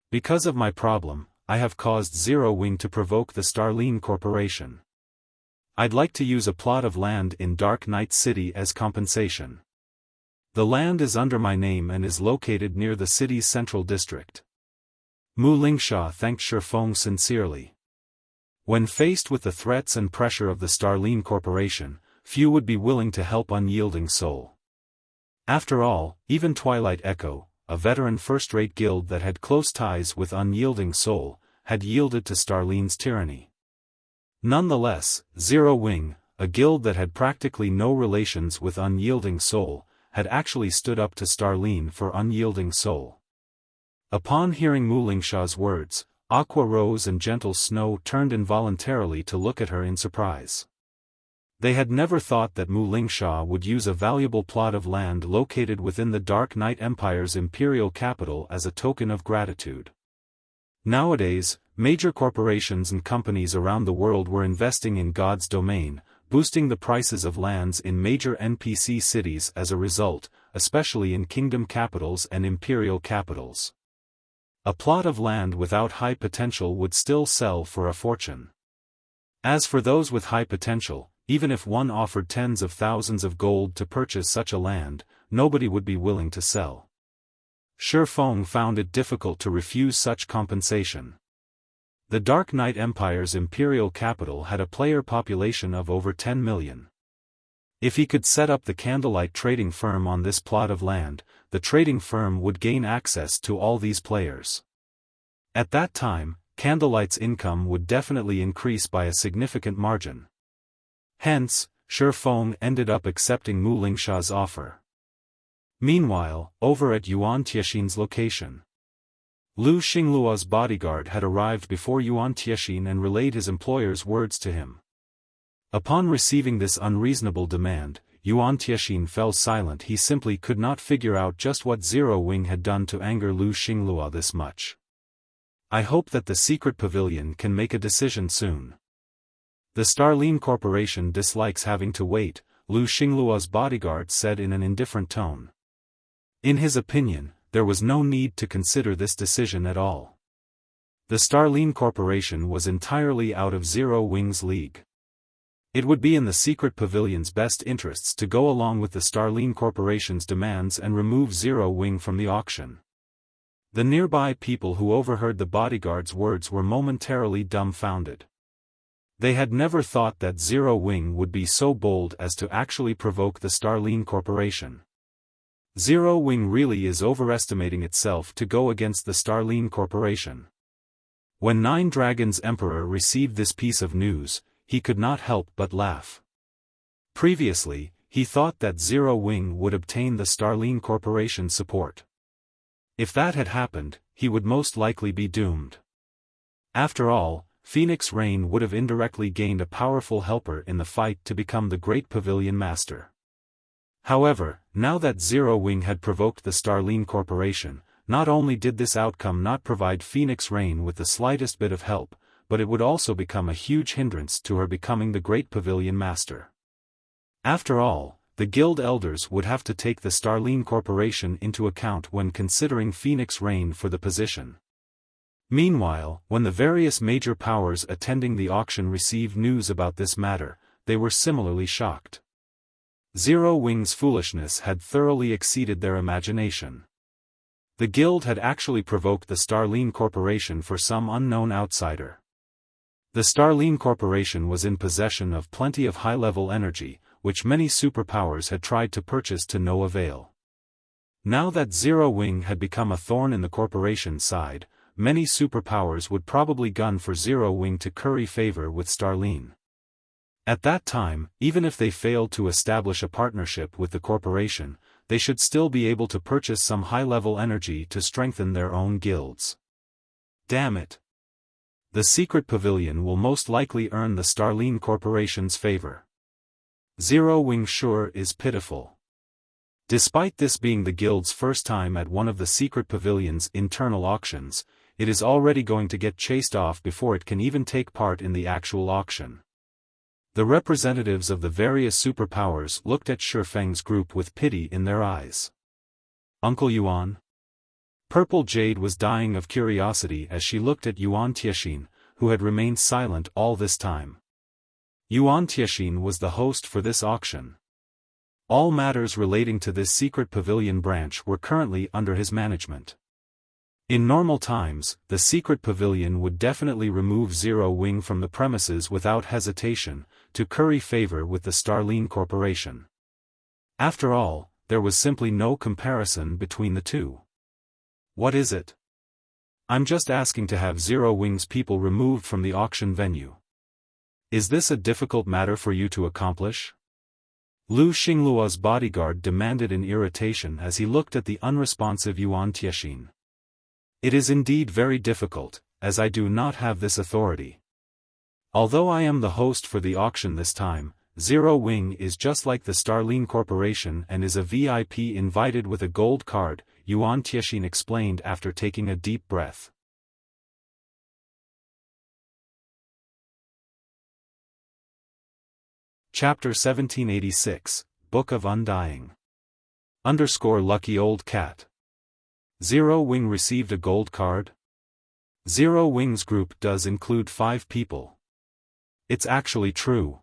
Because of my problem, I have caused Zero Wing to provoke the Starline Corporation. I'd like to use a plot of land in Dark Knight City as compensation. The land is under my name and is located near the city's central district. Mu Lingsha thanked Xiaofan sincerely. When faced with the threats and pressure of the Starline Corporation, few would be willing to help Unyielding Soul. After all, even Twilight Echo, a veteran first-rate guild that had close ties with Unyielding Soul, had yielded to Starline's tyranny. Nonetheless, Zero Wing, a guild that had practically no relations with Unyielding Soul, had actually stood up to Starline for Unyielding Soul. Upon hearing Mu Lingsha's words, Aqua Rose and Gentle Snow turned involuntarily to look at her in surprise. They had never thought that Mu Lingsha would use a valuable plot of land located within the Dark Knight Empire's imperial capital as a token of gratitude. Nowadays, major corporations and companies around the world were investing in God's domain, boosting the prices of lands in major NPC cities as a result, especially in kingdom capitals and imperial capitals. A plot of land without high potential would still sell for a fortune. As for those with high potential, even if one offered tens of thousands of gold to purchase such a land, nobody would be willing to sell. Xiaofan found it difficult to refuse such compensation. The Dark Knight Empire's imperial capital had a player population of over 10 million. If he could set up the Candlelight trading firm on this plot of land, the trading firm would gain access to all these players. At that time, Candlelight's income would definitely increase by a significant margin. Hence, Xiaofan ended up accepting Mu Lingsha's offer. Meanwhile, over at Unyielding's location, Lu Xingluo's bodyguard had arrived before Unyielding and relayed his employer's words to him. Upon receiving this unreasonable demand, Unyielding fell silent. He simply could not figure out just what Zero Wing had done to anger Lu Xingluo this much. I hope that the secret pavilion can make a decision soon. The Starline Corporation dislikes having to wait, Lu Xingluo's bodyguard said in an indifferent tone. In his opinion, there was no need to consider this decision at all. The Starline Corporation was entirely out of Zero Wing's league. It would be in the secret pavilion's best interests to go along with the Starline Corporation's demands and remove Zero Wing from the auction. The nearby people who overheard the bodyguard's words were momentarily dumbfounded. They had never thought that Zero Wing would be so bold as to actually provoke the Starline Corporation. Zero Wing really is overestimating itself to go against the Starline Corporation. When Nine Dragons' Emperor received this piece of news, he could not help but laugh. Previously, he thought that Zero Wing would obtain the Starline Corporation's support. If that had happened, he would most likely be doomed. After all, Phoenix Rain would have indirectly gained a powerful helper in the fight to become the great Pavilion Master. However, now that Zero Wing had provoked the Starline Corporation, not only did this outcome not provide Phoenix Rain with the slightest bit of help, but it would also become a huge hindrance to her becoming the great Pavilion Master. After all, the Guild Elders would have to take the Starline Corporation into account when considering Phoenix Rain for the position. Meanwhile, when the various major powers attending the auction received news about this matter, they were similarly shocked. Zero Wing's foolishness had thoroughly exceeded their imagination. The guild had actually provoked the Starline Corporation for some unknown outsider. The Starline Corporation was in possession of plenty of high-level energy, which many superpowers had tried to purchase to no avail. Now that Zero Wing had become a thorn in the corporation's side, many superpowers would probably gun for Zero Wing to curry favor with Starline. At that time, even if they failed to establish a partnership with the corporation, they should still be able to purchase some high-level energy to strengthen their own guilds. Damn it! The secret pavilion will most likely earn the Starline Corporation's favor. Zero Wing sure is pitiful. Despite this being the guild's first time at one of the secret pavilion's internal auctions, it is already going to get chased off before it can even take part in the actual auction. The representatives of the various superpowers looked at Shifeng's group with pity in their eyes. Uncle Yuan? Purple Jade was dying of curiosity as she looked at Yuan Tiexin, who had remained silent all this time. Yuan Tiexin was the host for this auction. All matters relating to this secret pavilion branch were currently under his management. In normal times, the secret pavilion would definitely remove Zero Wing from the premises without hesitation, to curry favor with the Starline Corporation. After all, there was simply no comparison between the two. What is it? I'm just asking to have Zero Wing's people removed from the auction venue. Is this a difficult matter for you to accomplish? Lu Xingluo's bodyguard demanded in irritation as he looked at the unresponsive Yuan Tiexin. It is indeed very difficult, as I do not have this authority. Although I am the host for the auction this time, Zero Wing is just like the Starline Corporation and is a VIP invited with a gold card, Yuan Tiexin explained after taking a deep breath. Chapter 1786, Book of Undying. Lucky Old Cat. Zero Wing received a gold card? Zero Wing's group does include 5 people. It's actually true.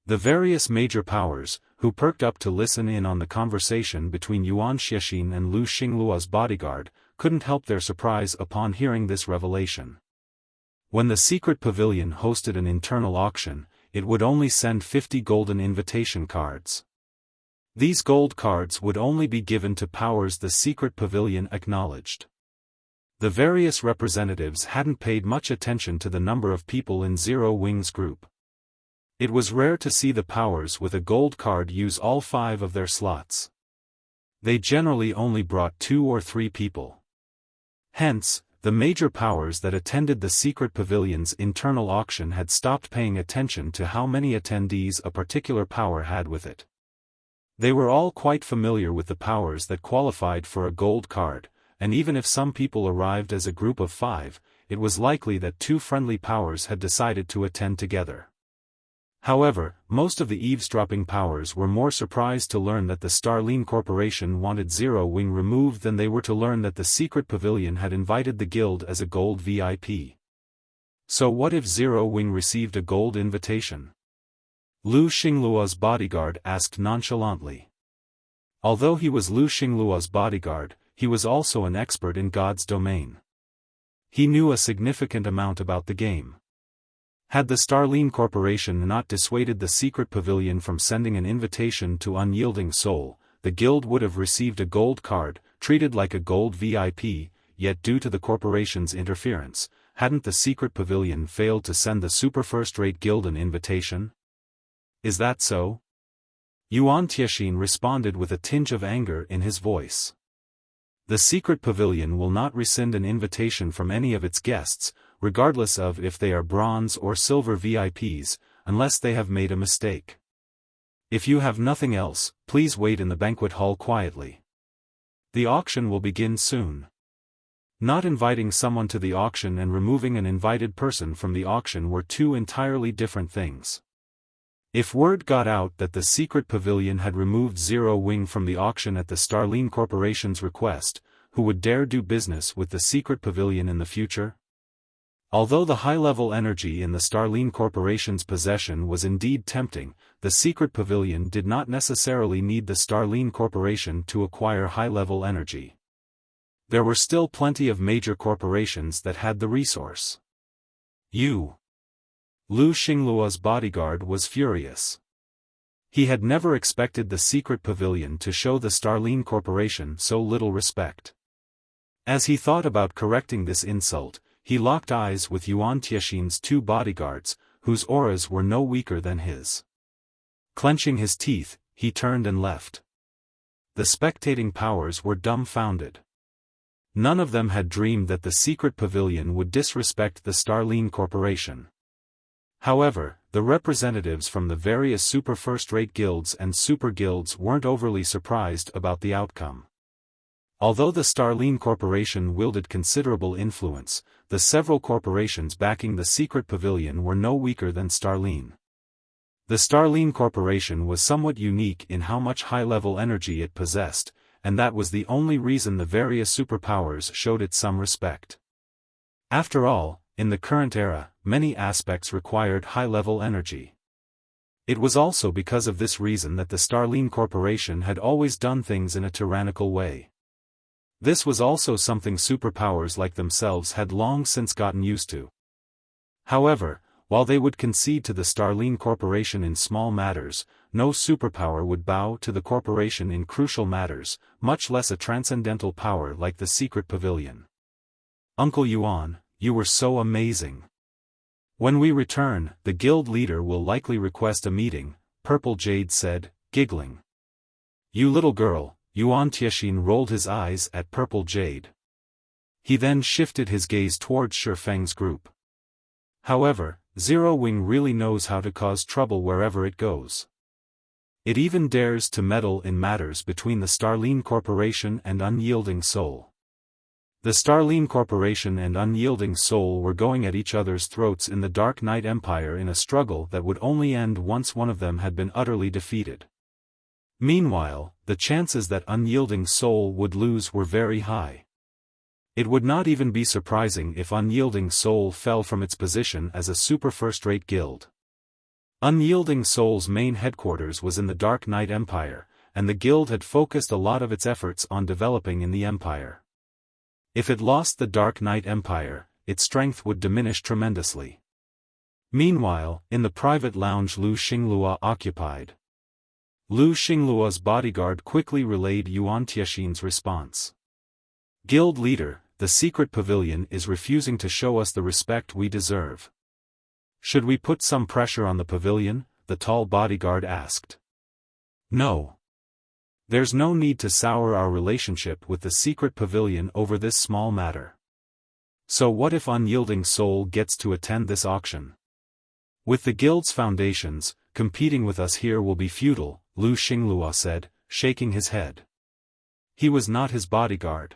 The various major powers, who perked up to listen in on the conversation between Yuan Tiexin and Lu Xingluo's bodyguard, couldn't help their surprise upon hearing this revelation. When the secret pavilion hosted an internal auction, it would only send 50 golden invitation cards. These gold cards would only be given to powers the secret pavilion acknowledged. The various representatives hadn't paid much attention to the number of people in Zero Wing's group. It was rare to see the powers with a gold card use all 5 of their slots. They generally only brought 2 or 3 people. Hence, the major powers that attended the secret pavilion's internal auction had stopped paying attention to how many attendees a particular power had with it. They were all quite familiar with the powers that qualified for a gold card, and even if some people arrived as a group of 5, it was likely that 2 friendly powers had decided to attend together. However, most of the eavesdropping powers were more surprised to learn that the Starline Corporation wanted Zero Wing removed than they were to learn that the secret pavilion had invited the guild as a gold VIP. So what if Zero Wing received a gold invitation? Lu Xingluo's bodyguard asked nonchalantly. Although he was Lu Xingluo's bodyguard, he was also an expert in God's domain. He knew a significant amount about the game. Had the Starline Corporation not dissuaded the secret pavilion from sending an invitation to Unyielding Soul, the guild would have received a gold card, treated like a gold VIP, yet due to the corporation's interference, hadn't the secret pavilion failed to send the super first-rate guild an invitation? Is that so? Yuan Tiexin responded with a tinge of anger in his voice. The secret pavilion will not rescind an invitation from any of its guests, regardless of if they are bronze or silver VIPs, unless they have made a mistake. If you have nothing else, please wait in the banquet hall quietly. The auction will begin soon. Not inviting someone to the auction and removing an invited person from the auction were two entirely different things. If word got out that the secret pavilion had removed Zero Wing from the auction at the Starline Corporation's request, who would dare do business with the secret pavilion in the future? Although the high-level energy in the Starline Corporation's possession was indeed tempting, the secret pavilion did not necessarily need the Starline Corporation to acquire high-level energy. There were still plenty of major corporations that had the resource. Lu Xingluo's bodyguard was furious. He had never expected the secret pavilion to show the Starline Corporation so little respect. As he thought about correcting this insult, he locked eyes with Yuan Tiexin's two bodyguards, whose auras were no weaker than his. Clenching his teeth, he turned and left. The spectating powers were dumbfounded. None of them had dreamed that the secret pavilion would disrespect the Starline Corporation. However, the representatives from the various super first-rate guilds and super guilds weren't overly surprised about the outcome. Although the Starline Corporation wielded considerable influence, the several corporations backing the secret pavilion were no weaker than Starline. The Starline Corporation was somewhat unique in how much high-level energy it possessed, and that was the only reason the various superpowers showed it some respect. After all, in the current era, many aspects required high-level energy. It was also because of this reason that the Starline Corporation had always done things in a tyrannical way. This was also something superpowers like themselves had long since gotten used to. However, while they would concede to the Starline Corporation in small matters, no superpower would bow to the corporation in crucial matters, much less a transcendental power like the secret pavilion. Uncle Yuan, you were so amazing. When we return, the guild leader will likely request a meeting, Purple Jade said, giggling. You little girl. Yuan Tiexin rolled his eyes at Purple Jade. He then shifted his gaze towards Shifeng's group. However, Zero Wing really knows how to cause trouble wherever it goes. It even dares to meddle in matters between the Starline Corporation and Unyielding Soul. The Starline Corporation and Unyielding Soul were going at each other's throats in the Dark Knight Empire in a struggle that would only end once one of them had been utterly defeated. Meanwhile, the chances that Unyielding Soul would lose were very high. It would not even be surprising if Unyielding Soul fell from its position as a super first-rate guild. Unyielding Soul's main headquarters was in the Dark Knight Empire, and the guild had focused a lot of its efforts on developing in the Empire. If it lost the Dark Knight Empire, its strength would diminish tremendously. Meanwhile, in the private lounge Lu Xingluo occupied, Lu Xingluo's bodyguard quickly relayed Yuan Tiexin's response. Guild leader, the secret pavilion is refusing to show us the respect we deserve. Should we put some pressure on the pavilion? The tall bodyguard asked. No. There's no need to sour our relationship with the secret pavilion over this small matter. So what if Unyielding Soul gets to attend this auction? With the guild's foundations, competing with us here will be futile, Lu Xingluo said, shaking his head. He was not his bodyguard.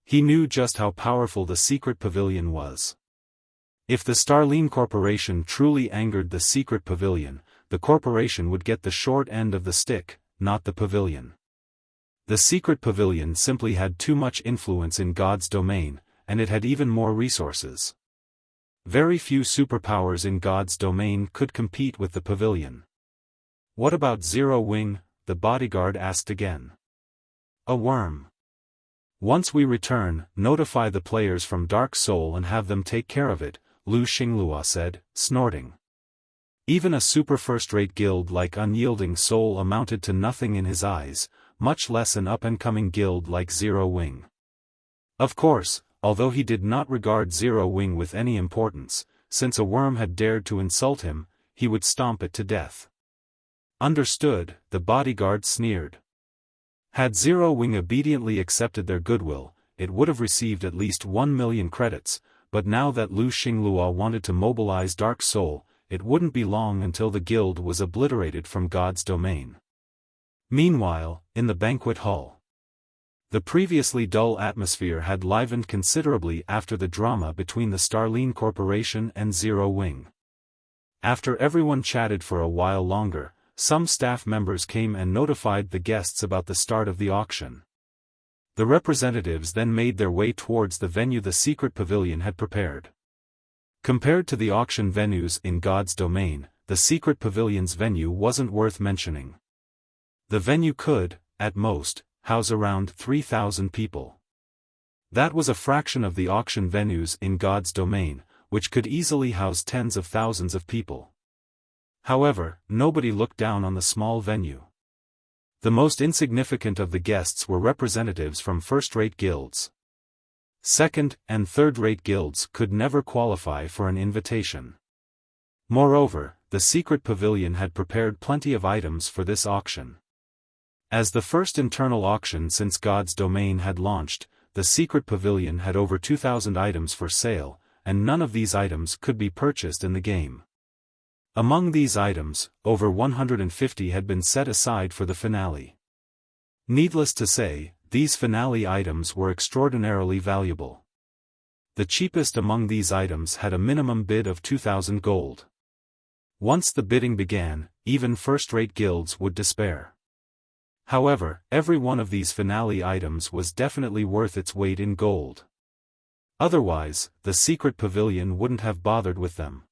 He knew just how powerful the secret pavilion was. If the Starline Corporation truly angered the secret pavilion, the corporation would get the short end of the stick, not the pavilion. The secret pavilion simply had too much influence in God's domain, and it had even more resources. Very few superpowers in God's domain could compete with the pavilion. What about Zero Wing? The bodyguard asked again. A worm. Once we return, notify the players from Dark Soul and have them take care of it, Lu Xinglua said, snorting. Even a super first-rate guild like Unyielding Soul amounted to nothing in his eyes, much less an up-and-coming guild like Zero Wing. Of course, although he did not regard Zero Wing with any importance, since a worm had dared to insult him, he would stomp it to death. Understood, the bodyguard sneered. Had Zero Wing obediently accepted their goodwill, it would have received at least 1 million credits, but now that Lu Xinglua wanted to mobilize Dark Soul, it wouldn't be long until the guild was obliterated from God's domain. Meanwhile, in the banquet hall, the previously dull atmosphere had livened considerably after the drama between the Starline Corporation and Zero Wing. After everyone chatted for a while longer, some staff members came and notified the guests about the start of the auction. The representatives then made their way towards the venue the secret pavilion had prepared. Compared to the auction venues in God's domain, the secret pavilion's venue wasn't worth mentioning. The venue could, at most, house around 3,000 people. That was a fraction of the auction venues in God's domain, which could easily house tens of thousands of people. However, nobody looked down on the small venue. The most insignificant of the guests were representatives from first-rate guilds. Second- and third-rate guilds could never qualify for an invitation. Moreover, the secret pavilion had prepared plenty of items for this auction. As the first internal auction since God's domain had launched, the secret pavilion had over 2,000 items for sale, and none of these items could be purchased in the game. Among these items, over 150 had been set aside for the finale. Needless to say, these finale items were extraordinarily valuable. The cheapest among these items had a minimum bid of 2,000 gold. Once the bidding began, even first-rate guilds would despair. However, every one of these finale items was definitely worth its weight in gold. Otherwise, the secret pavilion wouldn't have bothered with them.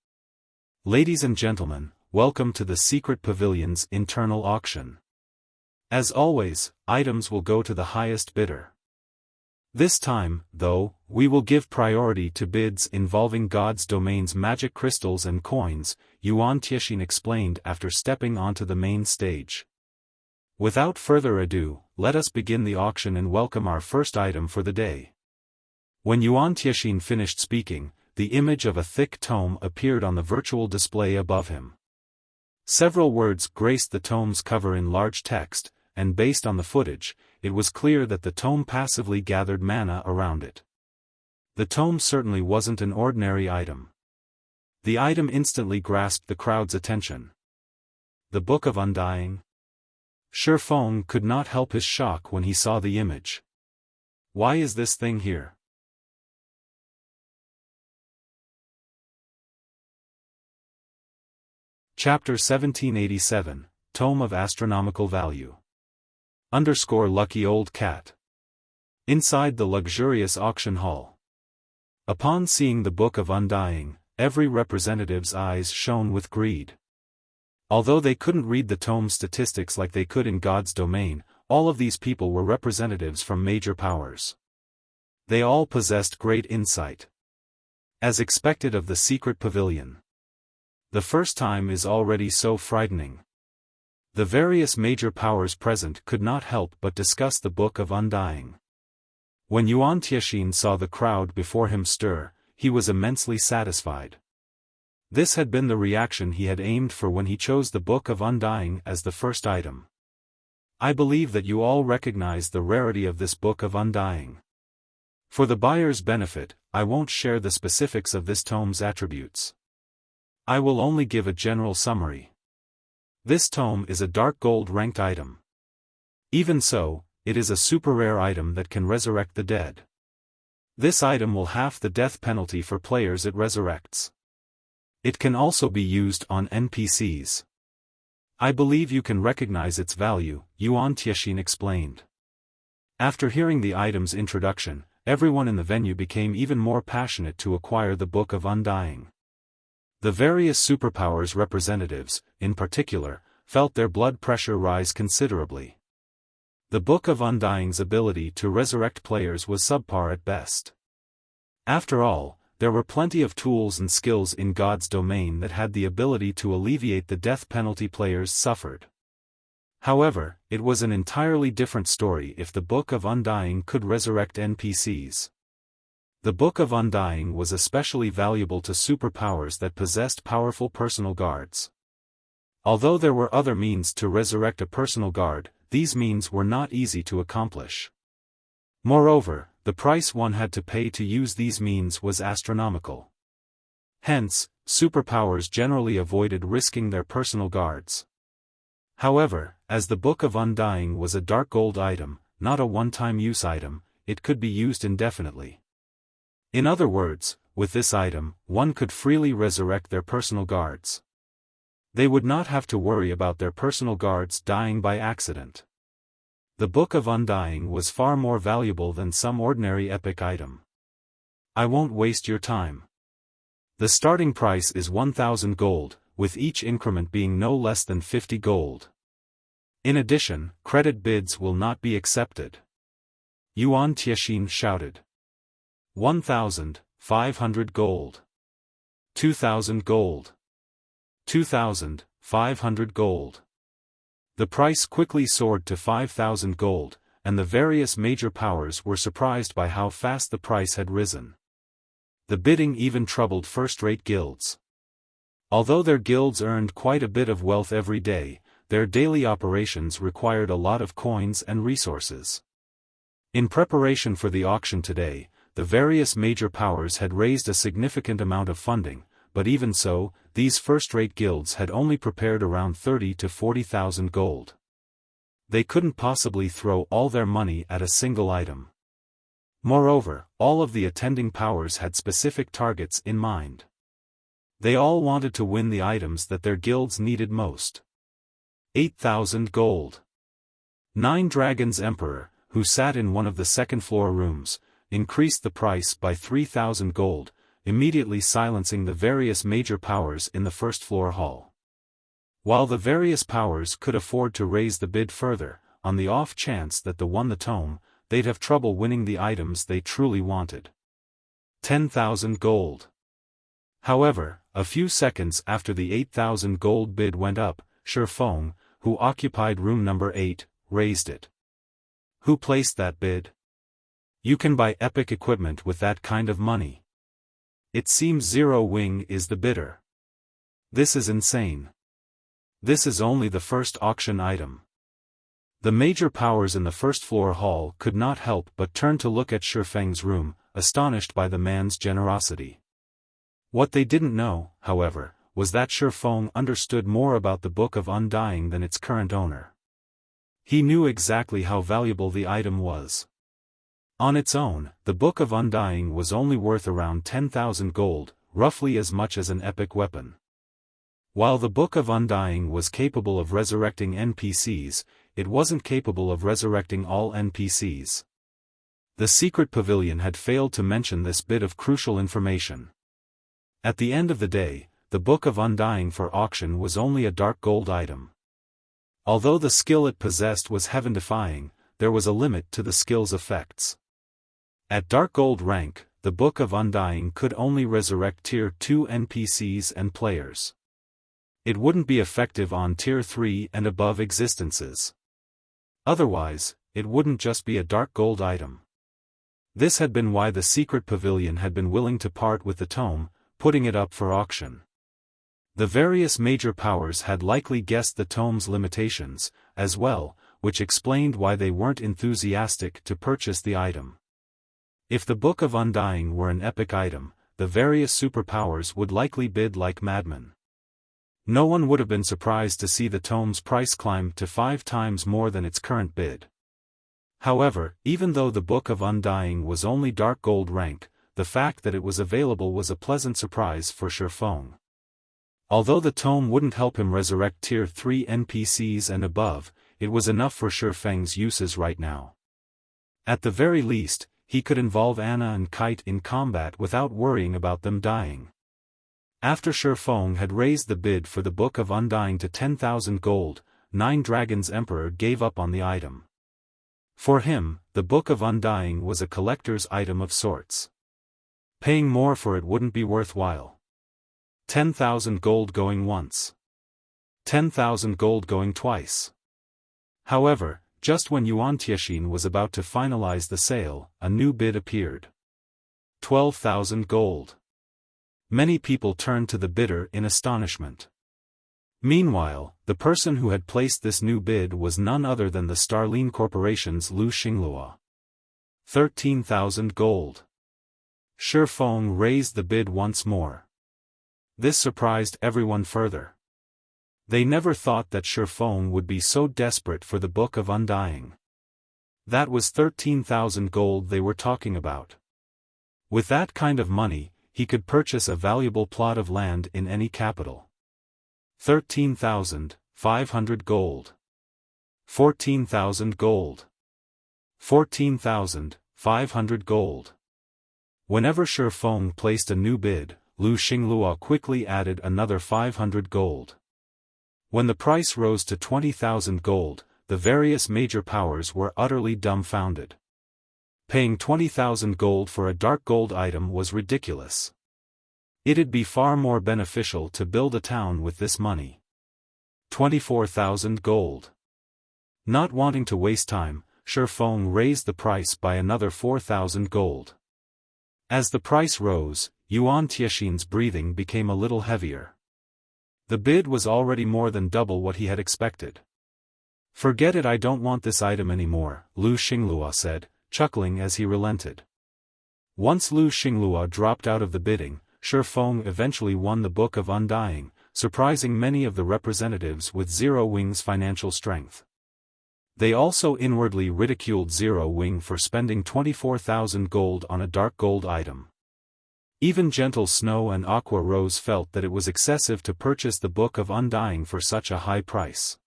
Ladies and gentlemen, welcome to the secret pavilion's internal auction. As always, items will go to the highest bidder. This time, though, we will give priority to bids involving God's domain's magic crystals and coins, Yuan Tiexian explained after stepping onto the main stage. Without further ado, let us begin the auction and welcome our first item for the day. When Yuan Tiexian finished speaking, the image of a thick tome appeared on the virtual display above him. Several words graced the tome's cover in large text, and based on the footage, it was clear that the tome passively gathered mana around it. The tome certainly wasn't an ordinary item. The item instantly grasped the crowd's attention. The Book of Undying? Xiaofan could not help his shock when he saw the image. Why is this thing here? Chapter 1787, Tome of Astronomical Value. Lucky Old Cat. Inside the luxurious auction hall. Upon seeing the Book of Undying, every representative's eyes shone with greed. Although they couldn't read the tome's statistics like they could in God's domain, all of these people were representatives from major powers. They all possessed great insight. As expected of the secret pavilion. The first time is already so frightening. The various major powers present could not help but discuss the Book of Undying. When Yuan Tiexian saw the crowd before him stir, he was immensely satisfied. This had been the reaction he had aimed for when he chose the Book of Undying as the first item. I believe that you all recognize the rarity of this Book of Undying. For the buyer's benefit, I won't share the specifics of this tome's attributes. I will only give a general summary. This tome is a dark gold ranked item. Even so, it is a super rare item that can resurrect the dead. This item will halve the death penalty for players it resurrects. It can also be used on NPCs. I believe you can recognize its value, Yuan explained. After hearing the item's introduction, everyone in the venue became even more passionate to acquire the Book of Undying. The various superpowers representatives, in particular, felt their blood pressure rise considerably. The Book of Undying's ability to resurrect players was subpar at best. After all, there were plenty of tools and skills in God's domain that had the ability to alleviate the death penalty players suffered. However, it was an entirely different story if the Book of Undying could resurrect NPCs. The Book of Undying was especially valuable to superpowers that possessed powerful personal guards. Although there were other means to resurrect a personal guard, these means were not easy to accomplish. Moreover, the price one had to pay to use these means was astronomical. Hence, superpowers generally avoided risking their personal guards. However, as the Book of Undying was a dark gold item, not a one-time use item, it could be used indefinitely. In other words, with this item, one could freely resurrect their personal guards. They would not have to worry about their personal guards dying by accident. The Book of Undying was far more valuable than some ordinary epic item. I won't waste your time. The starting price is 1,000 gold, with each increment being no less than 50 gold. In addition, credit bids will not be accepted. Yuan shouted. 1,500 gold. 2,000 gold. 2,500 gold. The price quickly soared to 5,000 gold, and the various major powers were surprised by how fast the price had risen. The bidding even troubled first-rate guilds. Although their guilds earned quite a bit of wealth every day, their daily operations required a lot of coins and resources. In preparation for the auction today, the various major powers had raised a significant amount of funding, but even so, these first-rate guilds had only prepared around 30 to 40,000 gold. They couldn't possibly throw all their money at a single item. Moreover, all of the attending powers had specific targets in mind. They all wanted to win the items that their guilds needed most. 8,000 gold. 9 Dragons Emperor, who sat in one of the second-floor rooms, increased the price by 3,000 gold, immediately silencing the various major powers in the first-floor hall. While the various powers could afford to raise the bid further, on the off chance that they won the tome, they'd have trouble winning the items they truly wanted. 10,000 gold. However, a few seconds after the 8,000 gold bid went up, Xiaofan, who occupied room number 8, raised it. Who placed that bid? You can buy epic equipment with that kind of money. It seems Zero Wing is the bidder. This is insane. This is only the first auction item. The major powers in the first-floor hall could not help but turn to look at Xiaofang's room, astonished by the man's generosity. What they didn't know, however, was that Xiaofan understood more about the Book of Undying than its current owner. He knew exactly how valuable the item was. On its own, the Book of Undying was only worth around 10,000 gold, roughly as much as an epic weapon. While the Book of Undying was capable of resurrecting NPCs, it wasn't capable of resurrecting all NPCs. The secret pavilion had failed to mention this bit of crucial information. At the end of the day, the Book of Undying for auction was only a dark gold item. Although the skill it possessed was heaven-defying, there was a limit to the skill's effects. At dark gold rank, the Book of Undying could only resurrect tier 2 NPCs and players. It wouldn't be effective on tier 3 and above existences. Otherwise, it wouldn't just be a dark gold item. This had been why the secret pavilion had been willing to part with the tome, putting it up for auction. The various major powers had likely guessed the tome's limitations, as well, which explained why they weren't enthusiastic to purchase the item. If the Book of Undying were an epic item, the various superpowers would likely bid like madmen. No one would have been surprised to see the tome's price climb to 5 times more than its current bid. However, even though the Book of Undying was only dark gold rank, the fact that it was available was a pleasant surprise for Xiaofan. Although the tome wouldn't help him resurrect Tier 3 NPCs and above, it was enough for Xiaofang's uses right now. At the very least, he could involve Anna and Kite in combat without worrying about them dying. After Xiaofan had raised the bid for the Book of Undying to 10,000 gold, Nine Dragons Emperor gave up on the item. For him, the Book of Undying was a collector's item of sorts. Paying more for it wouldn't be worthwhile. 10,000 gold going once. 10,000 gold going twice. However, just when Unyielding was about to finalize the sale, a new bid appeared. 12,000 gold. Many people turned to the bidder in astonishment. Meanwhile, the person who had placed this new bid was none other than the Starline Corporation's Lu Xinglua. 13,000 gold. Xiaofan raised the bid once more. This surprised everyone further. They never thought that Xiaofan would be so desperate for the Book of Undying. That was 13,000 gold they were talking about. With that kind of money, he could purchase a valuable plot of land in any capital. 13,500 gold. 14,000 gold. 14,500 gold. Whenever Xiaofan placed a new bid, Lu Xinglua quickly added another 500 gold. When the price rose to 20,000 gold, the various major powers were utterly dumbfounded. Paying 20,000 gold for a dark gold item was ridiculous. It'd be far more beneficial to build a town with this money. 24,000 gold. Not wanting to waste time, Xiaofan raised the price by another 4,000 gold. As the price rose, Unyielding's breathing became a little heavier. The bid was already more than double what he had expected. "Forget it, I don't want this item anymore," Lu Xinglua said, chuckling as he relented. Once Lu Xinglua dropped out of the bidding, Xiaofan eventually won the Book of Undying, surprising many of the representatives with Zero Wing's financial strength. They also inwardly ridiculed Zero Wing for spending 24,000 gold on a dark gold item. Even Gentle Snow and Aqua Rose felt that it was excessive to purchase the Book of Undying for such a high price.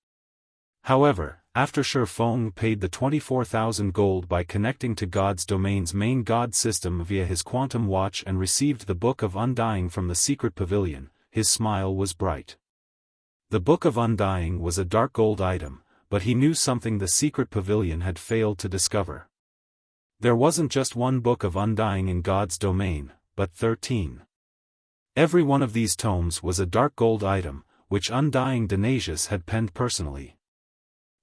However, after Xiaofan paid the 24,000 gold by connecting to God's domain's main God system via his quantum watch and received the Book of Undying from the secret pavilion, his smile was bright. The Book of Undying was a dark gold item, but he knew something the secret pavilion had failed to discover. There wasn't just one Book of Undying in God's domain, but 13. Every one of these tomes was a dark gold item, which Undying Dionysius had penned personally.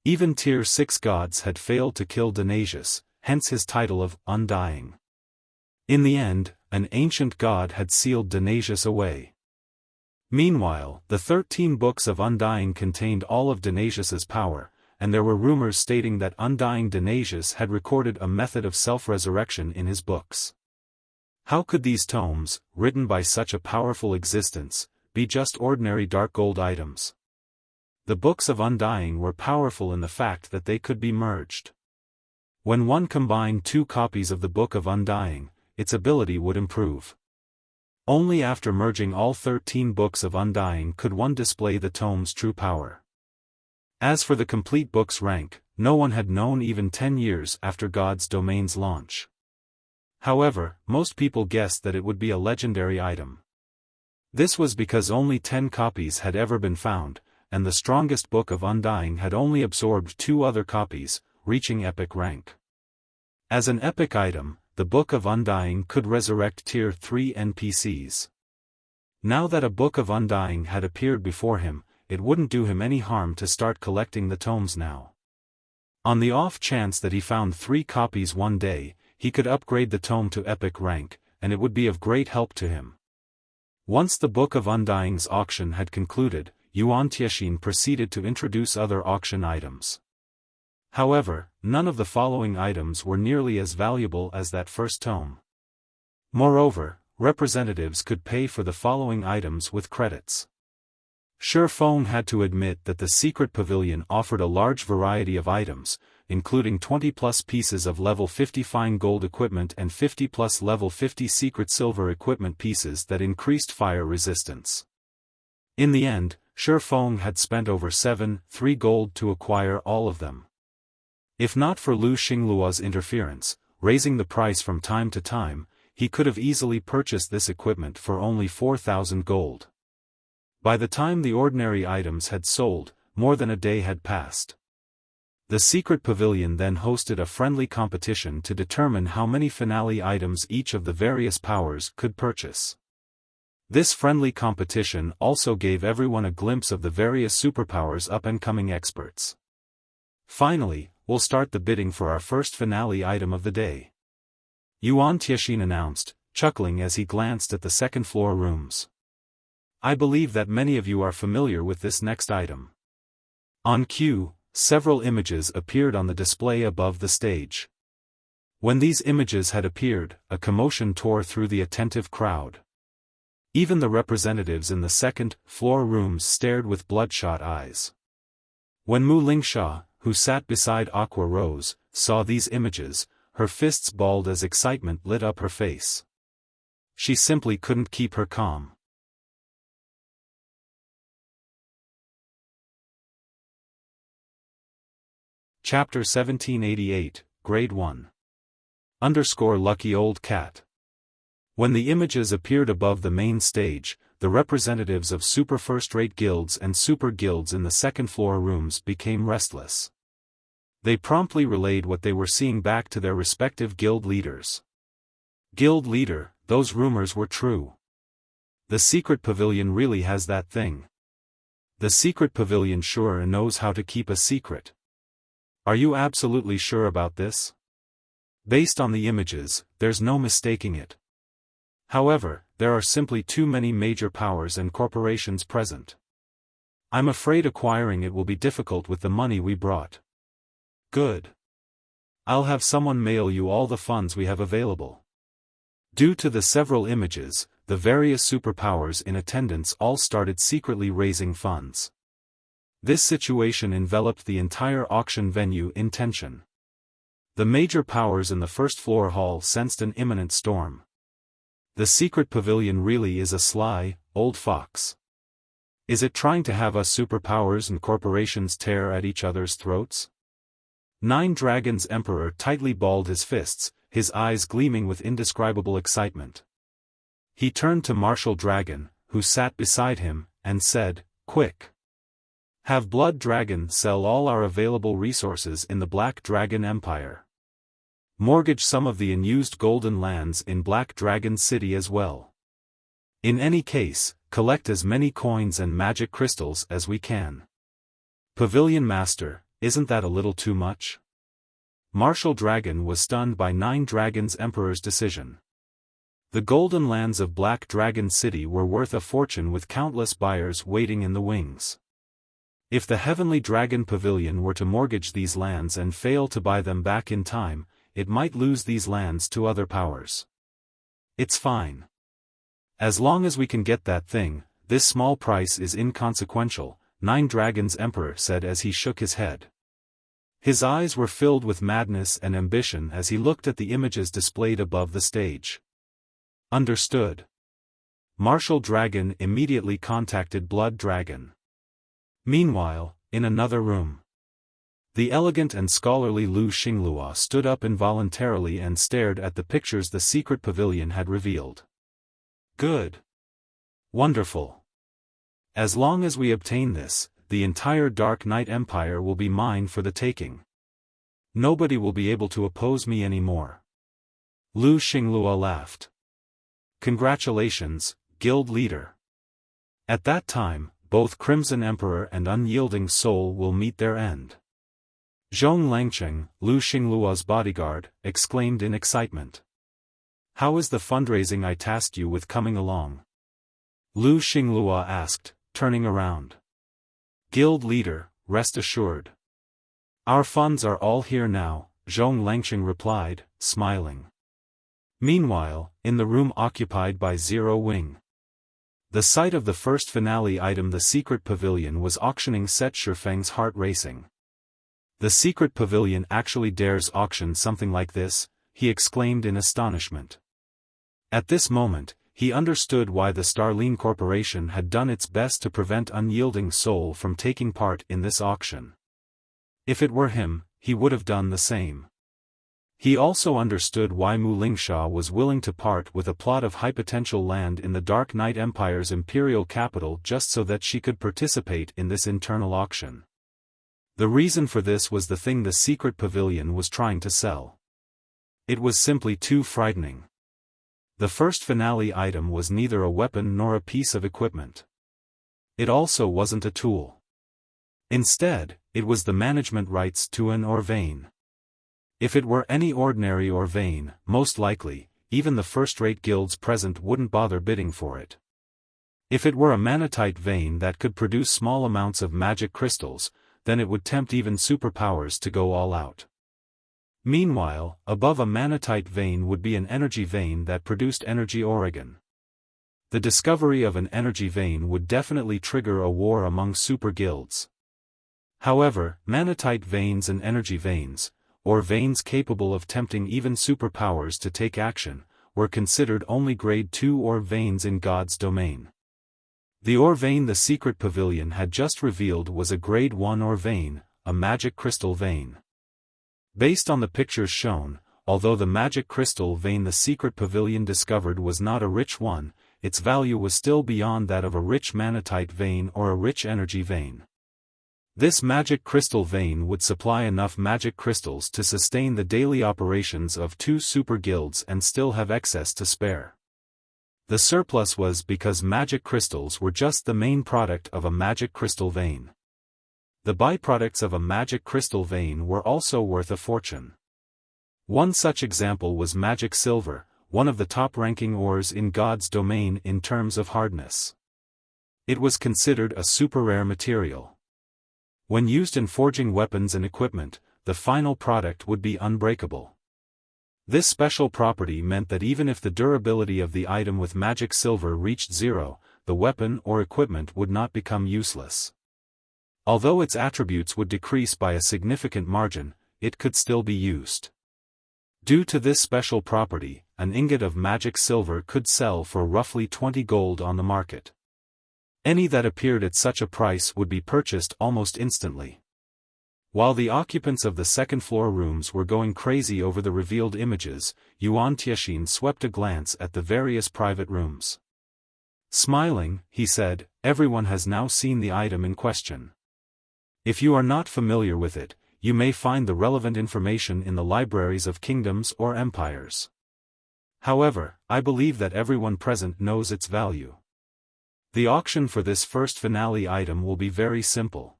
Even Tier 6 gods had failed to kill Dionysius, hence his title of Undying. In the end, an ancient god had sealed Dionysius away. Meanwhile, the 13 books of Undying contained all of Dionysius's power, and there were rumors stating that Undying Dionysius had recorded a method of self-resurrection in his books. How could these tomes, written by such a powerful existence, be just ordinary dark gold items? The books of Undying were powerful in the fact that they could be merged. When one combined 2 copies of the Book of Undying, its ability would improve. Only after merging all 13 books of Undying could one display the tome's true power. As for the complete book's rank, no one had known even 10 years after God's domain's launch. However, most people guessed that it would be a legendary item. This was because only 10 copies had ever been found, and the strongest Book of Undying had only absorbed 2 other copies, reaching epic rank. As an epic item, the Book of Undying could resurrect Tier 3 NPCs. Now that a Book of Undying had appeared before him, it wouldn't do him any harm to start collecting the tomes now. On the off chance that he found 3 copies one day, he could upgrade the tome to epic rank, and it would be of great help to him. Once the Book of Undying's auction had concluded, Unyielding proceeded to introduce other auction items. However, none of the following items were nearly as valuable as that first tome. Moreover, representatives could pay for the following items with credits. Xiaofan had to admit that the secret pavilion offered a large variety of items, including 20+ pieces of level 50 fine gold equipment and 50+ level 50 secret silver equipment pieces that increased fire resistance. In the end, Xiaofan had spent over 3 gold to acquire all of them. If not for Lu Xingluo's interference, raising the price from time to time, he could have easily purchased this equipment for only 4,000 gold. By the time the ordinary items had sold, more than a day had passed. The secret pavilion then hosted a friendly competition to determine how many finale items each of the various powers could purchase. This friendly competition also gave everyone a glimpse of the various superpowers up-and-coming experts. Finally, we'll start the bidding for our first finale item of the day. Yuan Tianxin announced, chuckling as he glanced at the second-floor rooms. I believe that many of you are familiar with this next item. On cue, several images appeared on the display above the stage. When these images had appeared, a commotion tore through the attentive crowd. Even the representatives in the second-floor rooms stared with bloodshot eyes. When Mu Lingsha, who sat beside Aqua Rose, saw these images, her fists balled as excitement lit up her face. She simply couldn't keep her calm. Chapter 1788, Grade 1. Lucky Old Cat. When the images appeared above the main stage, the representatives of super first-rate guilds and super guilds in the second-floor rooms became restless. They promptly relayed what they were seeing back to their respective guild leaders. Guild leader, those rumors were true. The secret pavilion really has that thing. The secret pavilion sure knows how to keep a secret. Are you absolutely sure about this? Based on the images, there's no mistaking it. However, there are simply too many major powers and corporations present. I'm afraid acquiring it will be difficult with the money we brought. Good. I'll have someone mail you all the funds we have available. Due to the several images, the various superpowers in attendance all started secretly raising funds. This situation enveloped the entire auction venue in tension. The major powers in the first-floor hall sensed an imminent storm. The secret pavilion really is a sly, old fox. Is it trying to have us superpowers and corporations tear at each other's throats? Nine Dragons Emperor tightly balled his fists, his eyes gleaming with indescribable excitement. He turned to Martial Dragon, who sat beside him, and said, "Quick! Have Blood Dragon sell all our available resources in the Black Dragon Empire. Mortgage some of the unused golden lands in Black Dragon City as well. In any case, collect as many coins and magic crystals as we can." Pavilion Master, isn't that a little too much? Martial Dragon was stunned by Nine Dragons Emperor's decision. The golden lands of Black Dragon City were worth a fortune with countless buyers waiting in the wings. If the Heavenly Dragon Pavilion were to mortgage these lands and fail to buy them back in time, it might lose these lands to other powers. It's fine. As long as we can get that thing, this small price is inconsequential, Nine Dragons Emperor said as he shook his head. His eyes were filled with madness and ambition as he looked at the images displayed above the stage. Understood. Martial Dragon immediately contacted Blood Dragon. Meanwhile, in another room, the elegant and scholarly Lu Xingluo stood up involuntarily and stared at the pictures the secret pavilion had revealed. Good. Wonderful. As long as we obtain this, the entire Dark Knight Empire will be mine for the taking. Nobody will be able to oppose me anymore. Lu Xingluo laughed. Congratulations, guild leader. At that time, both Crimson Emperor and Unyielding Soul will meet their end. Zhong Langcheng, Lu Xingluo's bodyguard, exclaimed in excitement. How is the fundraising I tasked you with coming along? Lu Xingluo asked, turning around. Guild leader, rest assured. Our funds are all here now, Zhong Langcheng replied, smiling. Meanwhile, in the room occupied by Zero Wing, the sight of the first finale item, the secret pavilion, was auctioning set Shifeng's heart racing. The secret pavilion actually dares auction something like this, he exclaimed in astonishment. At this moment, he understood why the Starline Corporation had done its best to prevent Unyielding Soul from taking part in this auction. If it were him, he would have done the same. He also understood why Mu Lingsha was willing to part with a plot of high-potential land in the Dark Knight Empire's imperial capital just so that she could participate in this internal auction. The reason for this was the thing the secret pavilion was trying to sell. It was simply too frightening. The first finale item was neither a weapon nor a piece of equipment. It also wasn't a tool. Instead, it was the management rights to an Orvane. If it were any ordinary Orvane, most likely, even the first-rate guilds present wouldn't bother bidding for it. If it were a manatite vein that could produce small amounts of magic crystals, then it would tempt even superpowers to go all out. Meanwhile, above a manatite vein would be an energy vein that produced energy Oregon. The discovery of an energy vein would definitely trigger a war among super guilds. However, manatite veins and energy veins, or veins capable of tempting even superpowers to take action, were considered only grade 2 ore veins in God's domain. The ore vein the secret pavilion had just revealed was a grade 1 ore vein, a magic crystal vein. Based on the pictures shown, although the magic crystal vein the secret pavilion discovered was not a rich one, its value was still beyond that of a rich manatite vein or a rich energy vein. This magic crystal vein would supply enough magic crystals to sustain the daily operations of 2 super guilds and still have excess to spare. The surplus was because magic crystals were just the main product of a magic crystal vein. The byproducts of a magic crystal vein were also worth a fortune. One such example was magic silver, one of the top-ranking ores in God's domain in terms of hardness. It was considered a super-rare material. When used in forging weapons and equipment, the final product would be unbreakable. This special property meant that even if the durability of the item with magic silver reached 0, the weapon or equipment would not become useless. Although its attributes would decrease by a significant margin, it could still be used. Due to this special property, an ingot of magic silver could sell for roughly 20 gold on the market. Any that appeared at such a price would be purchased almost instantly. While the occupants of the second-floor rooms were going crazy over the revealed images, Yuan Tianxin swept a glance at the various private rooms. Smiling, he said, "Everyone has now seen the item in question. If you are not familiar with it, you may find the relevant information in the libraries of kingdoms or empires. However, I believe that everyone present knows its value. The auction for this first finale item will be very simple.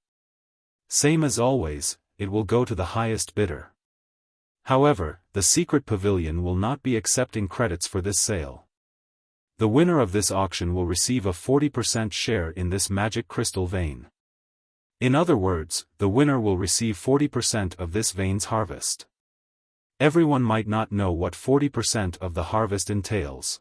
Same as always, it will go to the highest bidder. However, the secret pavilion will not be accepting credits for this sale. The winner of this auction will receive a 40% share in this magic crystal vein. In other words, the winner will receive 40% of this vein's harvest. Everyone might not know what 40% of the harvest entails.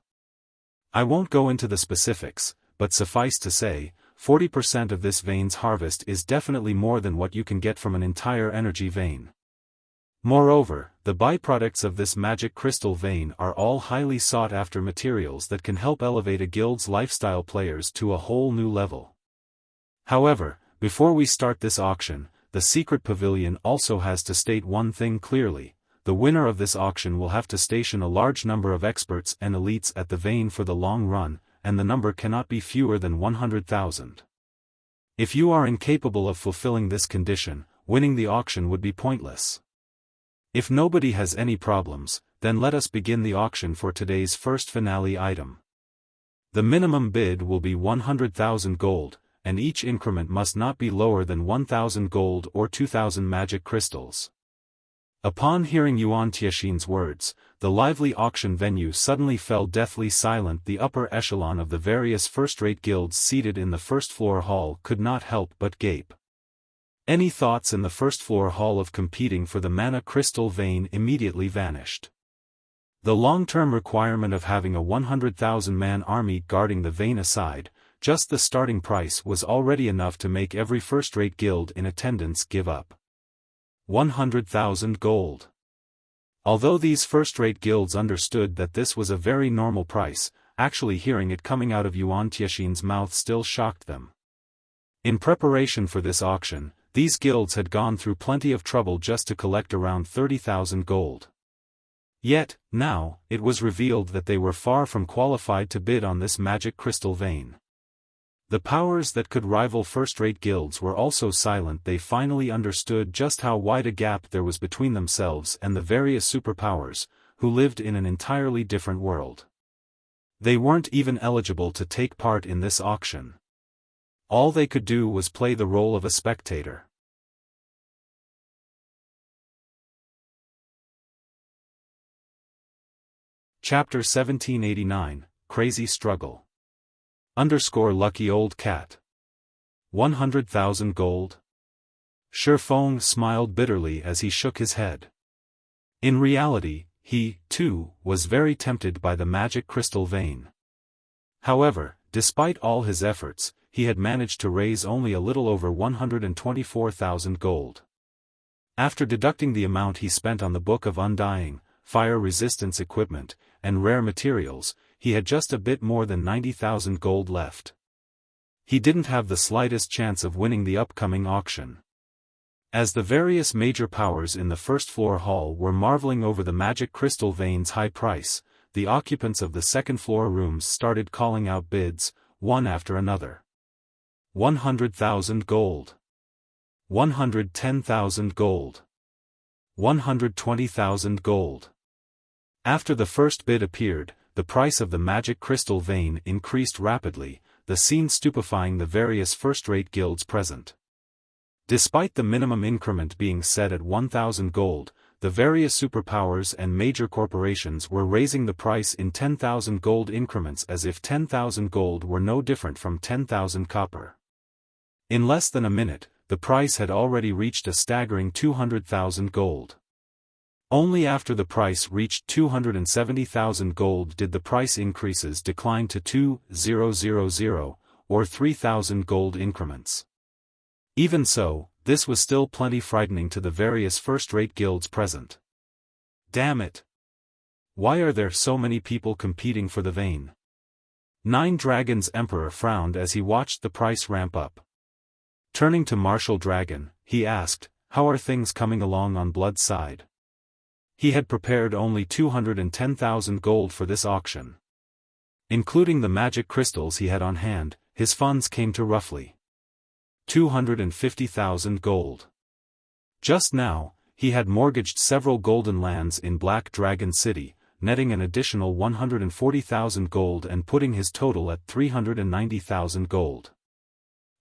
I won't go into the specifics, but suffice to say, 40% of this vein's harvest is definitely more than what you can get from an entire energy vein. Moreover, the byproducts of this magic crystal vein are all highly sought-after materials that can help elevate a guild's lifestyle players to a whole new level. However, before we start this auction, the secret pavilion also has to state one thing clearly: the winner of this auction will have to station a large number of experts and elites at the vein for the long run, and the number cannot be fewer than 100,000. If you are incapable of fulfilling this condition, winning the auction would be pointless. If nobody has any problems, then let us begin the auction for today's first finale item. The minimum bid will be 100,000 gold, and each increment must not be lower than 1,000 gold or 2,000 magic crystals. Upon hearing Yuan Tianxin's words, the lively auction venue suddenly fell deathly silent. The upper echelon of the various first-rate guilds seated in the first-floor hall could not help but gape. Any thoughts in the first-floor hall of competing for the mana crystal vein immediately vanished. The long-term requirement of having a 100,000-man army guarding the vein aside, just the starting price was already enough to make every first-rate guild in attendance give up. 100,000 gold. Although these first-rate guilds understood that this was a very normal price, actually hearing it coming out of Yuan Tiexin's mouth still shocked them. In preparation for this auction, these guilds had gone through plenty of trouble just to collect around 30,000 gold. Yet, now, it was revealed that they were far from qualified to bid on this magic crystal vein. The powers that could rival first-rate guilds were also silent. They finally understood just how wide a gap there was between themselves and the various superpowers, who lived in an entirely different world. They weren't even eligible to take part in this auction. All they could do was play the role of a spectator. Chapter 1789, Crazy Struggle. Lucky old cat. 100,000 gold? Xiaofan smiled bitterly as he shook his head. In reality, he, too, was very tempted by the magic crystal vein. However, despite all his efforts, he had managed to raise only a little over 124,000 gold. After deducting the amount he spent on the Book of Undying, fire-resistance equipment, and rare materials, he had just a bit more than 90,000 gold left. He didn't have the slightest chance of winning the upcoming auction. As the various major powers in the first-floor hall were marveling over the magic crystal vein's high price, the occupants of the second-floor rooms started calling out bids, one after another. 100,000 gold. 110,000 gold. 120,000 gold. After the first bid appeared, the price of the magic crystal vein increased rapidly, the scene stupefying the various first-rate guilds present. Despite the minimum increment being set at 1,000 gold, the various superpowers and major corporations were raising the price in 10,000 gold increments as if 10,000 gold were no different from 10,000 copper. In less than a minute, the price had already reached a staggering 200,000 gold. Only after the price reached 270,000 gold did the price increases decline to 2,000, or 3,000 gold increments. Even so, this was still plenty frightening to the various first-rate guilds present. Damn it! Why are there so many people competing for the vein? Nine Dragons Emperor frowned as he watched the price ramp up. Turning to Martial Dragon, he asked, "How are things coming along on Blood's side?" He had prepared only 210,000 gold for this auction. Including the magic crystals he had on hand, his funds came to roughly 250,000 gold. Just now, he had mortgaged several golden lands in Black Dragon City, netting an additional 140,000 gold and putting his total at 390,000 gold.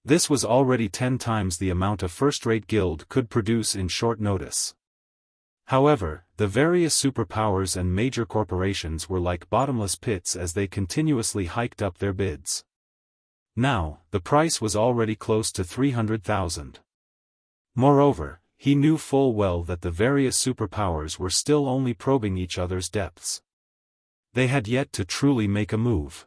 This was already 10 times the amount a first-rate guild could produce in short notice. However, the various superpowers and major corporations were like bottomless pits as they continuously hiked up their bids. Now, the price was already close to 300,000. Moreover, he knew full well that the various superpowers were still only probing each other's depths. They had yet to truly make a move.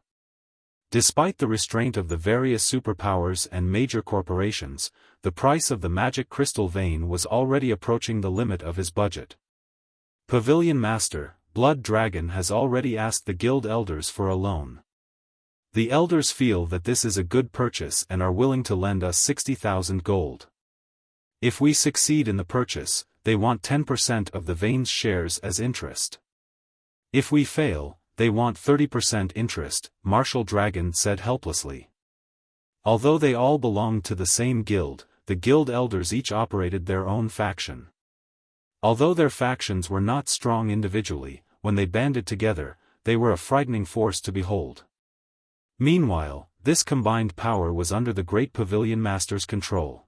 Despite the restraint of the various superpowers and major corporations, the price of the magic crystal vein was already approaching the limit of his budget. Pavilion Master, Blood Dragon has already asked the guild elders for a loan. The elders feel that this is a good purchase and are willing to lend us 60,000 gold. If we succeed in the purchase, they want 10% of the vein's shares as interest. If we fail, they want 30% interest, Martial Dragon said helplessly. Although they all belonged to the same guild, the guild elders each operated their own faction. Although their factions were not strong individually, when they banded together, they were a frightening force to behold. Meanwhile, this combined power was under the great Pavilion Master's control.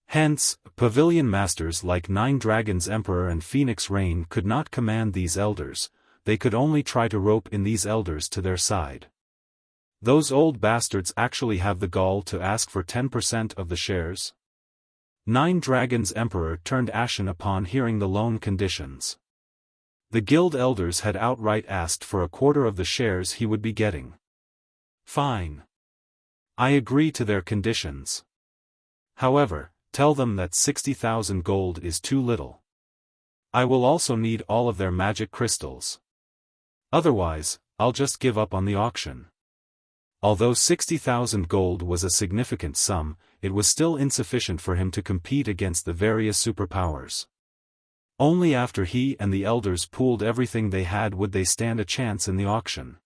Hence, Pavilion Masters like Nine Dragons Emperor and Phoenix Rain could not command these elders, they could only try to rope in these elders to their side. Those old bastards actually have the gall to ask for 10% of the shares? Nine Dragons Emperor turned ashen upon hearing the loan conditions. The guild elders had outright asked for a quarter of the shares he would be getting. Fine. I agree to their conditions. However, tell them that 60,000 gold is too little. I will also need all of their magic crystals. Otherwise, I'll just give up on the auction. Although 60,000 gold was a significant sum, it was still insufficient for him to compete against the various superpowers. Only after he and the elders pooled everything they had would they stand a chance in the auction.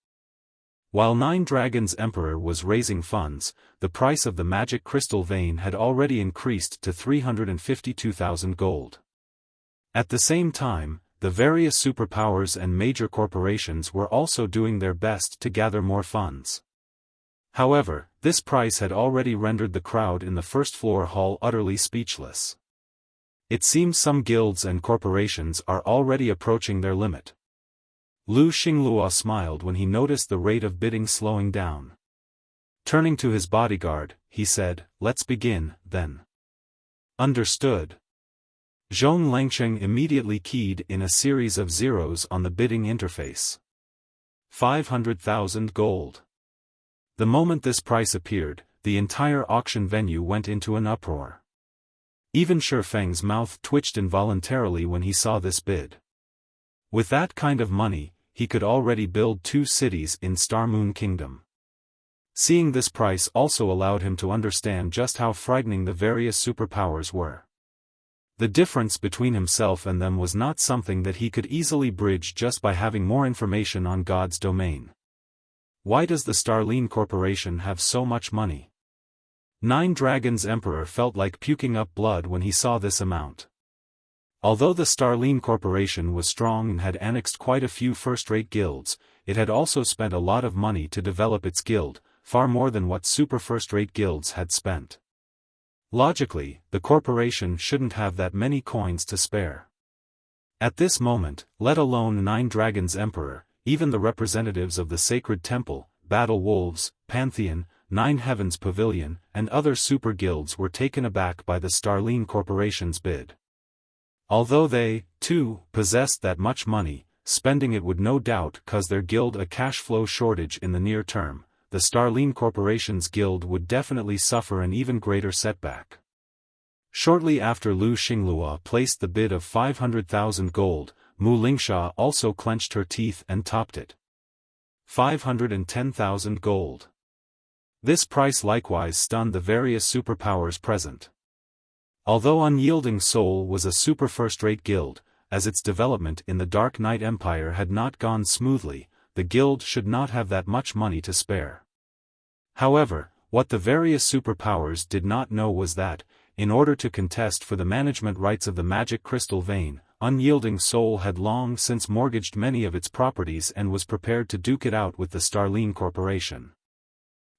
While Nine Dragons Emperor was raising funds, the price of the magic crystal vein had already increased to 352,000 gold. At the same time, the various superpowers and major corporations were also doing their best to gather more funds. However, this price had already rendered the crowd in the first-floor hall utterly speechless. It seems some guilds and corporations are already approaching their limit. Lu Xinglua smiled when he noticed the rate of bidding slowing down. Turning to his bodyguard, he said, "Let's begin, then." Understood. Zhong Langsheng immediately keyed in a series of zeros on the bidding interface. 500,000 gold. The moment this price appeared, the entire auction venue went into an uproar. Even Shifeng's mouth twitched involuntarily when he saw this bid. With that kind of money, he could already build 2 cities in Star Moon Kingdom. Seeing this price also allowed him to understand just how frightening the various superpowers were. The difference between himself and them was not something that he could easily bridge just by having more information on God's domain. Why does the Starline Corporation have so much money? Nine Dragons Emperor felt like puking up blood when he saw this amount. Although the Starline Corporation was strong and had annexed quite a few first-rate guilds, it had also spent a lot of money to develop its guild, far more than what super first-rate guilds had spent. Logically, the corporation shouldn't have that many coins to spare. At this moment, let alone Nine Dragons Emperor, even the representatives of the Sacred Temple, Battle Wolves, Pantheon, Nine Heavens Pavilion, and other super guilds were taken aback by the Starline Corporation's bid. Although they, too, possessed that much money, spending it would no doubt cause their guild a cash flow shortage in the near term, the Starline Corporation's guild would definitely suffer an even greater setback. Shortly after Lu Xinglua placed the bid of 500,000 gold, Mu Lingsha also clenched her teeth and topped it. 510,000 gold. This price likewise stunned the various superpowers present. Although Unyielding Soul was a super first-rate guild, as its development in the Dark Knight Empire had not gone smoothly, the guild should not have that much money to spare. However, what the various superpowers did not know was that, in order to contest for the management rights of the magic crystal vein, Unyielding Soul had long since mortgaged many of its properties and was prepared to duke it out with the Starline Corporation.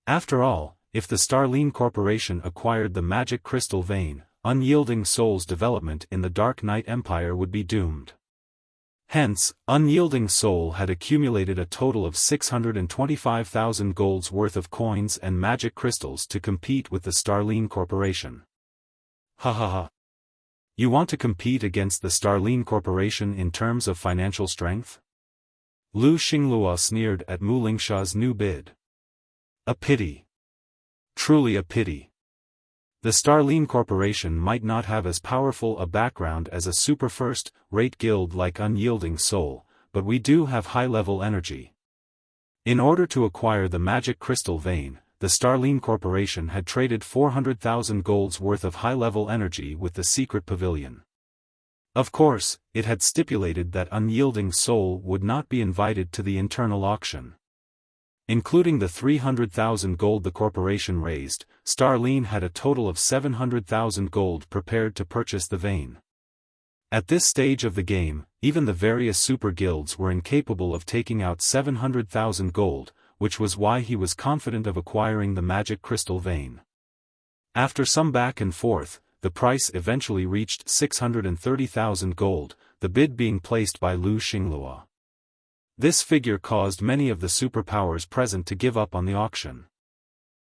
After all, if the Starline Corporation acquired the magic crystal vein, Unyielding Soul's development in the Dark Knight Empire would be doomed. Hence, Unyielding Soul had accumulated a total of 625,000 gold's worth of coins and magic crystals to compete with the Starline Corporation. Ha ha ha. You want to compete against the Starline Corporation in terms of financial strength? Lu Xinglua sneered at Mu Lingsha's new bid. A pity. Truly a pity. The Starline Corporation might not have as powerful a background as a super first-rate guild like Unyielding Soul, but we do have high-level energy. In order to acquire the magic crystal vein, the Starline Corporation had traded 400,000 gold's worth of high-level energy with the secret pavilion. Of course, it had stipulated that Unyielding Soul would not be invited to the internal auction. Including the 300,000 gold the corporation raised, Starline had a total of 700,000 gold prepared to purchase the vein. At this stage of the game, even the various super guilds were incapable of taking out 700,000 gold, which was why he was confident of acquiring the magic crystal vein. After some back and forth, the price eventually reached 630,000 gold, the bid being placed by Lu Xinglua. This figure caused many of the superpowers present to give up on the auction.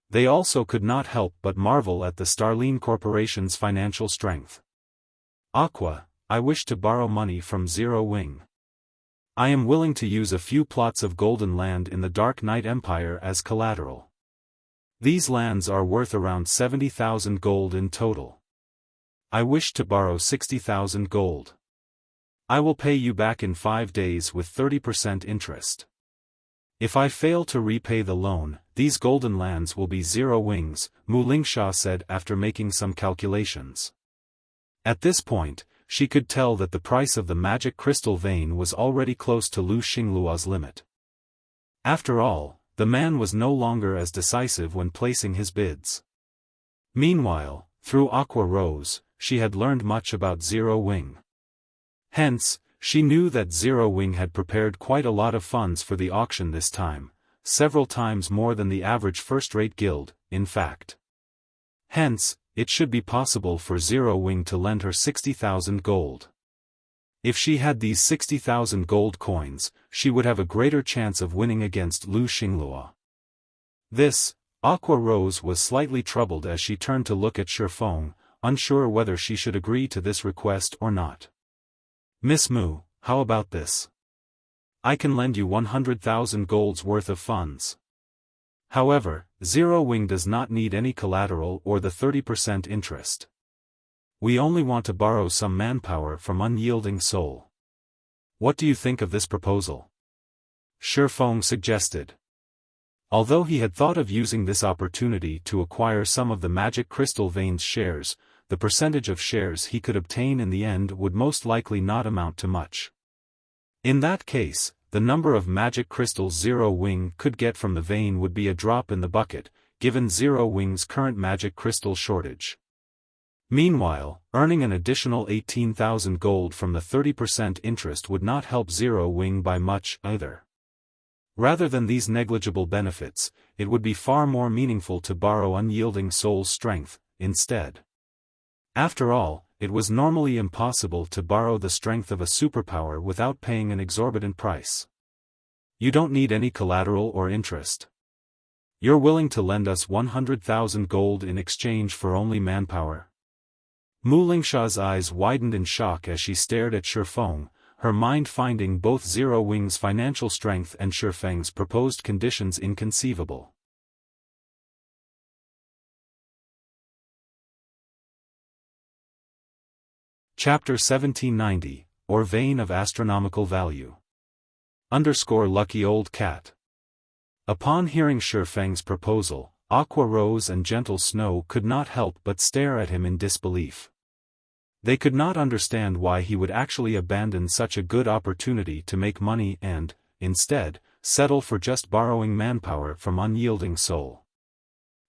They also could not help but marvel at the Starline Corporation's financial strength. Aqua, I wish to borrow money from Zero Wing. I am willing to use a few plots of golden land in the Dark Knight Empire as collateral. These lands are worth around 70,000 gold in total. I wish to borrow 60,000 gold. I will pay you back in 5 days with 30% interest. If I fail to repay the loan, these golden lands will be 0 wings, Mu Lingsha said after making some calculations. At this point, she could tell that the price of the magic crystal vein was already close to Lu Xingluo's limit. After all, the man was no longer as decisive when placing his bids. Meanwhile, through Aqua Rose, she had learned much about Zero Wing. Hence, she knew that Zero Wing had prepared quite a lot of funds for the auction this time, several times more than the average first-rate guild, in fact. Hence, it should be possible for Zero Wing to lend her 60,000 gold. If she had these 60,000 gold coins, she would have a greater chance of winning against Lu Xingluo. This, Aqua Rose was slightly troubled as she turned to look at Xiaofan, unsure whether she should agree to this request or not. Miss Mu, how about this? I can lend you 100,000 gold's worth of funds. However, Zero Wing does not need any collateral or the 30% interest. We only want to borrow some manpower from Unyielding Soul. What do you think of this proposal? Xiaofan suggested. Although he had thought of using this opportunity to acquire some of the magic crystal veins shares, the percentage of shares he could obtain in the end would most likely not amount to much. In that case, the number of magic crystals Zero Wing could get from the vein would be a drop in the bucket, given Zero Wing's current magic crystal shortage. Meanwhile, earning an additional 18,000 gold from the 30% interest would not help Zero Wing by much either. Rather than these negligible benefits, it would be far more meaningful to borrow Unyielding Soul's strength, instead. After all, it was normally impossible to borrow the strength of a superpower without paying an exorbitant price. You don't need any collateral or interest. You're willing to lend us 100,000 gold in exchange for only manpower? Mu Lingsha's eyes widened in shock as she stared at Xiaofan, her mind finding both Zero Wing's financial strength and Xiaofang's proposed conditions inconceivable. Chapter 1790, or Vein of Astronomical Value. Lucky Old Cat. Upon hearing Xiaofang's proposal, Aqua Rose and Gentle Snow could not help but stare at him in disbelief. They could not understand why he would actually abandon such a good opportunity to make money and, instead, settle for just borrowing manpower from Unyielding Soul.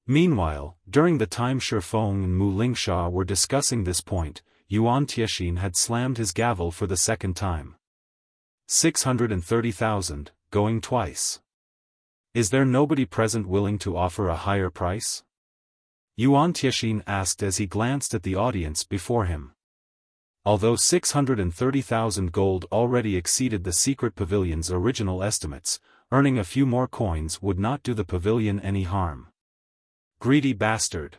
Meanwhile, during the time Xiaofan and Mu Lingsha were discussing this point, Yuan Tiexin had slammed his gavel for the second time. 630,000, going twice. Is there nobody present willing to offer a higher price? Yuan Tiexin asked as he glanced at the audience before him. Although 630,000 gold already exceeded the secret pavilion's original estimates, earning a few more coins would not do the pavilion any harm. Greedy bastard.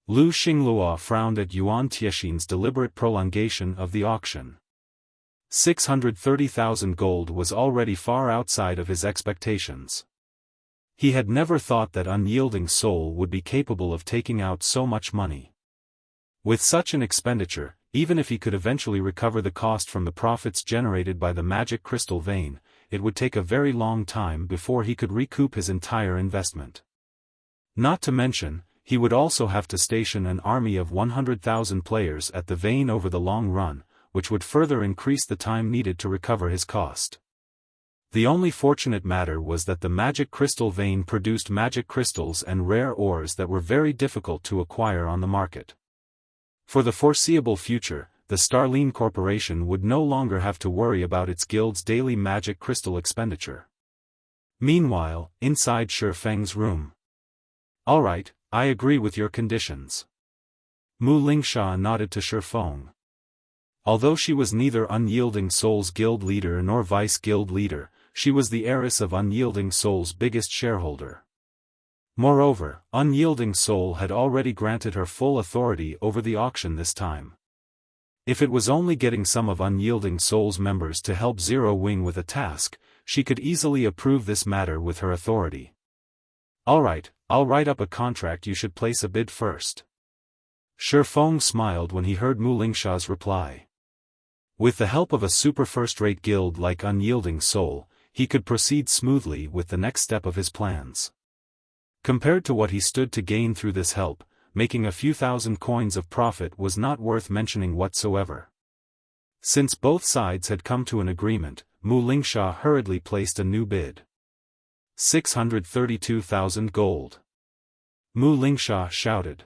Lu Xingluo frowned at Yuan Tiexin's deliberate prolongation of the auction. 630,000 gold was already far outside of his expectations. He had never thought that Unyielding Soul would be capable of taking out so much money. With such an expenditure, even if he could eventually recover the cost from the profits generated by the magic crystal vein, it would take a very long time before he could recoup his entire investment. Not to mention, he would also have to station an army of 100,000 players at the vein over the long run, which would further increase the time needed to recover his cost. The only fortunate matter was that the magic crystal vein produced magic crystals and rare ores that were very difficult to acquire on the market. For the foreseeable future, the Starline Corporation would no longer have to worry about its guild's daily magic crystal expenditure. Meanwhile, inside Xiaofang's room. All right, I agree with your conditions. Mu Lingsha nodded to Xiaofan. Although she was neither Unyielding Soul's guild leader nor vice guild leader, she was the heiress of Unyielding Soul's biggest shareholder. Moreover, Unyielding Soul had already granted her full authority over the auction this time. If it was only getting some of Unyielding Soul's members to help Zero Wing with a task, she could easily approve this matter with her authority. Alright, I'll write up a contract. You should place a bid first. Xiaofan smiled when he heard Mu Lingsha's reply. With the help of a super first-rate guild like Unyielding Soul, he could proceed smoothly with the next step of his plans. Compared to what he stood to gain through this help, making a few thousand coins of profit was not worth mentioning whatsoever. Since both sides had come to an agreement, Mu Lingsha hurriedly placed a new bid. 632,000 gold. Mu Lingsha shouted.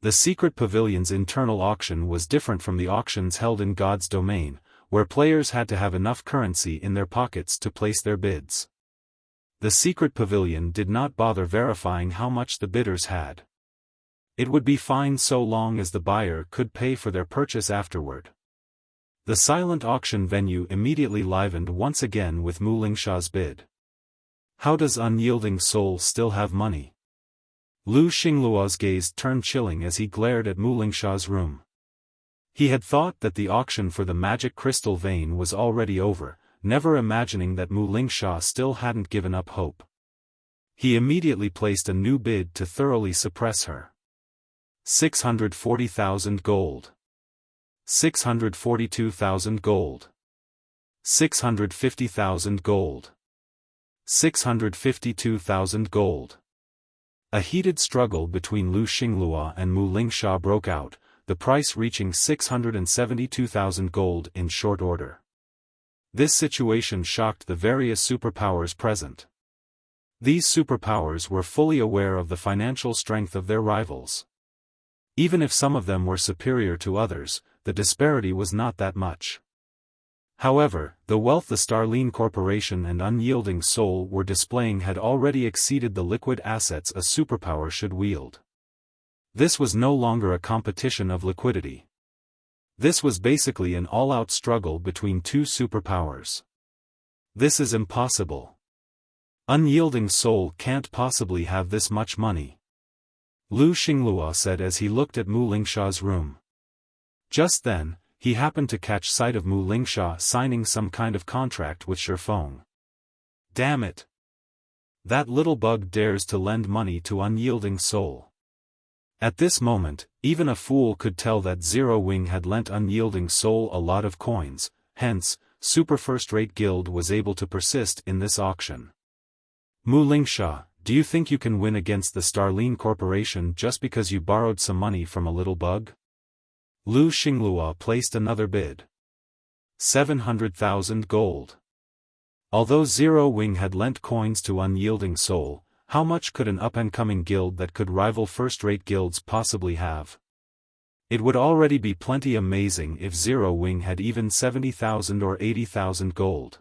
The secret pavilion's internal auction was different from the auctions held in God's domain, where players had to have enough currency in their pockets to place their bids. The secret pavilion did not bother verifying how much the bidders had. It would be fine so long as the buyer could pay for their purchase afterward. The silent auction venue immediately livened once again with Mu Lingsha's bid. How does Unyielding Soul still have money? Lu Xingluo's gaze turned chilling as he glared at Mu Lingsha's room. He had thought that the auction for the magic crystal vein was already over, never imagining that Mu Lingsha still hadn't given up hope. He immediately placed a new bid to thoroughly suppress her. 640,000 gold. 642,000 gold. 650,000 gold. 652,000 gold. A heated struggle between Lu Xingluo and Mu Lingsha broke out, the price reaching 672,000 gold in short order. This situation shocked the various superpowers present. These superpowers were fully aware of the financial strength of their rivals. Even if some of them were superior to others, the disparity was not that much. However, the wealth the Starline Corporation and Unyielding Soul were displaying had already exceeded the liquid assets a superpower should wield. This was no longer a competition of liquidity. This was basically an all-out struggle between two superpowers. This is impossible. Unyielding Soul can't possibly have this much money. Lu Xingluo said as he looked at Mu Lingsha's room. Just then, he happened to catch sight of Mu Lingsha signing some kind of contract with Xiaofan. Damn it! That little bug dares to lend money to Unyielding Soul. At this moment, even a fool could tell that Zero Wing had lent Unyielding Soul a lot of coins, hence, Super First-Rate Guild was able to persist in this auction. Mu Lingsha, do you think you can win against the Starline Corporation just because you borrowed some money from a little bug? Lu Xingluo placed another bid. 700,000 gold. Although Zero Wing had lent coins to Unyielding Soul, how much could an up-and-coming guild that could rival first-rate guilds possibly have? It would already be plenty amazing if Zero Wing had even 70,000 or 80,000 gold.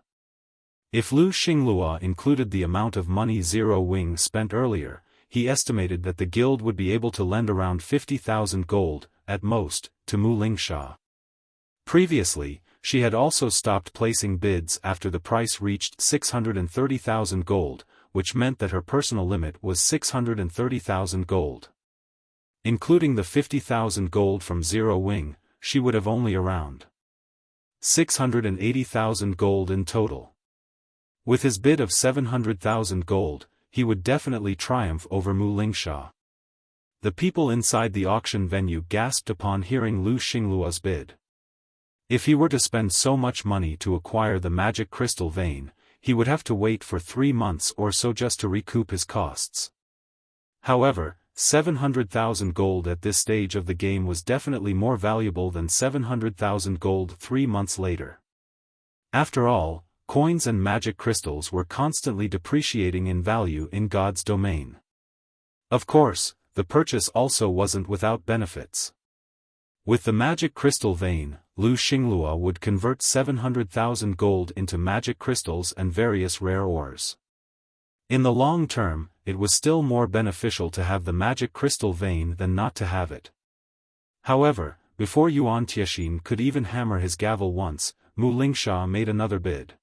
If Lu Xingluo included the amount of money Zero Wing spent earlier, he estimated that the guild would be able to lend around 50,000 gold, at most, to Mu Lingsha. Previously, she had also stopped placing bids after the price reached 630,000 gold, which meant that her personal limit was 630,000 gold. Including the 50,000 gold from Zero Wing, she would have only around 680,000 gold in total. With his bid of 700,000 gold, he would definitely triumph over Mu Lingsha. The people inside the auction venue gasped upon hearing Lu Xingluo's bid. If he were to spend so much money to acquire the magic crystal vein, he would have to wait for 3 months or so just to recoup his costs. However, 700,000 gold at this stage of the game was definitely more valuable than 700,000 gold 3 months later. After all, coins and magic crystals were constantly depreciating in value in God's domain. Of course, the purchase also wasn't without benefits. With the magic crystal vein, Lu Xingluo would convert 700,000 gold into magic crystals and various rare ores. In the long term, it was still more beneficial to have the magic crystal vein than not to have it. However, before Yuan Tiexin could even hammer his gavel once, Mu Lingsha made another bid.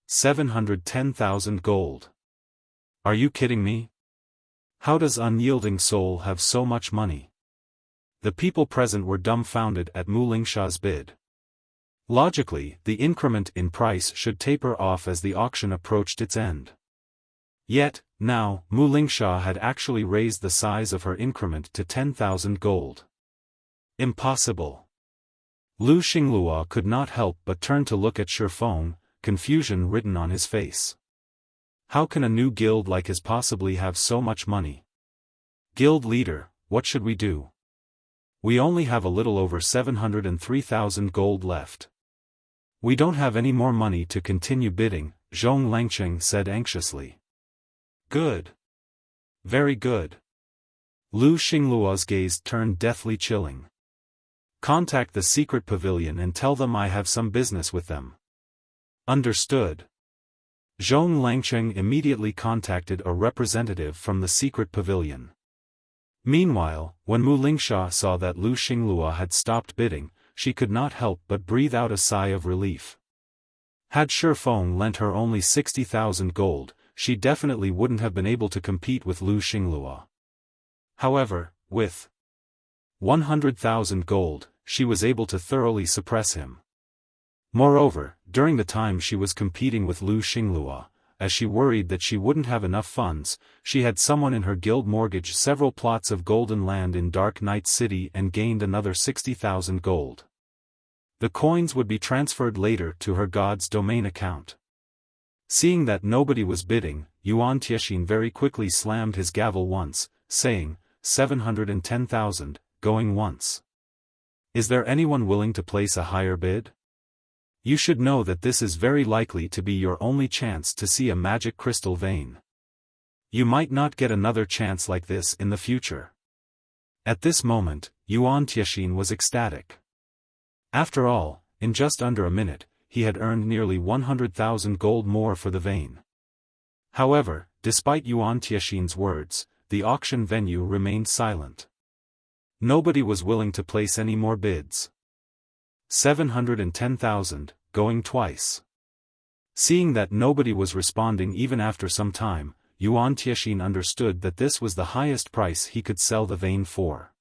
710,000 gold. Are you kidding me? How does Unyielding Soul have so much money? The people present were dumbfounded at Mu Lingsha's bid. Logically, the increment in price should taper off as the auction approached its end. Yet, now, Mu Lingsha had actually raised the size of her increment to 10,000 gold. Impossible. Lu Xingluo could not help but turn to look at Xiaofan, confusion written on his face. How can a new guild like his possibly have so much money? Guild leader, what should we do? We only have a little over 703,000 gold left. We don't have any more money to continue bidding, Zhong Langcheng said anxiously. Good. Very good. Lu Xingluo's gaze turned deathly chilling. Contact the secret pavilion and tell them I have some business with them. Understood. Zhong Langcheng immediately contacted a representative from the secret pavilion. Meanwhile, when Mu Lingsha saw that Lu Xingluo had stopped bidding, she could not help but breathe out a sigh of relief. Had Xiaofan lent her only 60,000 gold, she definitely wouldn't have been able to compete with Lu Xingluo. However, with 100,000 gold, she was able to thoroughly suppress him. Moreover, during the time she was competing with Lu Xingluo, as she worried that she wouldn't have enough funds, she had someone in her guild mortgage several plots of golden land in Dark Knight City and gained another 60,000 gold. The coins would be transferred later to her god's domain account. Seeing that nobody was bidding, Yuan Tiexin very quickly slammed his gavel once, saying, 710,000, going once. Is there anyone willing to place a higher bid? You should know that this is very likely to be your only chance to see a magic crystal vein. You might not get another chance like this in the future. At this moment, Yuan Tiexin was ecstatic. After all, in just under a minute, he had earned nearly 100,000 gold more for the vein. However, despite Yuan Tiexin's words, the auction venue remained silent. Nobody was willing to place any more bids. 710,000, going twice. Seeing that nobody was responding even after some time, Yuan Tiexin understood that this was the highest price he could sell the vein for.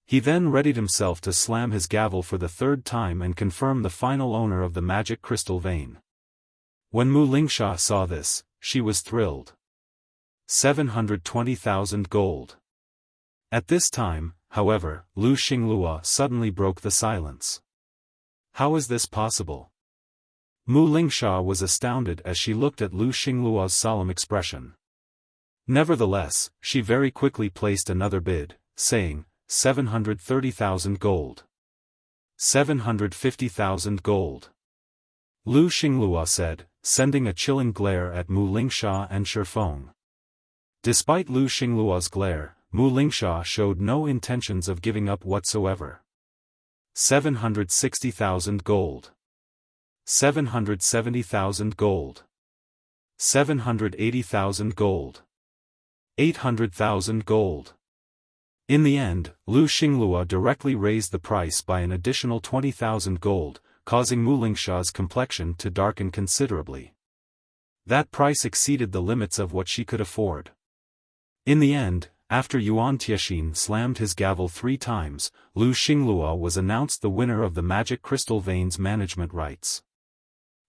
He then readied himself to slam his gavel for the third time and confirm the final owner of the magic crystal vein. When Mu Lingsha saw this, she was thrilled. 720,000 gold. At this time, however, Lu Xingluo suddenly broke the silence. How is this possible? Mu Lingsha was astounded as she looked at Lu Xingluo's solemn expression. Nevertheless, she very quickly placed another bid, saying, 730,000 gold. 750,000 gold. Lu Xingluo said, sending a chilling glare at Mu Lingsha and Xiaofan. Despite Lu Xingluo's glare, Mu Lingsha showed no intentions of giving up whatsoever. 760,000 gold. 770,000 gold. 780,000 gold. 800,000 gold. In the end, Lu Xingluo directly raised the price by an additional 20,000 gold, causing Mu Lingsha's complexion to darken considerably. That price exceeded the limits of what she could afford. In the end, after Yuan Tiexin slammed his gavel 3 times, Lu Xingluo was announced the winner of the Magic Crystal Veins management rights.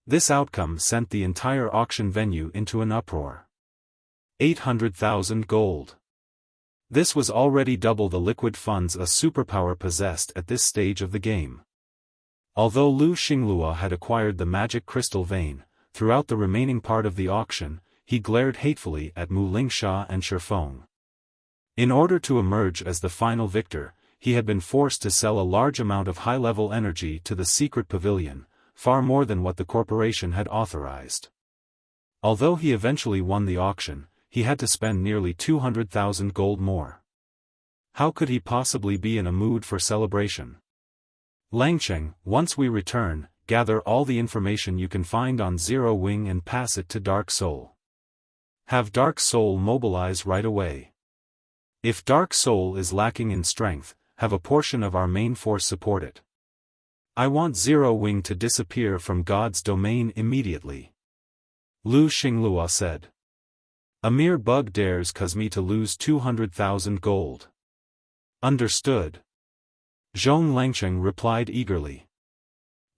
This outcome sent the entire auction venue into an uproar. 800,000 gold. This was already double the liquid funds a superpower possessed at this stage of the game. Although Lu Xingluo had acquired the Magic Crystal Vein, throughout the remaining part of the auction, he glared hatefully at Mu Lingsha and Xiaofan. In order to emerge as the final victor, he had been forced to sell a large amount of high-level energy to the secret pavilion, far more than what the corporation had authorized. Although he eventually won the auction, he had to spend nearly 200,000 gold more. How could he possibly be in a mood for celebration? Langcheng, once we return, gather all the information you can find on Zero Wing and pass it to Dark Soul. Have Dark Soul mobilize right away. If Dark Soul is lacking in strength, have a portion of our main force support it. I want Zero Wing to disappear from God's domain immediately. Lu Xingluo said. A mere bug dares cause me to lose 200,000 gold. Understood. Zhong Langcheng replied eagerly.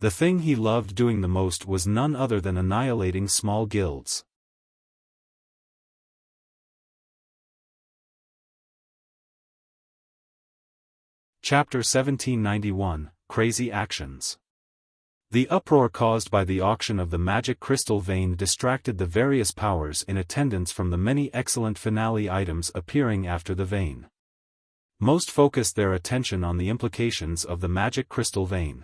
The thing he loved doing the most was none other than annihilating small guilds. Chapter 1791, Crazy Actions. The uproar caused by the auction of the magic crystal vein distracted the various powers in attendance from the many excellent finale items appearing after the vein. Most focused their attention on the implications of the magic crystal vein.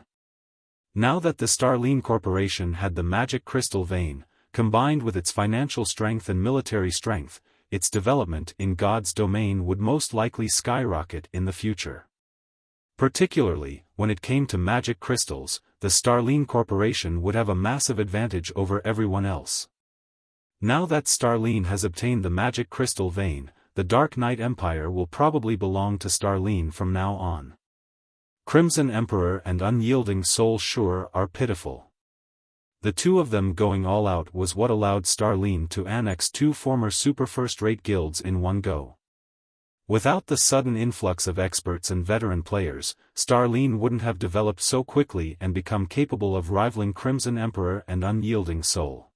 Now that the Starline Corporation had the magic crystal vein, combined with its financial strength and military strength, its development in God's domain would most likely skyrocket in the future. Particularly, when it came to magic crystals, the Starline Corporation would have a massive advantage over everyone else. Now that Starline has obtained the magic crystal vein, the Dark Knight Empire will probably belong to Starline from now on. Crimson Emperor and Unyielding Soul sure are pitiful. The two of them going all out was what allowed Starline to annex two former super first-rate guilds in one go. Without the sudden influx of experts and veteran players, Starline wouldn't have developed so quickly and become capable of rivaling Crimson Emperor and Unyielding Soul.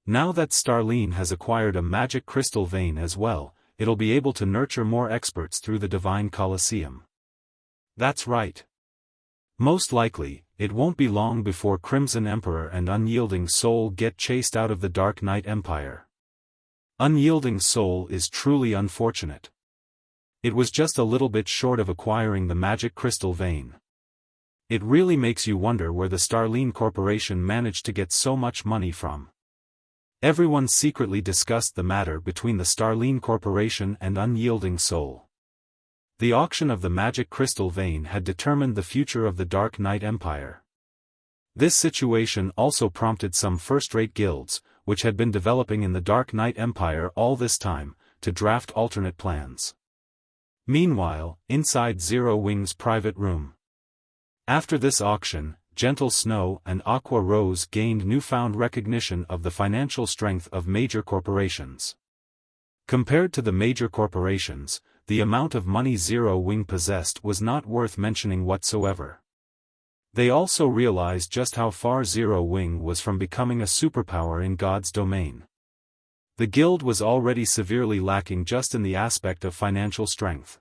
Now that Starline has acquired a magic crystal vein as well, it'll be able to nurture more experts through the Divine Colosseum. That's right. Most likely, it won't be long before Crimson Emperor and Unyielding Soul get chased out of the Dark Knight Empire. Unyielding Soul is truly unfortunate. It was just a little bit short of acquiring the magic crystal vein. It really makes you wonder where the Starline Corporation managed to get so much money from. Everyone secretly discussed the matter between the Starline Corporation and Unyielding Soul. The auction of the magic crystal vein had determined the future of the Dark Knight Empire. This situation also prompted some first-rate guilds, which had been developing in the Dark Knight Empire all this time, to draft alternate plans. Meanwhile, inside Zero Wing's private room. After this auction, Gentle Snow and Aqua Rose gained newfound recognition of the financial strength of major corporations. Compared to the major corporations, the amount of money Zero Wing possessed was not worth mentioning whatsoever. They also realized just how far Zero Wing was from becoming a superpower in God's domain. The guild was already severely lacking just in the aspect of financial strength.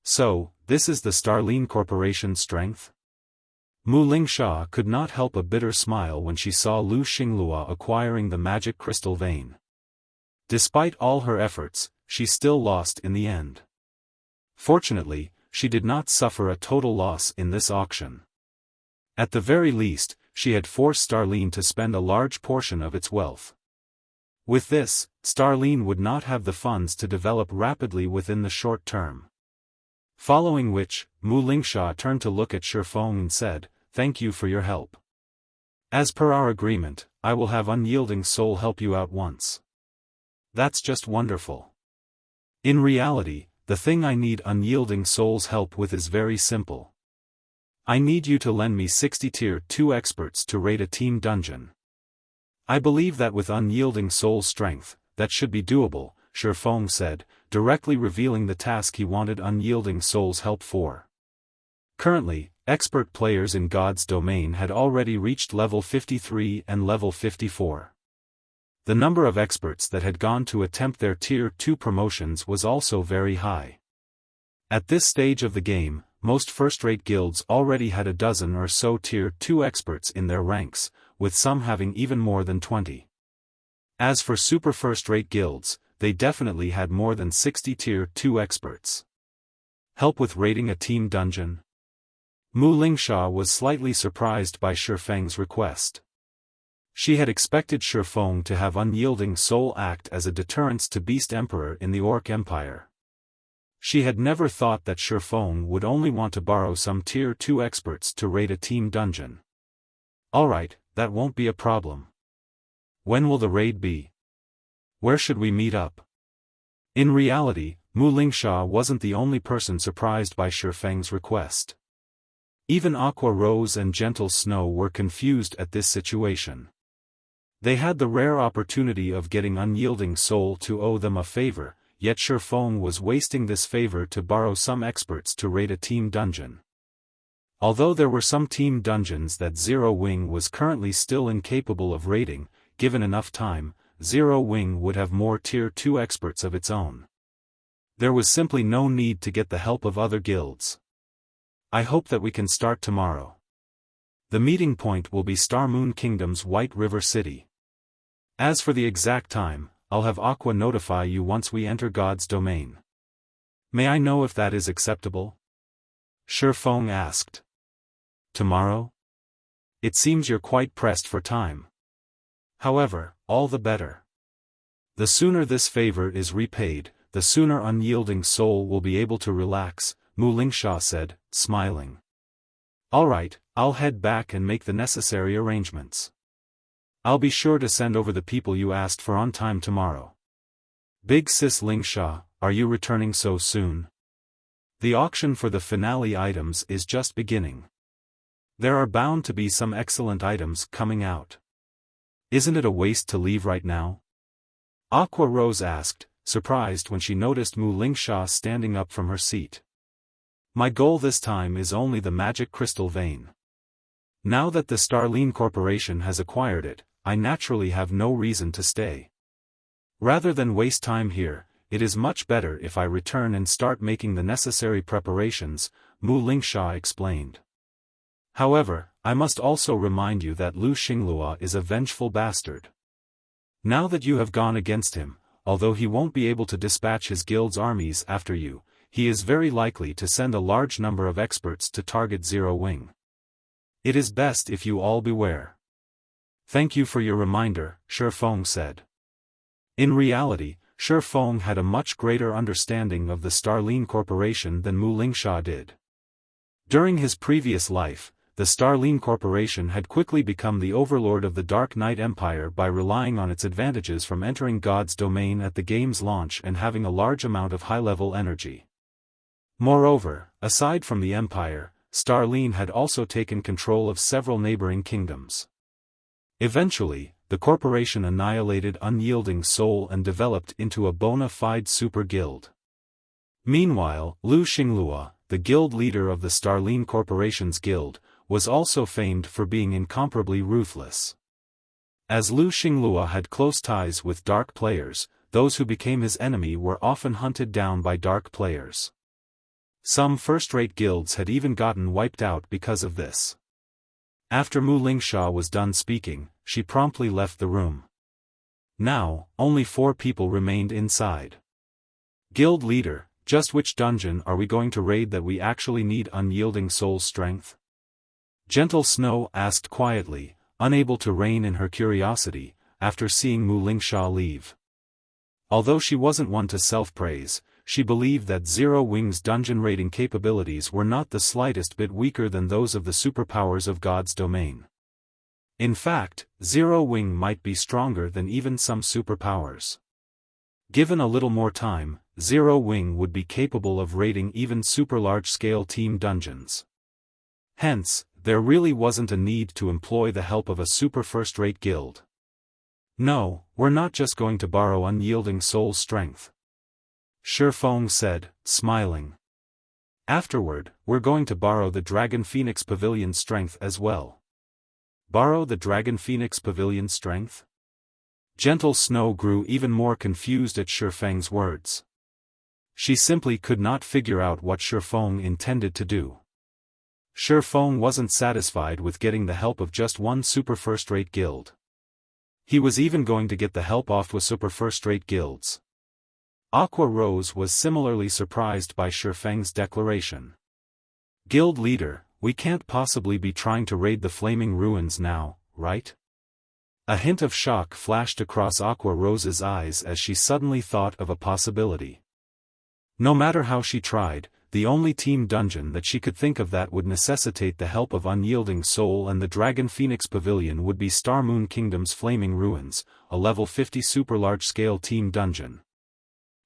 So, this is the Starline Corporation's strength? Mu Lingsha could not help a bitter smile when she saw Lu Xinglua acquiring the magic crystal vein. Despite all her efforts, she still lost in the end. Fortunately, she did not suffer a total loss in this auction. At the very least, she had forced Starline to spend a large portion of its wealth. With this, Starline would not have the funds to develop rapidly within the short term. Following which, Mu Lingsha turned to look at Xiaofan and said, "Thank you for your help. As per our agreement, I will have Unyielding Soul help you out once." That's just wonderful. In reality, the thing I need Unyielding Soul's help with is very simple. I need you to lend me 60 Tier 2 experts to raid a team dungeon. I believe that with Unyielding Soul's strength, that should be doable, Xiaofan said, directly revealing the task he wanted Unyielding Soul's help for. Currently, expert players in God's domain had already reached level 53 and level 54. The number of experts that had gone to attempt their Tier 2 promotions was also very high. At this stage of the game, most first-rate guilds already had a dozen or so Tier 2 experts in their ranks, with some having even more than 20. As for super first-rate guilds, they definitely had more than 60 Tier 2 experts. Help with raiding a team dungeon? Mu Lingsha was slightly surprised by Xiaofang's request. She had expected Xiaofan to have Unyielding Soul act as a deterrence to Beast Emperor in the Orc Empire. She had never thought that Xiaofan would only want to borrow some Tier 2 experts to raid a team dungeon. Alright, that won't be a problem. When will the raid be? Where should we meet up? In reality, Mu Lingsha wasn't the only person surprised by Xiaofang's request. Even Aqua Rose and Gentle Snow were confused at this situation. They had the rare opportunity of getting Unyielding Soul to owe them a favor, yet Xiaofan was wasting this favor to borrow some experts to raid a team dungeon. Although there were some team dungeons that Zero Wing was currently still incapable of raiding, given enough time, Zero Wing would have more Tier 2 experts of its own. There was simply no need to get the help of other guilds. I hope that we can start tomorrow. The meeting point will be Star Moon Kingdom's White River City. As for the exact time, I'll have Aqua notify you once we enter God's domain. May I know if that is acceptable? Xiaofan asked. Tomorrow? It seems you're quite pressed for time. However, all the better. The sooner this favor is repaid, the sooner Unyielding soul will be able to relax, Mu Lingsha said, smiling. All right, I'll head back and make the necessary arrangements. I'll be sure to send over the people you asked for on time tomorrow. Big Sis Lingsha, are you returning so soon? The auction for the finale items is just beginning. There are bound to be some excellent items coming out. Isn't it a waste to leave right now? Aqua Rose asked, surprised when she noticed Mu Lingsha standing up from her seat. My goal this time is only the magic crystal vein. Now that the Starline Corporation has acquired it, I naturally have no reason to stay. Rather than waste time here, it is much better if I return and start making the necessary preparations, Mu Lingsha explained. However, I must also remind you that Lu Xinglua is a vengeful bastard. Now that you have gone against him, although he won't be able to dispatch his guild's armies after you, he is very likely to send a large number of experts to target Zero Wing. It is best if you all beware. Thank you for your reminder, Xiaofan said. In reality, Xiaofan had a much greater understanding of the Starline Corporation than Mu Lingsha did. During his previous life, the Starline Corporation had quickly become the overlord of the Dark Knight Empire by relying on its advantages from entering God's domain at the game's launch and having a large amount of high-level energy. Moreover, aside from the Empire, Starline had also taken control of several neighboring kingdoms. Eventually, the corporation annihilated Unyielding soul and developed into a bona fide super guild. Meanwhile, Lu Xinglua, the guild leader of the Starline Corporation's guild, was also famed for being incomparably ruthless. As Lu Xinglua had close ties with dark players, those who became his enemy were often hunted down by dark players. Some first-rate guilds had even gotten wiped out because of this. After Mu Lingsha was done speaking, she promptly left the room. Now, only 4 people remained inside. Guild leader, just which dungeon are we going to raid that we actually need Unyielding soul strength? Gentle Snow asked quietly, unable to rein in her curiosity, after seeing Mu Lingsha leave. Although she wasn't one to self-praise, she believed that Zero Wing's dungeon raiding capabilities were not the slightest bit weaker than those of the superpowers of God's domain. In fact, Zero Wing might be stronger than even some superpowers. Given a little more time, Zero Wing would be capable of raiding even super large-scale team dungeons. Hence, there really wasn't a need to employ the help of a super first-rate guild. No, we're not just going to borrow Unyielding soul strength. Xiaofan said, smiling. Afterward, we're going to borrow the Dragon Phoenix Pavilion strength as well. Borrow the Dragon Phoenix Pavilion strength? Gentle Snow grew even more confused at Xiaofan's words. She simply could not figure out what Xiaofan intended to do. Xiaofan wasn't satisfied with getting the help of just one super first-rate guild. He was even going to get the help off with super first-rate guilds. Aqua Rose was similarly surprised by Xiaofan's declaration. Guild leader, we can't possibly be trying to raid the Flaming Ruins now, right? A hint of shock flashed across Aqua Rose's eyes as she suddenly thought of a possibility. No matter how she tried, the only team dungeon that she could think of that would necessitate the help of Unyielding soul and the Dragon Phoenix Pavilion would be Star Moon Kingdom's Flaming Ruins, a level 50 super large-scale team dungeon.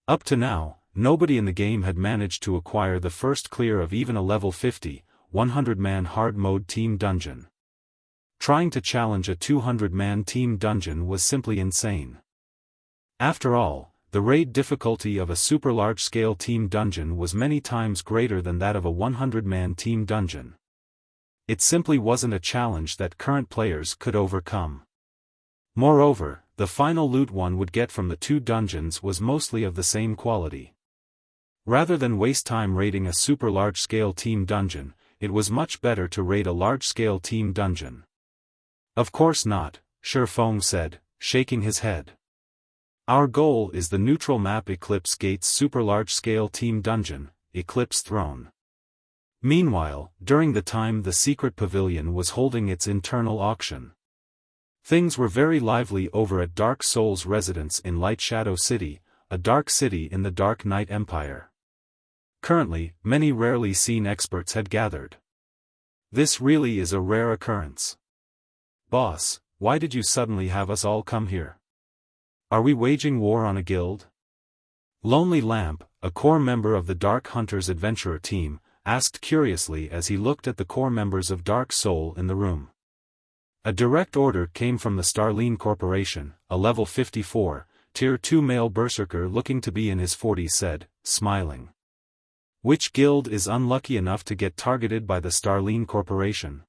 Up to now, nobody in the game had managed to acquire the first clear of even a level 50, 100-man hard-mode team dungeon. Trying to challenge a 200-man team dungeon was simply insane. After all, the raid difficulty of a super large-scale team dungeon was many times greater than that of a 100-man team dungeon. It simply wasn't a challenge that current players could overcome. Moreover, the final loot one would get from the 2 dungeons was mostly of the same quality. Rather than waste time raiding a super large-scale team dungeon, it was much better to raid a large-scale team dungeon. Of course not, Xiaofan said, shaking his head. Our goal is the neutral map Eclipse Gate's super large-scale team dungeon, Eclipse Throne. Meanwhile, during the time the secret pavilion was holding its internal auction, things were very lively over at Dark Soul's residence in Light Shadow City, a dark city in the Dark Knight Empire. Currently, many rarely seen experts had gathered. This really is a rare occurrence. Boss, why did you suddenly have us all come here? Are we waging war on a guild? Lonely Lamp, a core member of the Dark Hunters Adventurer team, asked curiously as he looked at the core members of Dark Soul in the room. A direct order came from the Starline Corporation, a level 54, Tier 2 male berserker looking to be in his 40s said, smiling. Which guild is unlucky enough to get targeted by the Starline Corporation?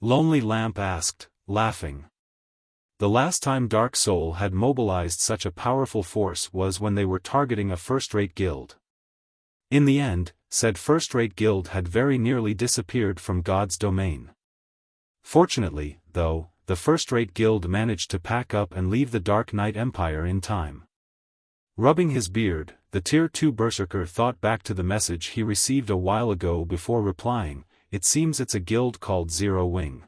Lonely Lamp asked, laughing. The last time Dark Soul had mobilized such a powerful force was when they were targeting a first-rate guild. In the end, said first-rate guild had very nearly disappeared from God's domain. Fortunately, though, the first-rate guild managed to pack up and leave the Dark Knight Empire in time. Rubbing his beard, the Tier 2 berserker thought back to the message he received a while ago before replying, it seems it's a guild called Zero Wing.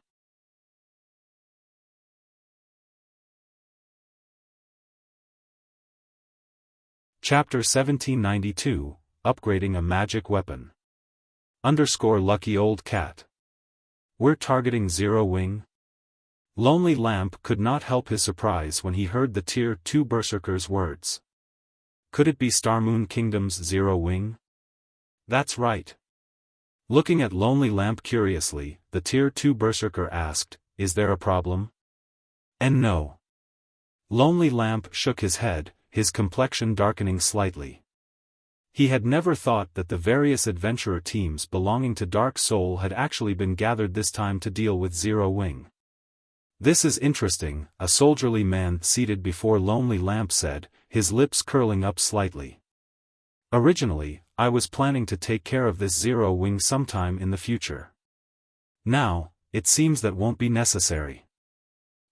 Chapter 1792, Upgrading a Magic Weapon. Lucky Old Cat. We're targeting Zero Wing? Lonely Lamp could not help his surprise when he heard the Tier 2 berserker's words. Could it be Starmoon Kingdom's Zero Wing? That's right. Looking at Lonely Lamp curiously, the Tier 2 berserker asked, is there a problem? And no. Lonely Lamp shook his head, his complexion darkening slightly. He had never thought that the various adventurer teams belonging to Dark Soul had actually been gathered this time to deal with Zero Wing. This is interesting, a soldierly man seated before Lonely Lamp said, his lips curling up slightly. Originally, I was planning to take care of this Zero Wing sometime in the future. Now, it seems that won't be necessary.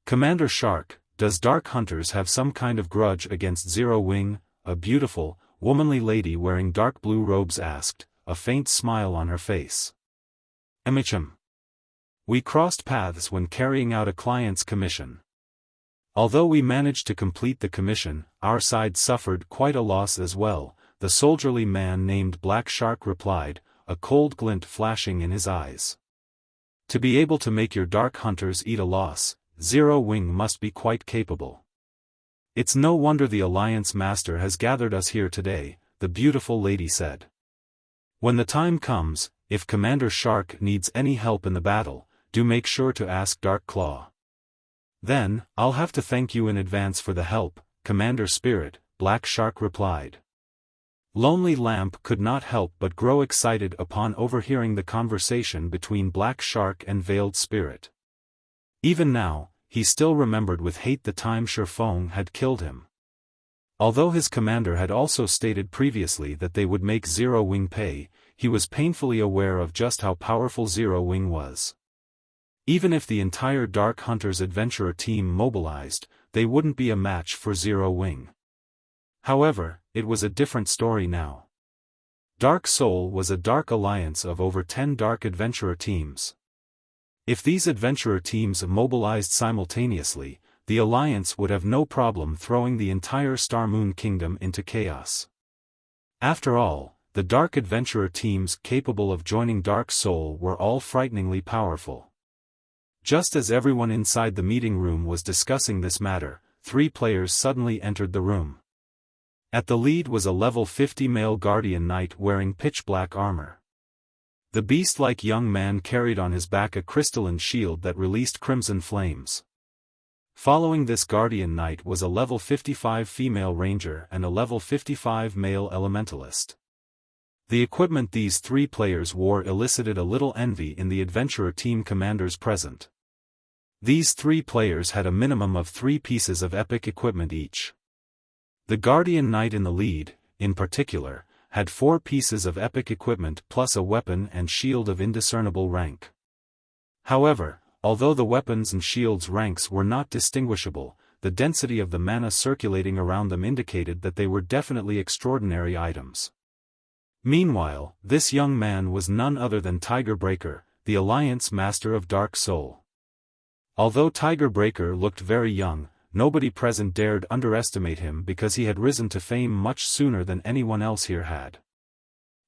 Commander Shark, does Dark Hunters have some kind of grudge against Zero Wing? A beautiful, womanly lady wearing dark blue robes asked, a faint smile on her face. We crossed paths when carrying out a client's commission. Although we managed to complete the commission, our side suffered quite a loss as well, the soldierly man named Black Shark replied, a cold glint flashing in his eyes. To be able to make your Dark Hunters eat a loss, Zero Wing must be quite capable. It's no wonder the Alliance Master has gathered us here today, the beautiful lady said. When the time comes, if Commander Shark needs any help in the battle, do make sure to ask Dark Claw. Then, I'll have to thank you in advance for the help, Commander Spirit, Black Shark replied. Lonely Lamp could not help but grow excited upon overhearing the conversation between Black Shark and Veiled Spirit. Even now, he still remembered with hate the time Xiaofan had killed him. Although his commander had also stated previously that they would make Zero Wing pay, he was painfully aware of just how powerful Zero Wing was. Even if the entire Dark Hunters Adventurer team mobilized, they wouldn't be a match for Zero Wing. However, it was a different story now. Dark Soul was a dark alliance of over 10 Dark Adventurer teams. If these adventurer teams mobilized simultaneously, the alliance would have no problem throwing the entire Starmoon Kingdom into chaos. After all, the Dark Adventurer teams capable of joining Dark Soul were all frighteningly powerful. Just as everyone inside the meeting room was discussing this matter, 3 players suddenly entered the room. At the lead was a level 50 male guardian knight wearing pitch-black armor. The beast-like young man carried on his back a crystalline shield that released crimson flames. Following this guardian knight was a level 55 female ranger and a level 55 male elementalist. The equipment these 3 players wore elicited a little envy in the adventurer team commanders present. These 3 players had a minimum of 3 pieces of epic equipment each. The guardian knight in the lead, in particular, had 4 pieces of epic equipment plus a weapon and shield of indiscernible rank. However, although the weapons and shields ranks were not distinguishable, the density of the mana circulating around them indicated that they were definitely extraordinary items. Meanwhile, this young man was none other than Tiger Breaker, the Alliance Master of Dark Soul. Although Tiger Breaker looked very young, nobody present dared underestimate him because he had risen to fame much sooner than anyone else here had.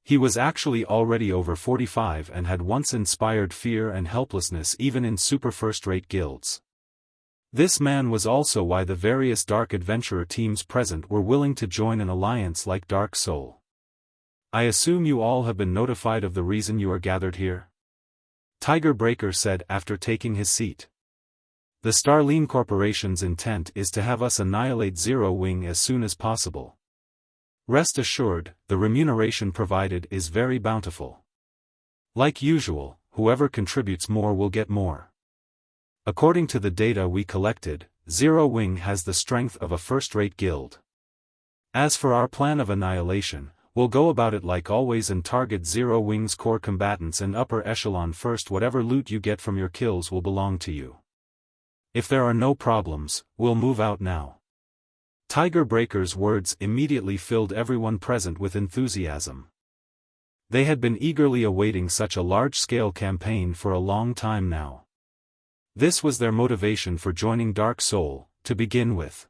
He was actually already over 45 and had once inspired fear and helplessness even in super first-rate guilds. This man was also why the various Dark Adventurer teams present were willing to join an alliance like Dark Soul. I assume you all have been notified of the reason you are gathered here? Tiger Breaker said after taking his seat. The Starline Corporation's intent is to have us annihilate Zero Wing as soon as possible. Rest assured, the remuneration provided is very bountiful. Like usual, whoever contributes more will get more. According to the data we collected, Zero Wing has the strength of a first-rate guild. As for our plan of annihilation, we'll go about it like always and target Zero Wing's core combatants and upper echelon first. Whatever loot you get from your kills will belong to you. If there are no problems, we'll move out now. Tiger Breaker's words immediately filled everyone present with enthusiasm. They had been eagerly awaiting such a large-scale campaign for a long time now. This was their motivation for joining Dark Soul, to begin with.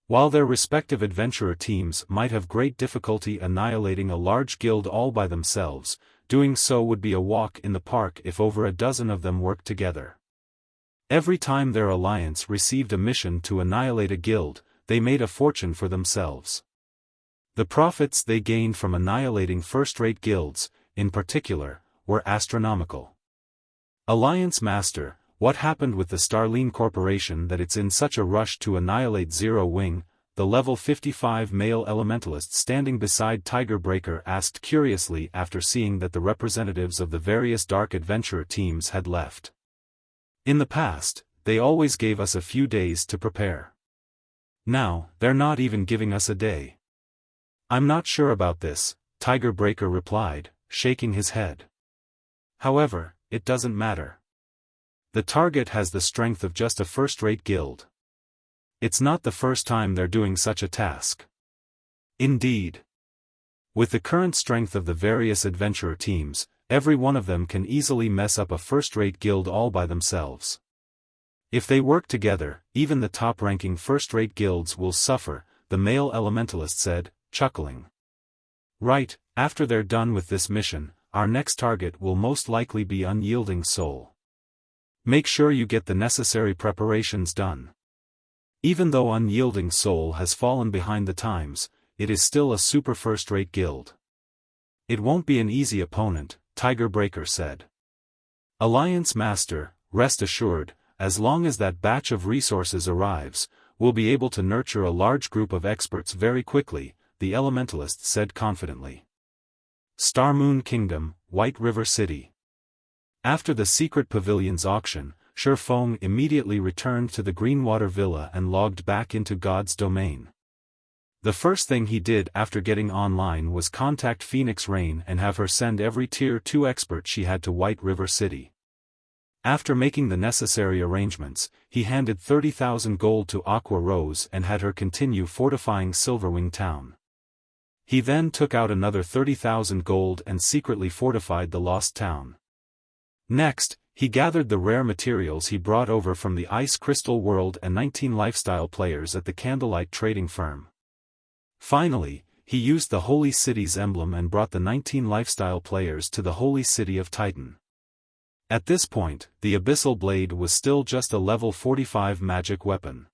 While their respective adventurer teams might have great difficulty annihilating a large guild all by themselves, doing so would be a walk in the park if over a dozen of them worked together. Every time their alliance received a mission to annihilate a guild, they made a fortune for themselves. The profits they gained from annihilating first-rate guilds, in particular, were astronomical. Alliance Master, what happened with the Starline Corporation that it's in such a rush to annihilate Zero Wing? The level 55 male elementalist standing beside Tiger Breaker asked curiously after seeing that the representatives of the various Dark Adventurer teams had left. In the past, they always gave us a few days to prepare. Now, they're not even giving us a day. I'm not sure about this, Tiger Breaker replied, shaking his head. However, it doesn't matter. The target has the strength of just a first-rate guild. It's not the first time they're doing such a task. Indeed. With the current strength of the various adventurer teams, every one of them can easily mess up a first-rate guild all by themselves. If they work together, even the top-ranking first-rate guilds will suffer, the male elementalist said, chuckling. Right, after they're done with this mission, our next target will most likely be Unyielding Soul. Make sure you get the necessary preparations done. Even though Unyielding Soul has fallen behind the times, it is still a super first-rate guild. It won't be an easy opponent, Tiger Breaker said. Alliance Master, rest assured, as long as that batch of resources arrives, we'll be able to nurture a large group of experts very quickly, the elementalist said confidently. Star Moon Kingdom, White River City. After the secret pavilion's auction, Xiaofan immediately returned to the Greenwater Villa and logged back into God's domain. The first thing he did after getting online was contact Phoenix Rain and have her send every Tier 2 expert she had to White River City. After making the necessary arrangements, he handed 30,000 gold to Aqua Rose and had her continue fortifying Silverwing Town. He then took out another 30,000 gold and secretly fortified the Lost Town. Next, he gathered the rare materials he brought over from the Ice Crystal World and 19 lifestyle players at the Candlelight Trading Firm. Finally, he used the Holy City's emblem and brought the 19 lifestyle players to the Holy City of Titan. At this point, the Abyssal Blade was still just a level 45 magic weapon.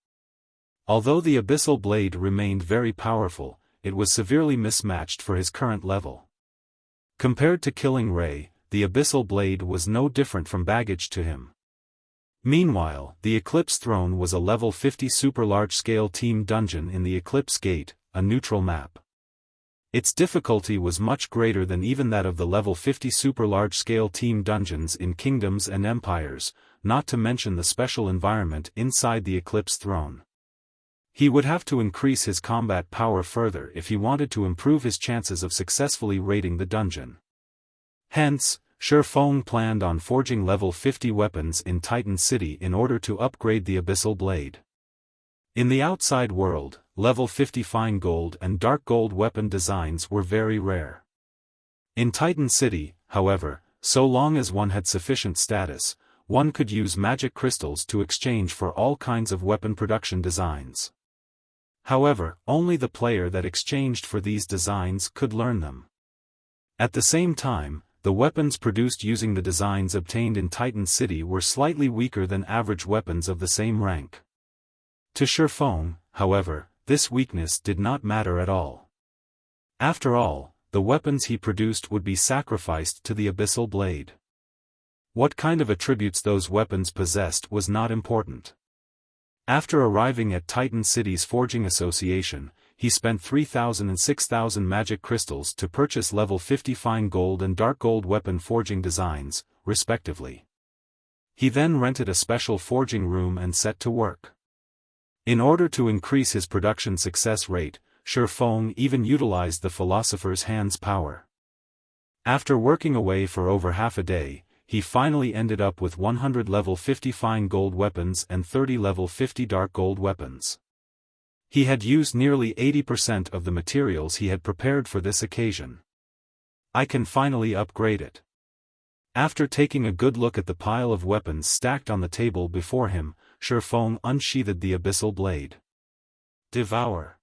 Although the Abyssal Blade remained very powerful, it was severely mismatched for his current level. Compared to Killing Ray, the Abyssal Blade was no different from baggage to him. Meanwhile, the Eclipse Throne was a level 50 super large-scale team dungeon in the Eclipse Gate, a neutral map. Its difficulty was much greater than even that of the level 50 super large-scale team dungeons in Kingdoms and Empires, not to mention the special environment inside the Eclipse Throne. He would have to increase his combat power further if he wanted to improve his chances of successfully raiding the dungeon. Hence, Xiaofan planned on forging level 50 weapons in Titan City in order to upgrade the Abyssal Blade. In the outside world, level 50 fine gold and dark gold weapon designs were very rare. In Titan City, however, so long as one had sufficient status, one could use magic crystals to exchange for all kinds of weapon production designs. However, only the player that exchanged for these designs could learn them. At the same time, the weapons produced using the designs obtained in Titan City were slightly weaker than average weapons of the same rank. To Xiaofan, however, this weakness did not matter at all. After all, the weapons he produced would be sacrificed to the Abyssal Blade. What kind of attributes those weapons possessed was not important. After arriving at Titan City's Forging Association, he spent 3,000 and 6,000 magic crystals to purchase level 50 fine gold and dark gold weapon forging designs, respectively. He then rented a special forging room and set to work. In order to increase his production success rate, Xiaofan even utilized the Philosopher's Hand's power. After working away for over half a day, he finally ended up with 100 level 50 fine gold weapons and 30 level 50 dark gold weapons. He had used nearly 80% of the materials he had prepared for this occasion. I can finally upgrade it. After taking a good look at the pile of weapons stacked on the table before him, Xiaofan unsheathed the Abyssal Blade. Devour.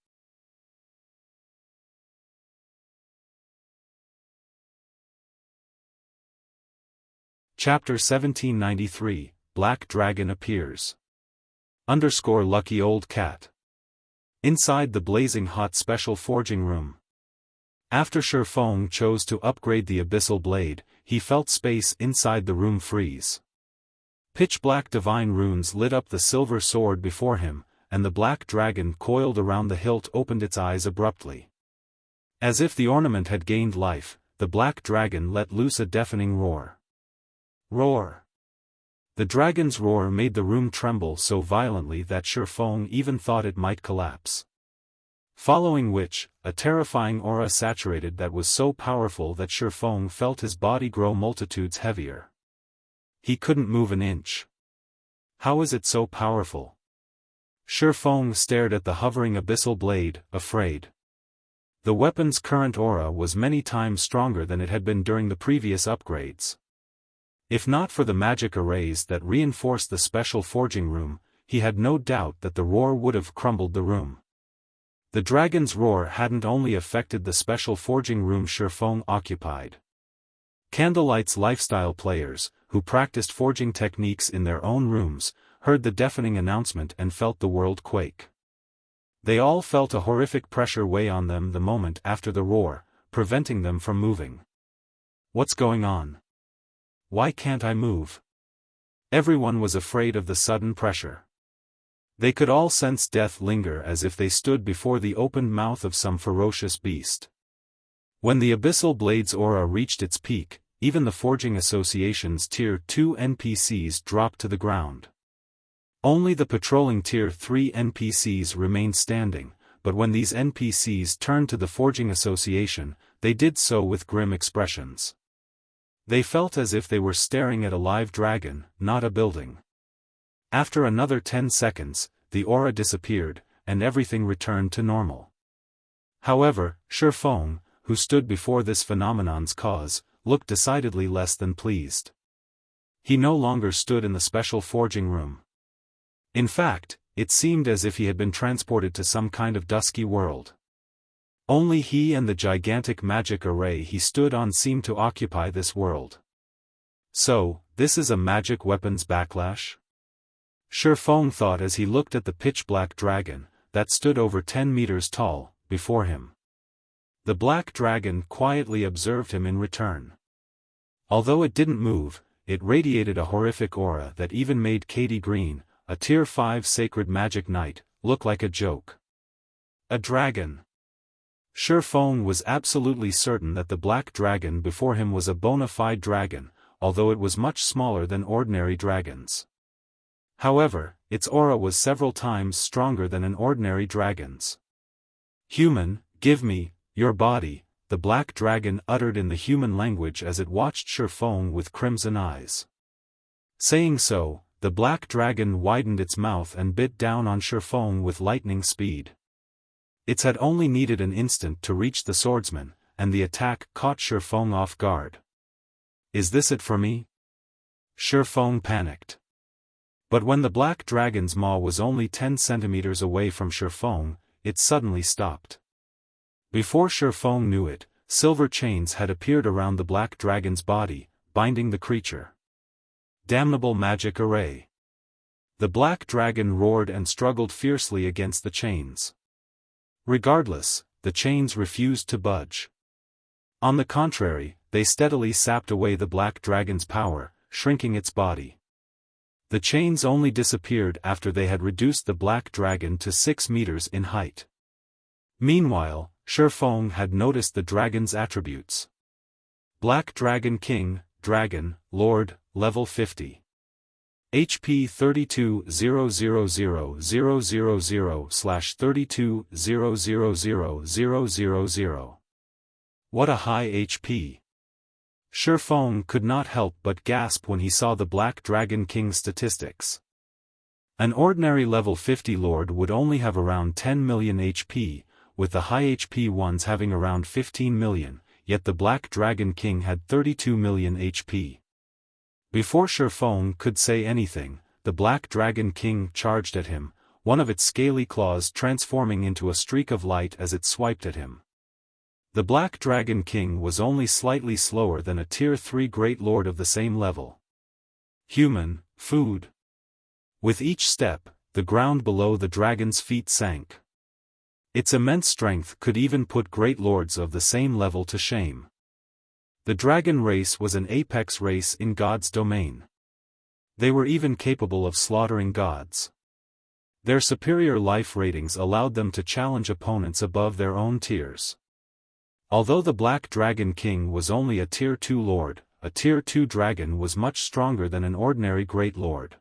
Chapter 1793, Black Dragon Appears. Lucky Old Cat. Inside the blazing hot special forging room. After Xiaofan chose to upgrade the Abyssal Blade, he felt space inside the room freeze. Pitch-black divine runes lit up the silver sword before him, and the black dragon coiled around the hilt opened its eyes abruptly. As if the ornament had gained life, the black dragon let loose a deafening roar. Roar! The dragon's roar made the room tremble so violently that Xiaofan even thought it might collapse. Following which, a terrifying aura saturated that was so powerful that Xiaofan felt his body grow multitudes heavier. He couldn't move an inch. How is it so powerful? Xiaofan stared at the hovering Abyssal Blade, afraid. The weapon's current aura was many times stronger than it had been during the previous upgrades. If not for the magic arrays that reinforced the special forging room, he had no doubt that the roar would have crumbled the room. The dragon's roar hadn't only affected the special forging room Xiaofan occupied. Candlelight's lifestyle players, who practiced forging techniques in their own rooms, heard the deafening announcement and felt the world quake. They all felt a horrific pressure weigh on them the moment after the roar, preventing them from moving. What's going on? Why can't I move? Everyone was afraid of the sudden pressure. They could all sense death linger as if they stood before the opened mouth of some ferocious beast. When the Abyssal Blade's aura reached its peak, even the Forging Association's Tier 2 NPCs dropped to the ground. Only the patrolling Tier 3 NPCs remained standing, but when these NPCs turned to the Forging Association, they did so with grim expressions. They felt as if they were staring at a live dragon, not a building. After another 10 seconds, the aura disappeared, and everything returned to normal. However, Xiaofan, who stood before this phenomenon's cause, looked decidedly less than pleased. He no longer stood in the special forging room. In fact, it seemed as if he had been transported to some kind of dusky world. Only he and the gigantic magic array he stood on seemed to occupy this world. So, this is a magic weapons backlash? Xiaofan thought as he looked at the pitch-black dragon, that stood over 10 meters tall, before him. The black dragon quietly observed him in return. Although it didn't move, it radiated a horrific aura that even made Katie Green, a Tier 5 sacred magic knight, look like a joke. A dragon. Xiaofan was absolutely certain that the black dragon before him was a bona fide dragon, although it was much smaller than ordinary dragons. However, its aura was several times stronger than an ordinary dragon's. "Human, give me your body," the black dragon uttered in the human language as it watched Xiaofan with crimson eyes. Saying so, the black dragon widened its mouth and bit down on Xiaofan with lightning speed. It had only needed an instant to reach the swordsman, and the attack caught Xiaofan off guard. "Is this it for me?" Xiaofan panicked. But when the black dragon's maw was only 10 centimeters away from Xiaofan, it suddenly stopped. Before Xiaofan knew it, silver chains had appeared around the black dragon's body, binding the creature. Damnable magic array! The black dragon roared and struggled fiercely against the chains. Regardless, the chains refused to budge. On the contrary, they steadily sapped away the black dragon's power, shrinking its body. The chains only disappeared after they had reduced the black dragon to 6 meters in height. Meanwhile, Xiaofan had noticed the dragon's attributes. Black Dragon King, Dragon, Lord, level 50. HP 32,000,000/32,000,000. What a high HP! Xiaofan could not help but gasp when he saw the Black Dragon King's statistics. An ordinary level 50 lord would only have around 10 million HP, with the high HP ones having around 15 million, yet the Black Dragon King had 32 million HP. Before Xiaofan could say anything, the Black Dragon King charged at him, one of its scaly claws transforming into a streak of light as it swiped at him. The Black Dragon King was only slightly slower than a Tier 3 Great Lord of the same level. Human, food. With each step, the ground below the dragon's feet sank. Its immense strength could even put Great Lords of the same level to shame. The dragon race was an apex race in God's domain. They were even capable of slaughtering gods. Their superior life ratings allowed them to challenge opponents above their own tiers. Although the Black Dragon King was only a Tier 2 Lord, a Tier 2 dragon was much stronger than an ordinary Great Lord.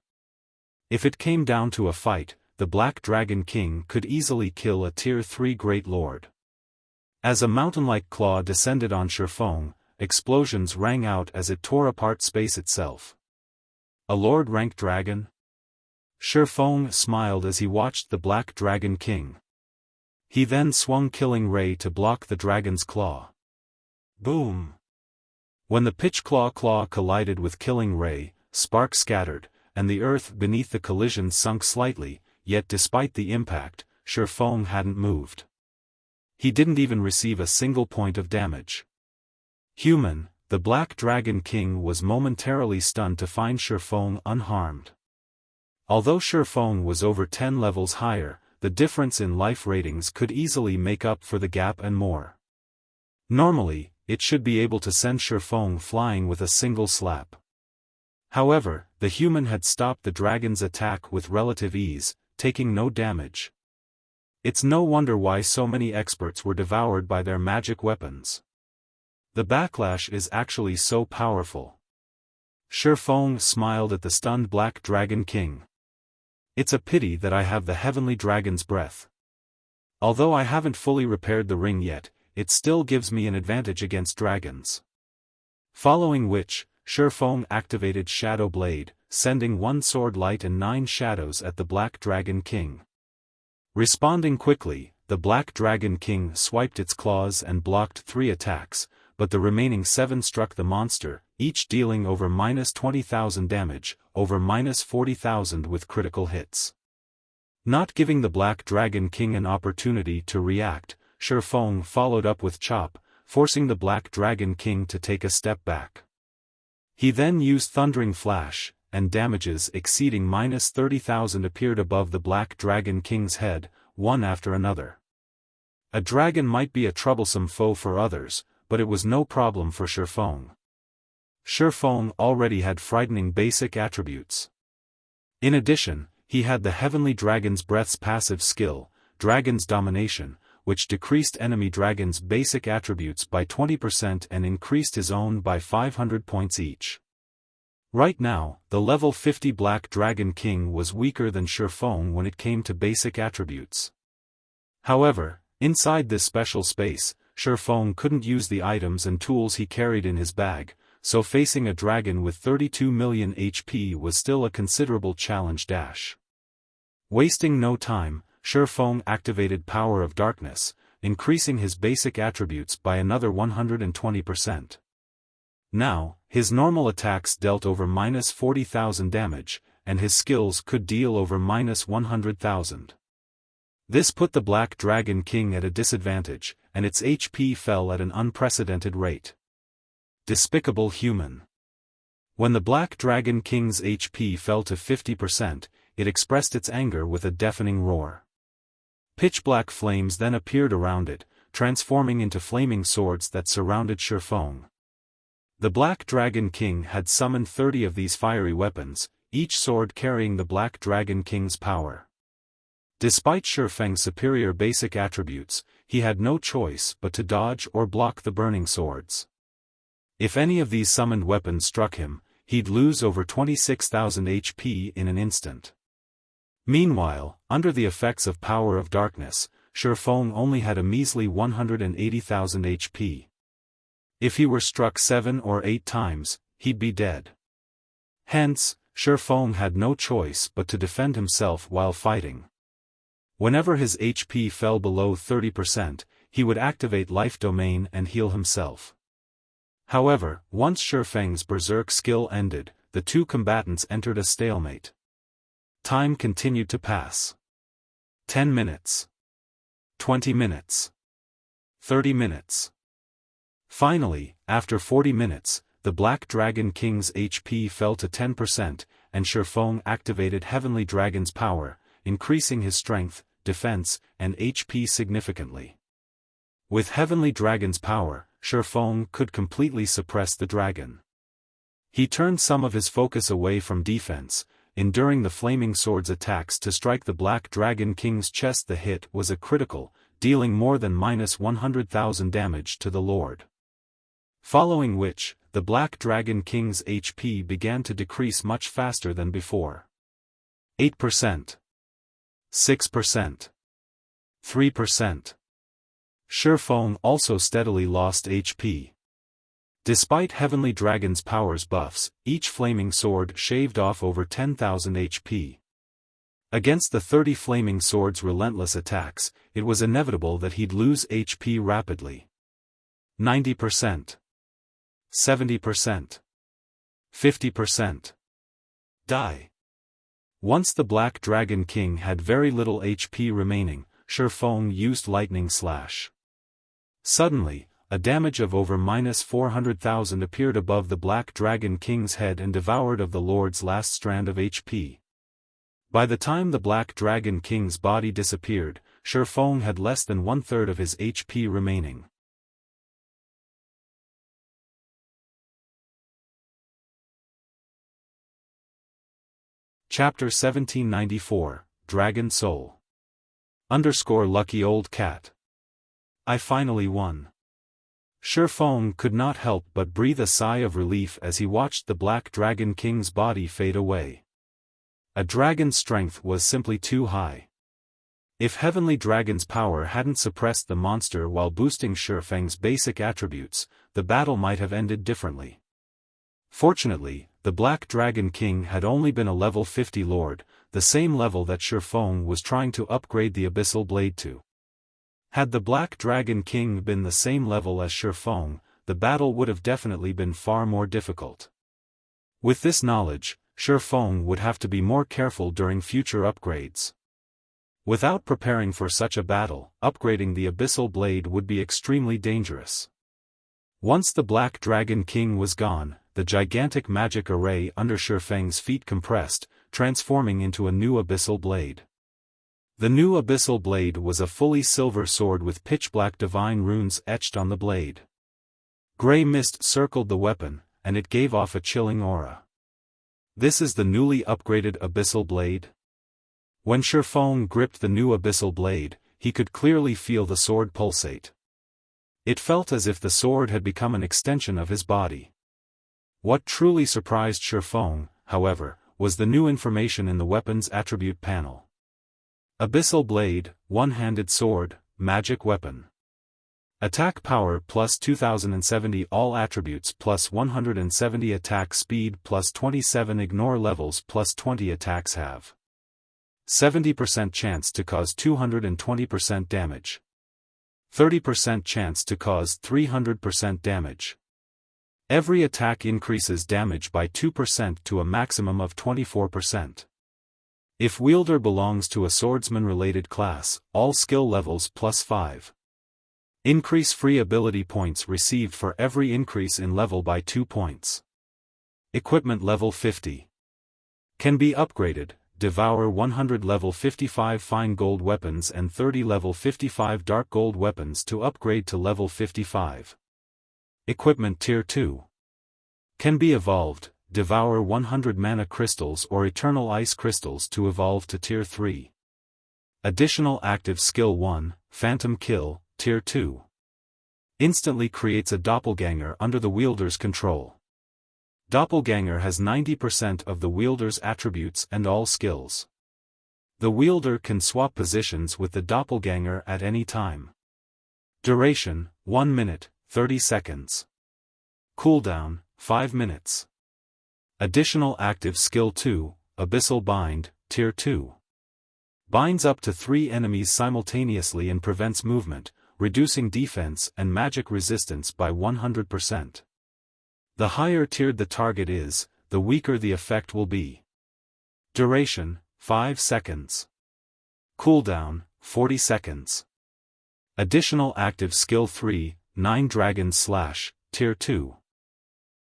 If it came down to a fight, the Black Dragon King could easily kill a Tier 3 Great Lord. As a mountain-like claw descended on Xiaofan, explosions rang out as it tore apart space itself. A Lord-ranked dragon? Xiaofan smiled as he watched the Black Dragon King. He then swung Killing Ray to block the dragon's claw. Boom! When the Pitch Claw collided with Killing Ray, sparks scattered, and the earth beneath the collision sunk slightly, yet despite the impact, Xiaofan hadn't moved. He didn't even receive a single point of damage. Human, the Black Dragon King was momentarily stunned to find Xiaofan unharmed. Although Xiaofan was over 10 levels higher, the difference in life ratings could easily make up for the gap and more. Normally, it should be able to send Xiaofan flying with a single slap. However, the human had stopped the dragon's attack with relative ease, taking no damage. It's no wonder why so many experts were devoured by their magic weapons. The backlash is actually so powerful. Xiaofan smiled at the stunned Black Dragon King. It's a pity that I have the heavenly dragon's breath. Although I haven't fully repaired the ring yet, it still gives me an advantage against dragons. Following which, Xiaofan activated Shadow Blade, sending 1 sword light and 9 shadows at the Black Dragon King. Responding quickly, the Black Dragon King swiped its claws and blocked 3 attacks, but the remaining 7 struck the monster, each dealing over -20,000 damage, over -40,000 with critical hits. Not giving the Black Dragon King an opportunity to react, Xiaofan followed up with Chop, forcing the Black Dragon King to take a step back. He then used Thundering Flash, and damages exceeding -30,000 appeared above the Black Dragon King's head, one after another. A dragon might be a troublesome foe for others, but it was no problem for Xiaofan. Xiaofan already had frightening basic attributes. In addition, he had the Heavenly Dragon's Breath's passive skill, Dragon's Domination, which decreased enemy dragons' basic attributes by 20% and increased his own by 500 points each. Right now, the level 50 Black Dragon King was weaker than Xiaofan when it came to basic attributes. However, inside this special space, Xiaofan couldn't use the items and tools he carried in his bag, so facing a dragon with 32 million HP was still a considerable challenge. Wasting no time, Xiaofan activated Power of Darkness, increasing his basic attributes by another 120%. Now, his normal attacks dealt over -40,000 damage, and his skills could deal over -100,000. This put the Black Dragon King at a disadvantage, and its HP fell at an unprecedented rate. Despicable human. When the Black Dragon King's HP fell to 50%, it expressed its anger with a deafening roar. Pitch-black flames then appeared around it, transforming into flaming swords that surrounded Xiaofan. The Black Dragon King had summoned 30 of these fiery weapons, each sword carrying the Black Dragon King's power. Despite Xiaofan's superior basic attributes, he had no choice but to dodge or block the burning swords. If any of these summoned weapons struck him, he'd lose over 26,000 HP in an instant. Meanwhile, under the effects of Power of Darkness, Xiaofan only had a measly 180,000 HP. If he were struck 7 or 8 times, he'd be dead. Hence, Xiaofan had no choice but to defend himself while fighting. Whenever his HP fell below 30%, he would activate Life Domain and heal himself. However, once Xiaofan's berserk skill ended, the two combatants entered a stalemate. Time continued to pass. 10 minutes. 20 minutes. 30 minutes. Finally, after 40 minutes, the Black Dragon King's HP fell to 10%, and Xiaofan activated Heavenly Dragon's power, increasing his strength, defense, and HP significantly. With Heavenly Dragon's power, Xiaofan could completely suppress the dragon. He turned some of his focus away from defense, enduring the Flaming Sword's attacks to strike the Black Dragon King's chest. The hit was a critical, dealing more than -100,000 damage to the Lord. Following which, the Black Dragon King's HP began to decrease much faster than before. 8%. 6%. 3%. Xiaofan also steadily lost HP. Despite Heavenly Dragon's powers buffs, each flaming sword shaved off over 10,000 HP. Against the 30 flaming swords' relentless attacks, it was inevitable that he'd lose HP rapidly. 90%. 70%. 50%. Die. Once the Black Dragon King had very little HP remaining, Xiaofan used Lightning Slash. Suddenly, a damage of over -400,000 appeared above the Black Dragon King's head and devoured of the Lord's last strand of HP. By the time the Black Dragon King's body disappeared, Xiaofan had less than 1/3 of his HP remaining. Chapter 1794, Dragon Soul. _Lucky Old Cat. I finally won. Xiaofan could not help but breathe a sigh of relief as he watched the Black Dragon King's body fade away. A dragon's strength was simply too high. If Heavenly Dragon's power hadn't suppressed the monster while boosting Xiaofan's basic attributes, the battle might have ended differently. Fortunately, the Black Dragon King had only been a level 50 lord, the same level that Xiaofan was trying to upgrade the Abyssal Blade to. Had the Black Dragon King been the same level as Xiaofan, the battle would have definitely been far more difficult. With this knowledge, Xiaofan would have to be more careful during future upgrades. Without preparing for such a battle, upgrading the Abyssal Blade would be extremely dangerous. Once the Black Dragon King was gone, the gigantic magic array under Xiaofan's feet compressed, transforming into a new Abyssal Blade. The new Abyssal Blade was a fully silver sword with pitch-black divine runes etched on the blade. Grey mist circled the weapon, and it gave off a chilling aura. This is the newly upgraded Abyssal Blade? When Xiaofan gripped the new Abyssal Blade, he could clearly feel the sword pulsate. It felt as if the sword had become an extension of his body. What truly surprised Xiaofan, however, was the new information in the weapon's attribute panel. Abyssal Blade, one-handed sword, magic weapon. Attack power plus 2070, all attributes plus 170, attack speed plus 27, ignore levels plus 20, attacks have 70% chance to cause 220% damage. 30% chance to cause 300% damage. Every attack increases damage by 2% to a maximum of 24%. If wielder belongs to a swordsman-related class, all skill levels plus 5. Increase free ability points received for every increase in level by 2 points. Equipment level 50. Can be upgraded, devour 100 level 55 fine gold weapons and 30 level 55 dark gold weapons to upgrade to level 55. Equipment Tier 2. Can be evolved, devour 100 mana crystals or eternal ice crystals to evolve to Tier 3. Additional active skill 1, Phantom Kill, Tier 2. Instantly creates a doppelganger under the wielder's control. Doppelganger has 90% of the wielder's attributes and all skills. The wielder can swap positions with the doppelganger at any time. Duration, 1 minute, 30 seconds. Cooldown, 5 minutes. Additional active skill 2, Abyssal Bind, Tier 2. Binds up to 3 enemies simultaneously and prevents movement, reducing defense and magic resistance by 100%. The higher tiered the target is, the weaker the effect will be. Duration, 5 seconds. Cooldown, 40 seconds. Additional active skill 3, 9 Dragon Slash, Tier 2.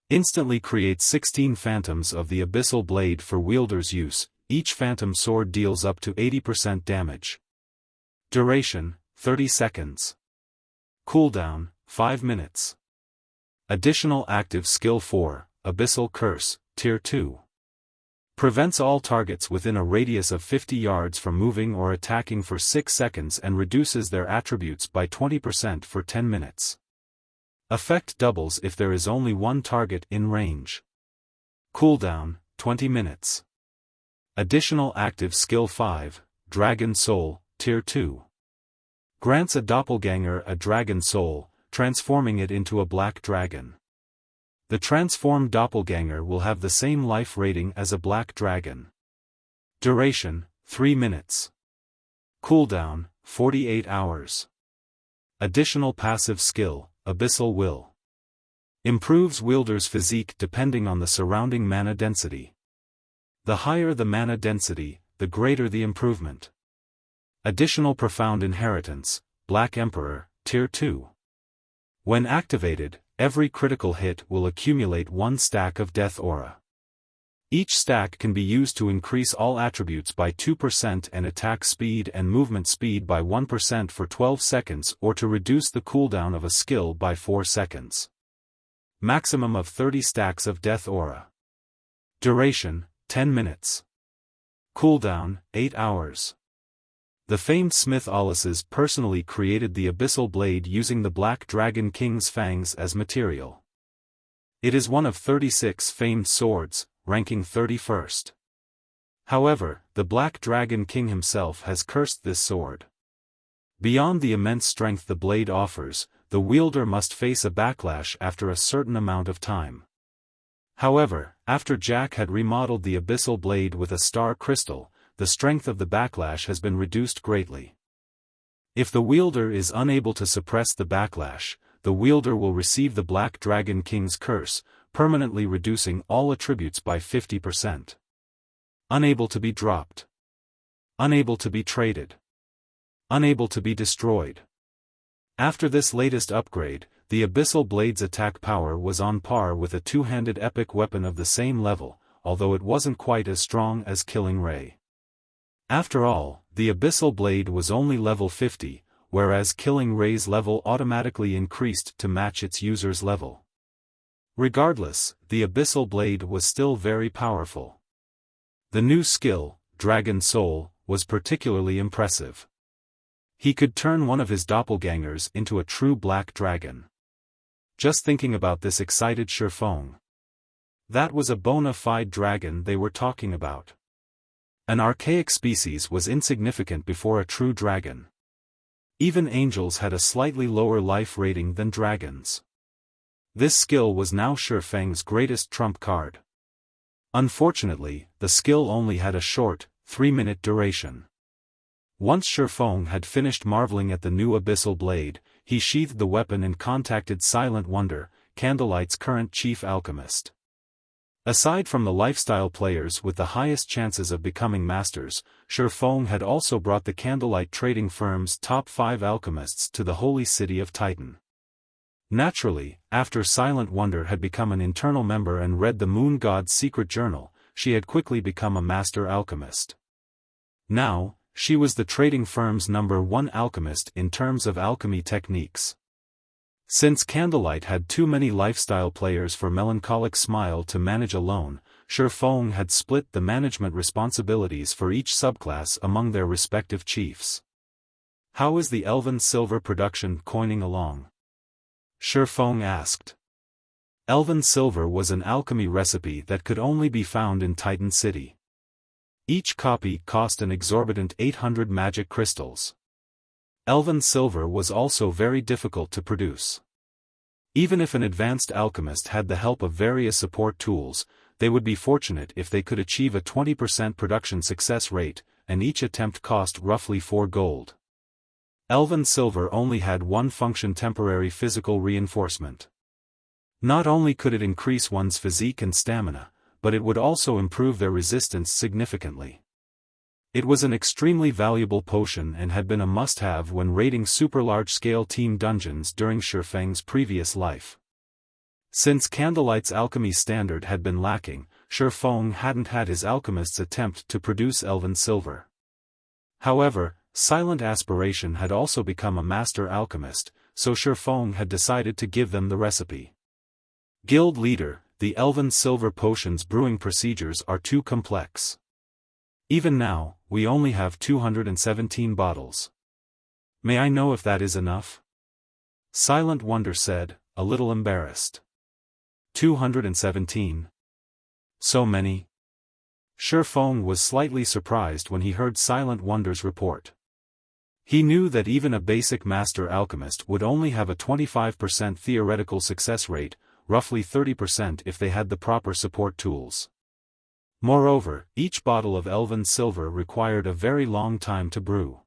Instantly creates 16 phantoms of the Abyssal Blade for wielder's use, each phantom sword deals up to 80% damage. Duration, 30 seconds. Cooldown, 5 minutes. Additional active skill 4, Abyssal Curse, Tier 2. Prevents all targets within a radius of 50 yards from moving or attacking for 6 seconds and reduces their attributes by 20% for 10 minutes. Effect doubles if there is only one target in range. Cooldown, 20 minutes. Additional active skill 5, Dragon Soul, Tier 2. Grants a doppelganger a dragon soul, transforming it into a black dragon. The transformed doppelganger will have the same life rating as a black dragon. Duration, 3 minutes. Cooldown, 48 hours. Additional passive skill, Abyssal Will. Improves wielder's physique depending on the surrounding mana density. The higher the mana density, the greater the improvement. Additional Profound Inheritance, Black Emperor, Tier 2. When activated, every critical hit will accumulate 1 stack of Death Aura. Each stack can be used to increase all attributes by 2% and attack speed and movement speed by 1% for 12 seconds or to reduce the cooldown of a skill by 4 seconds. Maximum of 30 stacks of Death Aura. Duration, 10 minutes. Cooldown, 8 hours. The famed Smith Alices personally created the Abyssal Blade using the Black Dragon King's fangs as material. It is one of 36 famed swords, ranking 31st. However, the Black Dragon King himself has cursed this sword. Beyond the immense strength the blade offers, the wielder must face a backlash after a certain amount of time. However, after Jack had remodeled the Abyssal Blade with a star crystal, the strength of the backlash has been reduced greatly. If the wielder is unable to suppress the backlash, the wielder will receive the Black Dragon King's curse, permanently reducing all attributes by 50%. Unable to be dropped. Unable to be traded. Unable to be destroyed. After this latest upgrade, the Abyssal Blade's attack power was on par with a two-handed epic weapon of the same level, although it wasn't quite as strong as Killing Ray. After all, the Abyssal Blade was only level 50, whereas Killing Ray's level automatically increased to match its user's level. Regardless, the Abyssal Blade was still very powerful. The new skill, Dragon Soul, was particularly impressive. He could turn one of his doppelgangers into a true black dragon. Just thinking about this excited Xiaofan. That was a bona fide dragon they were talking about. An archaic species was insignificant before a true dragon. Even angels had a slightly lower life rating than dragons. This skill was now Xiaofan's greatest trump card. Unfortunately, the skill only had a short, 3-minute duration. Once Xiaofan had finished marveling at the new abyssal blade, he sheathed the weapon and contacted Silent Wonder, Candlelight's current chief alchemist. Aside from the lifestyle players with the highest chances of becoming masters, Xiaofan had also brought the Candlelight trading firm's top 5 alchemists to the holy city of Titan. Naturally, after Silent Wonder had become an internal member and read the Moon God's secret journal, she had quickly become a master alchemist. Now, she was the trading firm's #1 alchemist in terms of alchemy techniques. Since Candlelight had too many lifestyle players for Melancholic Smile to manage alone, Xiaofan had split the management responsibilities for each subclass among their respective chiefs. How is the Elven Silver production coining along? Xiaofan asked. Elven Silver was an alchemy recipe that could only be found in Titan City. Each copy cost an exorbitant 800 magic crystals. Elven Silver was also very difficult to produce. Even if an advanced alchemist had the help of various support tools, they would be fortunate if they could achieve a 20% production success rate, and each attempt cost roughly 4 gold. Elven Silver only had one function: temporary physical reinforcement. Not only could it increase one's physique and stamina, but it would also improve their resistance significantly. It was an extremely valuable potion and had been a must-have when raiding super-large-scale team dungeons during Xiaofan's previous life. Since Candlelight's alchemy standard had been lacking, Xiaofan hadn't had his alchemists attempt to produce Elven Silver. However, Silent Aspiration had also become a master alchemist, so Xiaofan had decided to give them the recipe. Guild Leader, the Elven Silver potion's brewing procedures are too complex. Even now, we only have 217 bottles. May I know if that is enough? Silent Wonder said, a little embarrassed. 217? So many? Xiaofan was slightly surprised when he heard Silent Wonder's report. He knew that even a basic master alchemist would only have a 25% theoretical success rate, roughly 30% if they had the proper support tools. Moreover, each bottle of Elven Silver required a very long time to brew.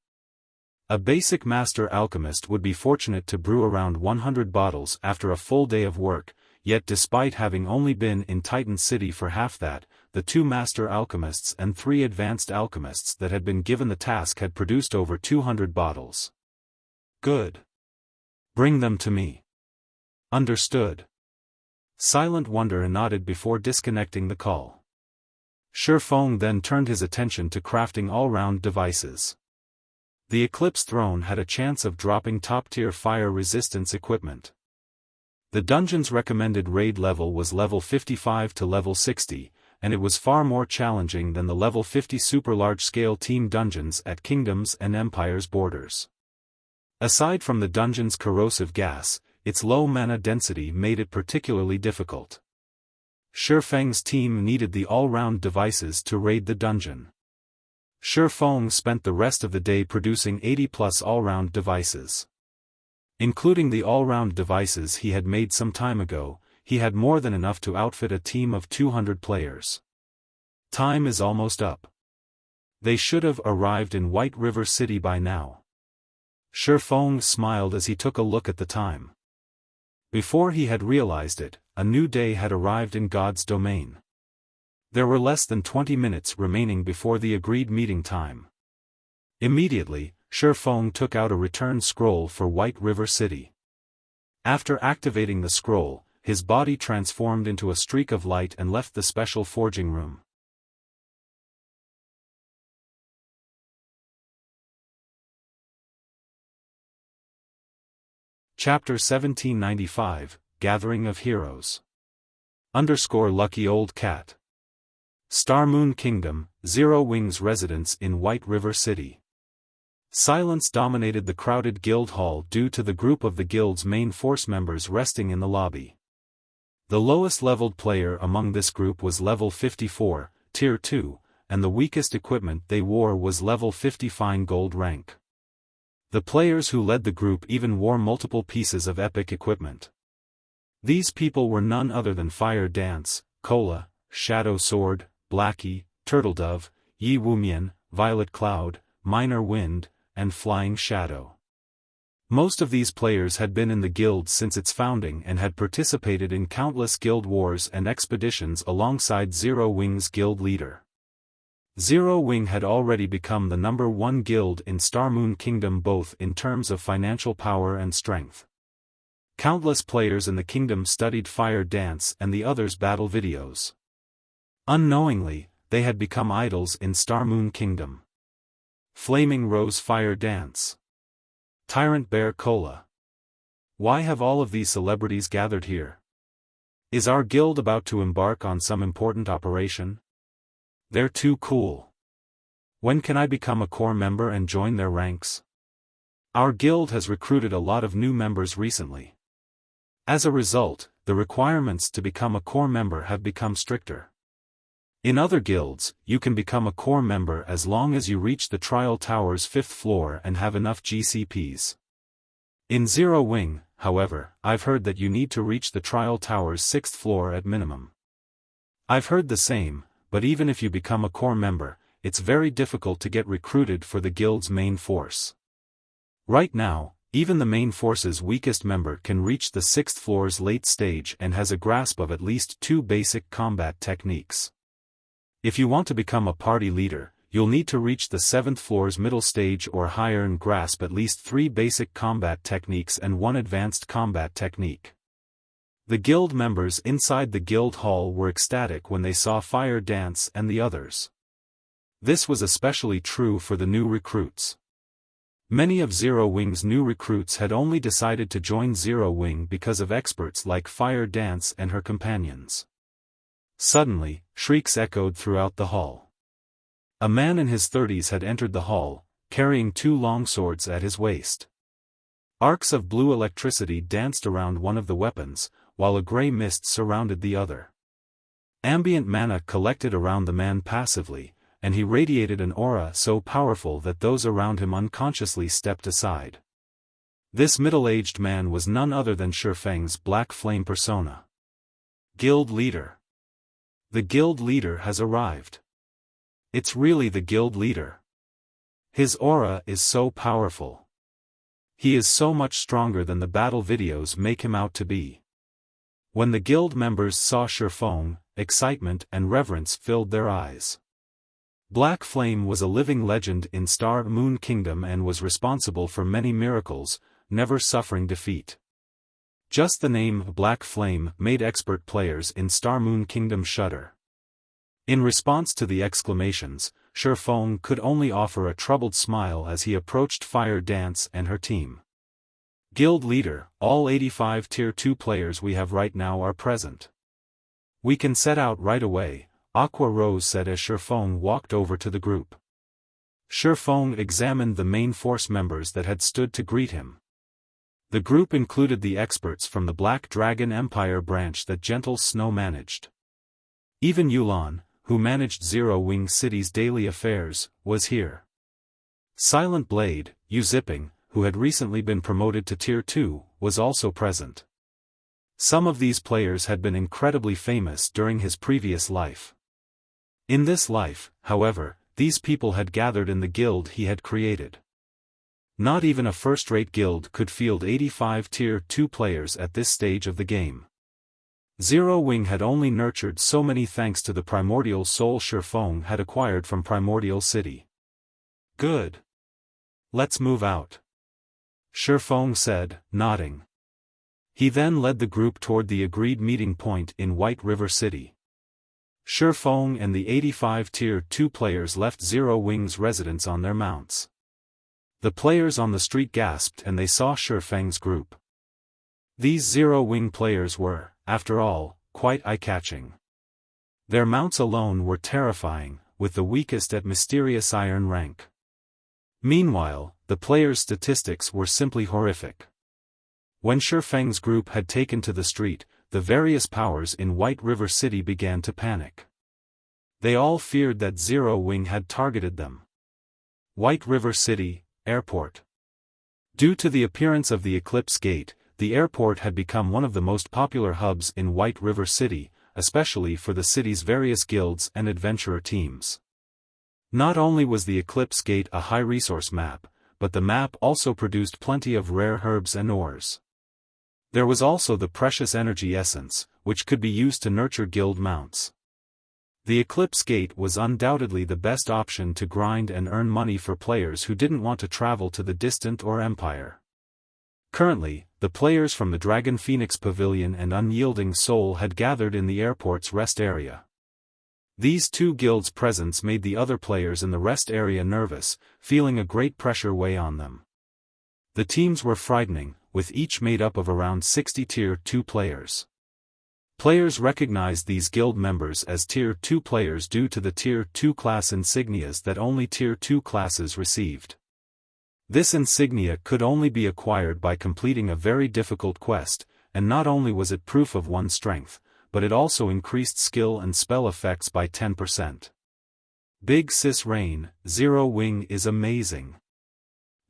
A basic master alchemist would be fortunate to brew around 100 bottles after a full day of work, yet despite having only been in Titan City for half that, the 2 master alchemists and 3 advanced alchemists that had been given the task had produced over 200 bottles. Good. Bring them to me. Understood. Silent Wonder nodded before disconnecting the call. Xiaofan then turned his attention to crafting all-round devices. The Eclipse Throne had a chance of dropping top-tier fire resistance equipment. The dungeon's recommended raid level was level 55 to level 60, and it was far more challenging than the level 50 super large-scale team dungeons at Kingdoms and Empire's borders. Aside from the dungeon's corrosive gas, its low mana density made it particularly difficult. Xiaofang's team needed the all-round devices to raid the dungeon. Xiaofan spent the rest of the day producing 80+ all-round devices. Including the all-round devices he had made some time ago, he had more than enough to outfit a team of 200 players. Time is almost up. They should have arrived in White River City by now. Xiaofan smiled as he took a look at the time. Before he had realized it, a new day had arrived in God's domain. There were less than 20 minutes remaining before the agreed meeting time. Immediately, Xiaofan took out a return scroll for White River City. After activating the scroll, his body transformed into a streak of light and left the special forging room. Chapter 1795, Gathering of Heroes. Lucky Old Cat. Star Moon Kingdom, Zero Wings residence in White River City. Silence dominated the crowded guild hall due to the group of the guild's main force members resting in the lobby. The lowest leveled player among this group was level 54, tier 2, and the weakest equipment they wore was level 50 fine gold rank. The players who led the group even wore multiple pieces of epic equipment. These people were none other than Fire Dance, Cola, Shadow Sword, Blackie, Turtledove, Yi Wumian, Violet Cloud, Minor Wind, and Flying Shadow. Most of these players had been in the guild since its founding and had participated in countless guild wars and expeditions alongside Zero Wing's guild leader. Zero Wing had already become the #1 guild in Star Moon Kingdom both in terms of financial power and strength. Countless players in the kingdom studied Fire Dance and the others' battle videos. Unknowingly, they had become idols in Star Moon Kingdom. Flaming Rose Fire Dance. Tyrant Bear Cola. Why have all of these celebrities gathered here? Is our guild about to embark on some important operation? They're too cool. When can I become a core member and join their ranks? Our guild has recruited a lot of new members recently. As a result, the requirements to become a core member have become stricter. In other guilds, you can become a core member as long as you reach the Trial Tower's 5th floor and have enough GCPs. In Zero Wing, however, I've heard that you need to reach the Trial Tower's 6th floor at minimum. I've heard the same, but even if you become a core member, it's very difficult to get recruited for the guild's main force. Right now, even the main force's weakest member can reach the 6th floor's late stage and has a grasp of at least 2 basic combat techniques. If you want to become a party leader, you'll need to reach the 7th floor's middle stage or higher and grasp at least 3 basic combat techniques and 1 advanced combat technique. The guild members inside the guild hall were ecstatic when they saw Fire Dance and the others. This was especially true for the new recruits. Many of Zero Wing's new recruits had only decided to join Zero Wing because of experts like Fire Dance and her companions. Suddenly, shrieks echoed throughout the hall. A man in his 30s had entered the hall, carrying 2 longswords at his waist. Arcs of blue electricity danced around one of the weapons, while a gray mist surrounded the other. Ambient mana collected around the man passively, and he radiated an aura so powerful that those around him unconsciously stepped aside. This middle-aged man was none other than Xiaofan's Black Flame persona. Guild Leader. The guild leader has arrived. It's really the guild leader. His aura is so powerful. He is so much stronger than the battle videos make him out to be. When the guild members saw Xiaofan, excitement and reverence filled their eyes. Black Flame was a living legend in Star Moon Kingdom and was responsible for many miracles, never suffering defeat. Just the name Black Flame made expert players in Star Moon Kingdom shudder. In response to the exclamations, Xiaofan could only offer a troubled smile as he approached Fire Dance and her team. Guild Leader, all 85 Tier 2 players we have right now are present. We can set out right away, Aqua Rose said as Xiaofan walked over to the group. Xiaofan examined the main force members that had stood to greet him. The group included the experts from the Black Dragon Empire branch that Gentle Snow managed. Even Yulan, who managed Zero Wing City's daily affairs, was here. Silent Blade, Zipping, who had recently been promoted to Tier 2, was also present. Some of these players had been incredibly famous during his previous life. In this life, however, these people had gathered in the guild he had created. Not even a first-rate guild could field 85 Tier 2 players at this stage of the game. Zero Wing had only nurtured so many thanks to the primordial soul Xiaofan had acquired from Primordial City. Good. Let's move out. Xiaofan said, nodding. He then led the group toward the agreed meeting point in White River City. Xiaofan and the 85 Tier 2 players left Zero Wing's residence on their mounts. The players on the street gasped and they saw Xiaofan's group. These Zero Wing players were, after all, quite eye-catching. Their mounts alone were terrifying, with the weakest at mysterious iron rank. Meanwhile, the players' statistics were simply horrific. When Xiaofan's group had taken to the street, the various powers in White River City began to panic. They all feared that Zero Wing had targeted them. White River City, Airport. Due to the appearance of the Eclipse Gate, the airport had become one of the most popular hubs in White River City, especially for the city's various guilds and adventurer teams. Not only was the Eclipse Gate a high-resource map, but the map also produced plenty of rare herbs and ores. There was also the precious energy essence, which could be used to nurture guild mounts. The Eclipse Gate was undoubtedly the best option to grind and earn money for players who didn't want to travel to the distant or Empire. Currently, the players from the Dragon Phoenix Pavilion and Unyielding Soul had gathered in the airport's rest area. These two guilds' presence made the other players in the rest area nervous, feeling a great pressure weigh on them. The teams were frightening, with each made up of around 60 Tier 2 players. Players recognized these guild members as Tier 2 players due to the Tier 2 class insignias that only Tier 2 classes received. This insignia could only be acquired by completing a very difficult quest, and not only was it proof of one's strength, but it also increased skill and spell effects by 10%. Big Sis Rain, Zero Wing is amazing.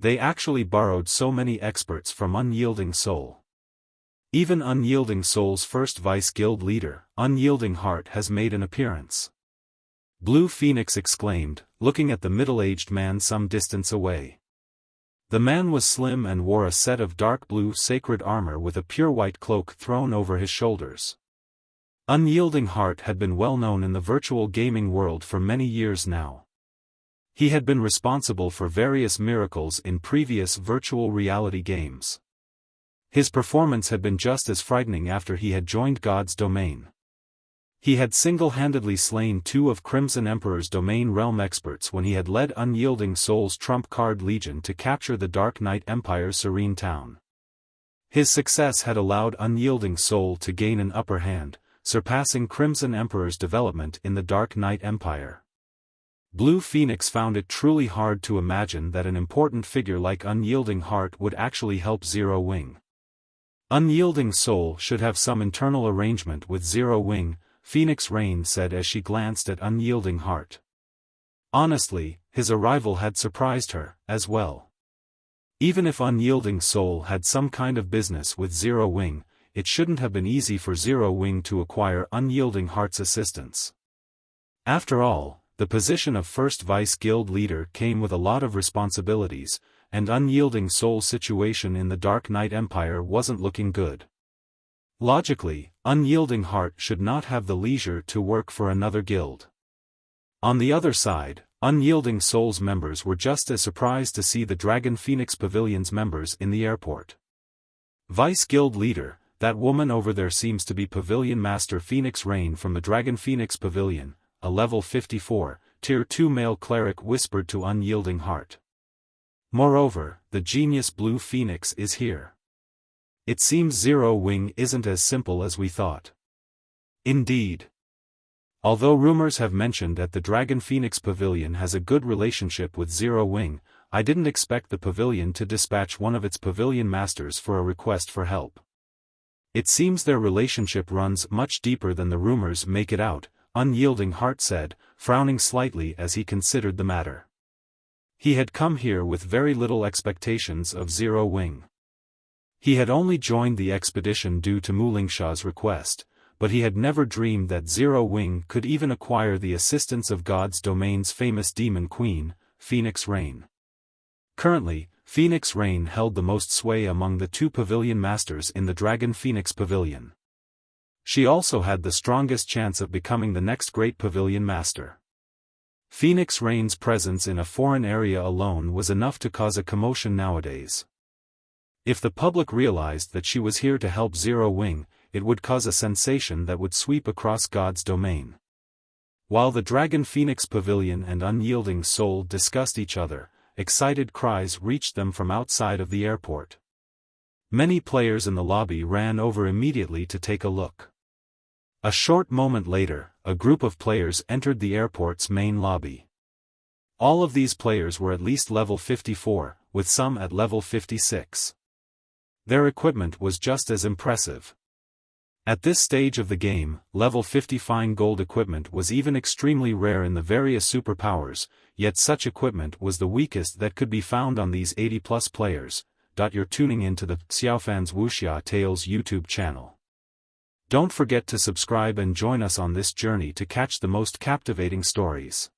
They actually borrowed so many experts from Unyielding Soul. Even Unyielding Soul's first Vice Guild leader, Unyielding Heart, has made an appearance. Blue Phoenix exclaimed, looking at the middle-aged man some distance away. The man was slim and wore a set of dark blue sacred armor with a pure white cloak thrown over his shoulders. Unyielding Heart had been well known in the virtual gaming world for many years now. He had been responsible for various miracles in previous virtual reality games. His performance had been just as frightening after he had joined God's domain. He had single-handedly slain two of Crimson Emperor's domain realm experts when he had led Unyielding Soul's trump card Legion to capture the Dark Knight Empire's serene town. His success had allowed Unyielding Soul to gain an upper hand, surpassing Crimson Emperor's development in the Dark Knight Empire. Blue Phoenix found it truly hard to imagine that an important figure like Unyielding Heart would actually help Zero Wing. Unyielding Soul should have some internal arrangement with Zero Wing, Phoenix Rain said as she glanced at Unyielding Heart. Honestly, his arrival had surprised her, as well. Even if Unyielding Soul had some kind of business with Zero Wing, it shouldn't have been easy for Zero Wing to acquire Unyielding Heart's assistance. After all, the position of First Vice Guild Leader came with a lot of responsibilities, and Unyielding Soul's situation in the Dark Knight Empire wasn't looking good. Logically, Unyielding Heart should not have the leisure to work for another guild. On the other side, Unyielding Soul's members were just as surprised to see the Dragon Phoenix Pavilion's members in the airport. Vice Guild Leader, that woman over there seems to be Pavilion Master Phoenix Rain from the Dragon Phoenix Pavilion, a level 54, Tier 2 male cleric whispered to Unyielding Heart. Moreover, the genius Blue Phoenix is here. It seems Zero Wing isn't as simple as we thought. Indeed. Although rumors have mentioned that the Dragon Phoenix Pavilion has a good relationship with Zero Wing, I didn't expect the pavilion to dispatch one of its pavilion masters for a request for help. It seems their relationship runs much deeper than the rumors make it out, Unyielding Heart said, frowning slightly as he considered the matter. He had come here with very little expectations of Zero Wing. He had only joined the expedition due to Mulingsha's request, but he had never dreamed that Zero Wing could even acquire the assistance of God's domain's famous demon queen, Phoenix Rain. Currently, Phoenix Rain held the most sway among the two pavilion masters in the Dragon Phoenix Pavilion. She also had the strongest chance of becoming the next great pavilion master. Phoenix Rain's presence in a foreign area alone was enough to cause a commotion nowadays. If the public realized that she was here to help Zero Wing, it would cause a sensation that would sweep across God's domain. While the Dragon Phoenix Pavilion and Unyielding Soul discussed each other, excited cries reached them from outside of the airport. Many players in the lobby ran over immediately to take a look. A short moment later, a group of players entered the airport's main lobby. All of these players were at least level 54, with some at level 56. Their equipment was just as impressive. At this stage of the game, level 50 fine gold equipment was even extremely rare in the various superpowers, yet such equipment was the weakest that could be found on these 80+ players. You're tuning into the Xiaofan's Wuxia Tales YouTube channel. Don't forget to subscribe and join us on this journey to catch the most captivating stories.